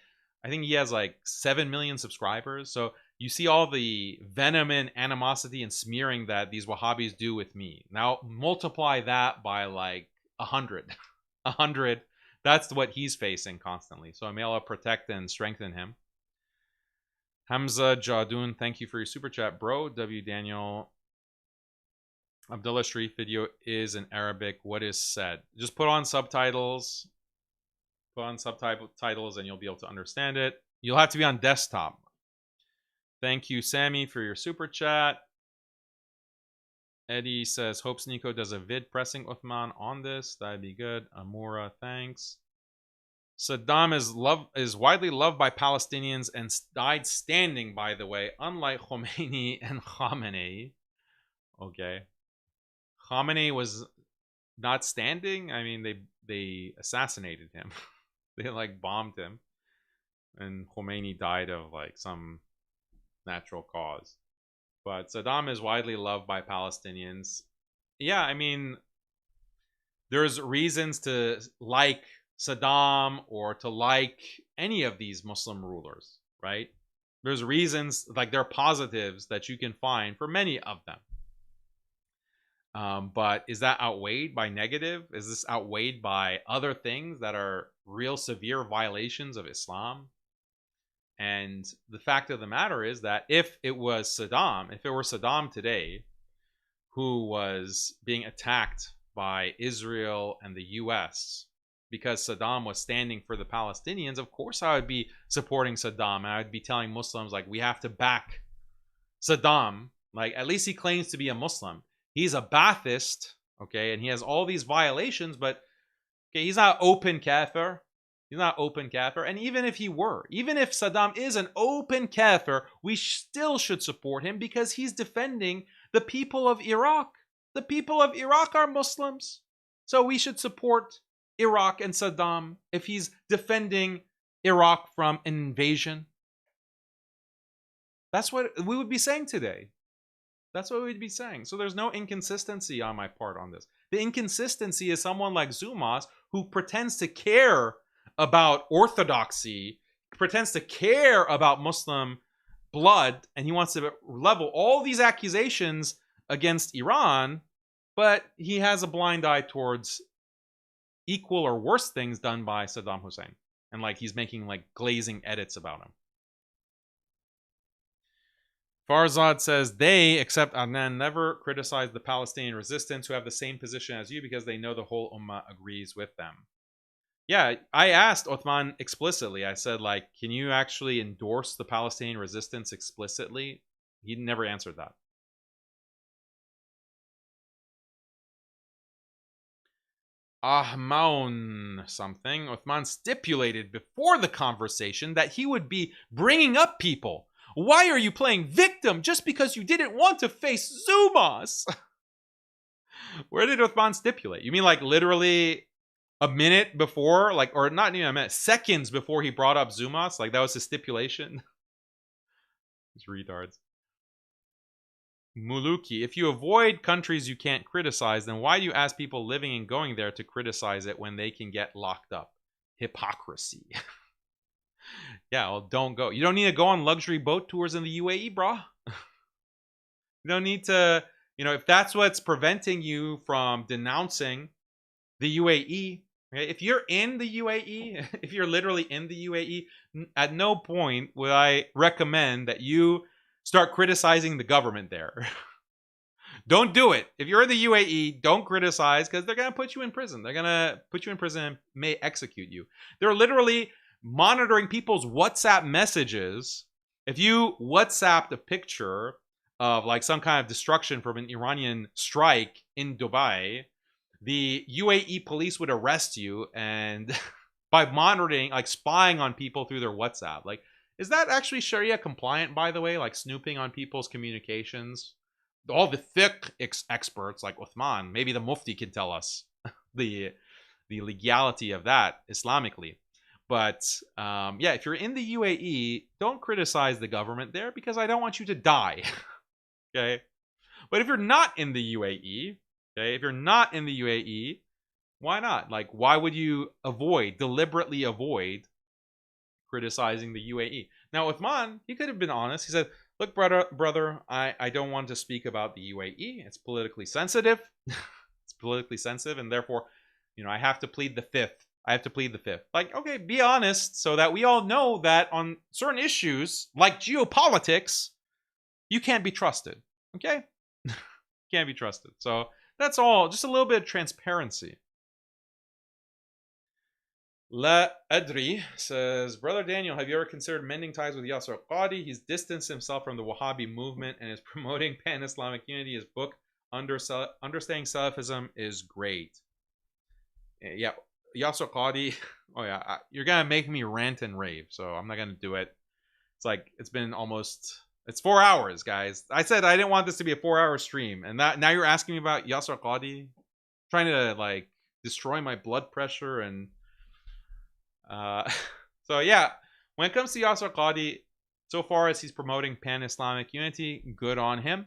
I think he has like 7 million subscribers. So you see all the venom and animosity and smearing that these Wahhabis do with me. Now multiply that by like 100. 100. That's what he's facing constantly. So may Allah protect and strengthen him. Hamza Jadun, thank you for your super chat, bro. W. Daniel, Abdullah Sharif video is in Arabic. What is said? Just put on subtitles. Put on subtitles and you'll be able to understand it. You'll have to be on desktop. Thank you, Sammy, for your super chat. Eddie says, hopes Nico does a vid pressing Othman on this. That'd be good. Amura, thanks. Saddam is widely loved by Palestinians and died standing, by the way, unlike Khomeini and Khamenei. Okay. Khamenei was not standing. I mean, they assassinated him. They like bombed him. And Khomeini died of like some natural cause. But Saddam is widely loved by Palestinians. yeah, I mean, there's reasons to like Saddam or to like any of these Muslim rulers, right? There's reasons, like there are positives that you can find for many of them. But is that outweighed by negative? Is this outweighed by other things that are real severe violations of Islam? And the fact of the matter is that if it were Saddam today, who was being attacked by Israel and the US because Saddam was standing for the Palestinians, of course I would be supporting Saddam, and I would be telling Muslims, like, we have to back Saddam. Like, at least he claims to be a Muslim. He's a Ba'athist, okay, and he has all these violations, but okay, he's not open kafir. He's not open kafir. And even if he were, even if Saddam is an open kafir, we still should support him because he's defending the people of Iraq. The people of Iraq are Muslims. So we should support Iraq and Saddam if he's defending Iraq from an invasion. That's what we would be saying today. That's what we'd be saying. So there's no inconsistency on my part on this. The inconsistency is someone like Zumas who pretends to care about orthodoxy, pretends to care about Muslim blood, and he wants to level all these accusations against Iran, but he has a blind eye towards equal or worse things done by Saddam Hussein. And like he's making like glazing edits about him. Farzad says, they, except Adnan, never criticize the Palestinian resistance who have the same position as you because they know the whole Ummah agrees with them. Yeah, I asked Othman explicitly. I said, like, can you actually endorse the Palestinian resistance explicitly? He never answered that. Ahmaun something. Othman stipulated before the conversation that he would be bringing up people. Why are you playing victim just because you didn't want to face Zumas? Where did Othman stipulate? You mean like literally a minute before, like, or not even a minute, seconds before he brought up Zumas? Like that was his stipulation? These retards. Muluki, if you avoid countries you can't criticize, then why do you ask people living and going there to criticize it when they can get locked up? Hypocrisy. Yeah, well, don't go. You don't need to go on luxury boat tours in the UAE, bro. You don't need to, you know, if that's what's preventing you from denouncing the UAE, okay? If you're in the UAE, if you're literally in the UAE, at no point would I recommend that you start criticizing the government there. Don't do it. If you're in the UAE, don't criticize because they're going to put you in prison. They're going to put you in prison and may execute you. They're literally monitoring people's WhatsApp messages. If you WhatsApped a picture of like some kind of destruction from an Iranian strike in Dubai, the UAE police would arrest you and by monitoring, like spying on people through their WhatsApp. Like, is that actually Sharia compliant, by the way? Like snooping on people's communications? All the fiqh experts like Uthman, maybe the Mufti can tell us the legality of that Islamically. But yeah, if you're in the UAE, don't criticize the government there because I don't want you to die. Okay? But if you're not in the UAE, okay, if you're not in the UAE, why not? Like, why would you deliberately avoid criticizing the UAE? Now, Uthman, he could have been honest. He said, look, brother, I don't want to speak about the UAE. It's politically sensitive. It's politically sensitive, and therefore, you know, I have to plead the fifth. Like, okay, be honest so that we all know that on certain issues, like geopolitics, you can't be trusted. Okay? Can't be trusted. So that's all. Just a little bit of transparency. La Adri says, Brother Daniel, have you ever considered mending ties with Yasser Qadi? He's distanced himself from the Wahhabi movement and is promoting pan-Islamic unity. His book, Understanding Salafism, is great. Yeah, Yasser Qadi, oh yeah, you're going to make me rant and rave, so I'm not going to do it. It's like, it's 4 hours, guys. I said I didn't want this to be a 4-hour stream, and now you're asking me about Yasser Qadi? Trying to, like, destroy my blood pressure and... so yeah, when it comes to Yasser Qadi, so far as he's promoting pan-Islamic unity, good on him.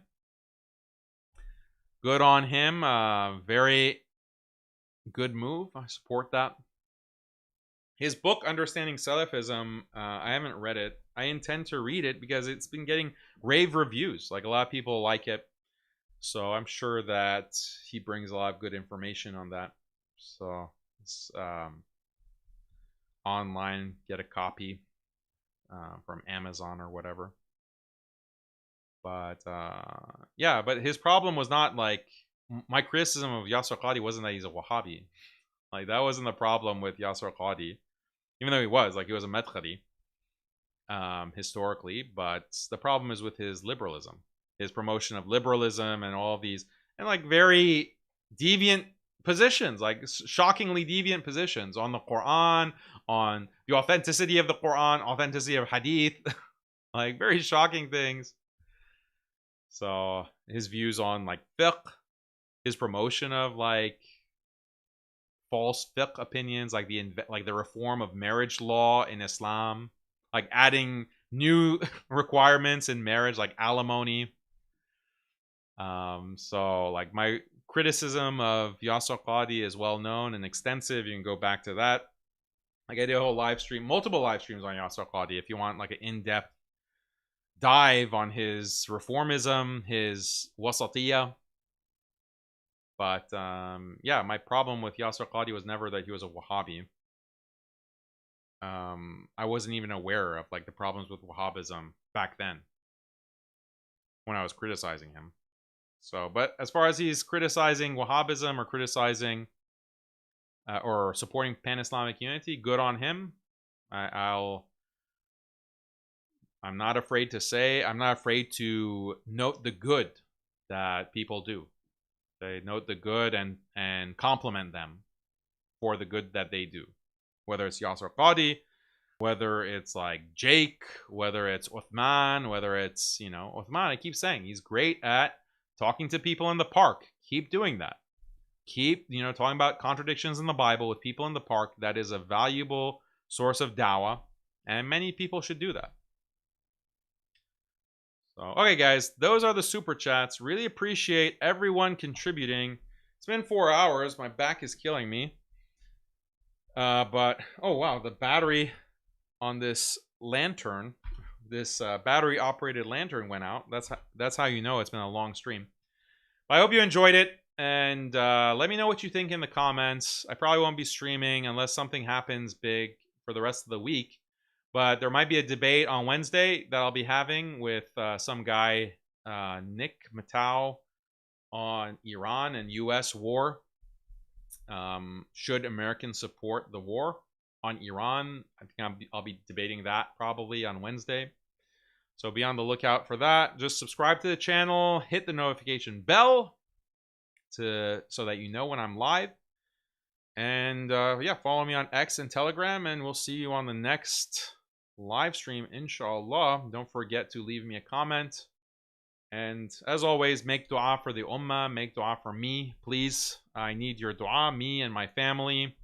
good on him. Very good move. I support that. His book, Understanding Salafism, I haven't read it. I intend to read it because it's been getting rave reviews. Like, a lot of people like it. So I'm sure that he brings a lot of good information on that. So it's online, get a copy from Amazon or whatever. But yeah, but his problem was not like, my criticism of Yasser Qadhi wasn't that he's a Wahhabi. Like, that wasn't the problem with Yasser Qadhi, even though he was a Madkhali historically. But the problem is with his liberalism, his promotion of liberalism and all of these, and like very deviant positions, like shockingly deviant positions on the Quran, on the authenticity of the Quran, authenticity of Hadith, like very shocking things. So his views on like fiqh, his promotion of like false fiqh opinions, like the reform of marriage law in Islam, like adding new requirements in marriage, like alimony. So like my criticism of Yasser Qadhi is well known and extensive. You can go back to that. Like, I did a whole live stream, multiple live streams on Yasser Qadhi. If you want like an in-depth dive on his reformism, his wasatiyah. But yeah, my problem with Yasser Qadhi was never that he was a Wahhabi. I wasn't even aware of like the problems with Wahhabism back then when I was criticizing him. So, but as far as he's criticizing Wahhabism or criticizing or supporting pan-Islamic unity, good on him. I'm not afraid to say, I'm not afraid to note the good that people do. They note the good and compliment them for the good that they do. Whether it's Yasser Qadhi, whether it's like Jake, whether it's Othman, whether it's, you know, Othman, I keep saying he's great at talking to people in the park. Keep doing that. Keep, you know, talking about contradictions in the Bible with people in the park. That is a valuable source of dawah, and many people should do that. So, okay, guys, those are the super chats. Really appreciate everyone contributing. It's been 4 hours. My back is killing me. But, oh, wow, the battery on this lantern, this battery-operated lantern went out. That's how you know it's been a long stream. But I hope you enjoyed it, and let me know what you think in the comments. I probably won't be streaming unless something happens big for the rest of the week. But there might be a debate on Wednesday that I'll be having with some guy, Nick Matau, on Iran and U.S. war. Should Americans support the war on Iran? I think I'll be debating that probably on Wednesday. So be on the lookout for that. Just subscribe to the channel, hit the notification bell so that you know when I'm live. And yeah, follow me on X and Telegram, and we'll see you on the next live stream, inshallah. Don't forget to leave me a comment. And as always, make dua for the ummah, make dua for me, please. I need your dua. Me and my family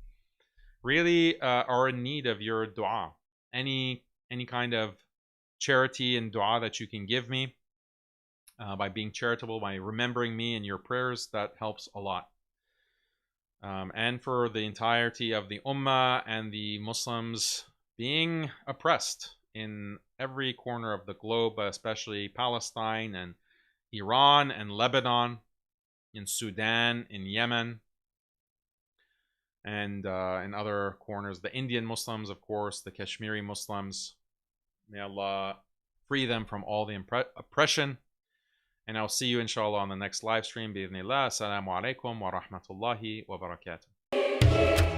really are in need of your dua. Any kind of charity and dua that you can give me by being charitable, by remembering me in your prayers, that helps a lot. And for the entirety of the ummah and the Muslims being oppressed in every corner of the globe, especially Palestine and Iran and Lebanon, in Sudan, in Yemen, and in other corners. The Indian Muslims, of course, the Kashmiri Muslims. May Allah free them from all the oppression. And I'll see you, inshallah, on the next live stream. Bi-idhnillah. Assalamu alaikum wa rahmatullahi wa barakatuh.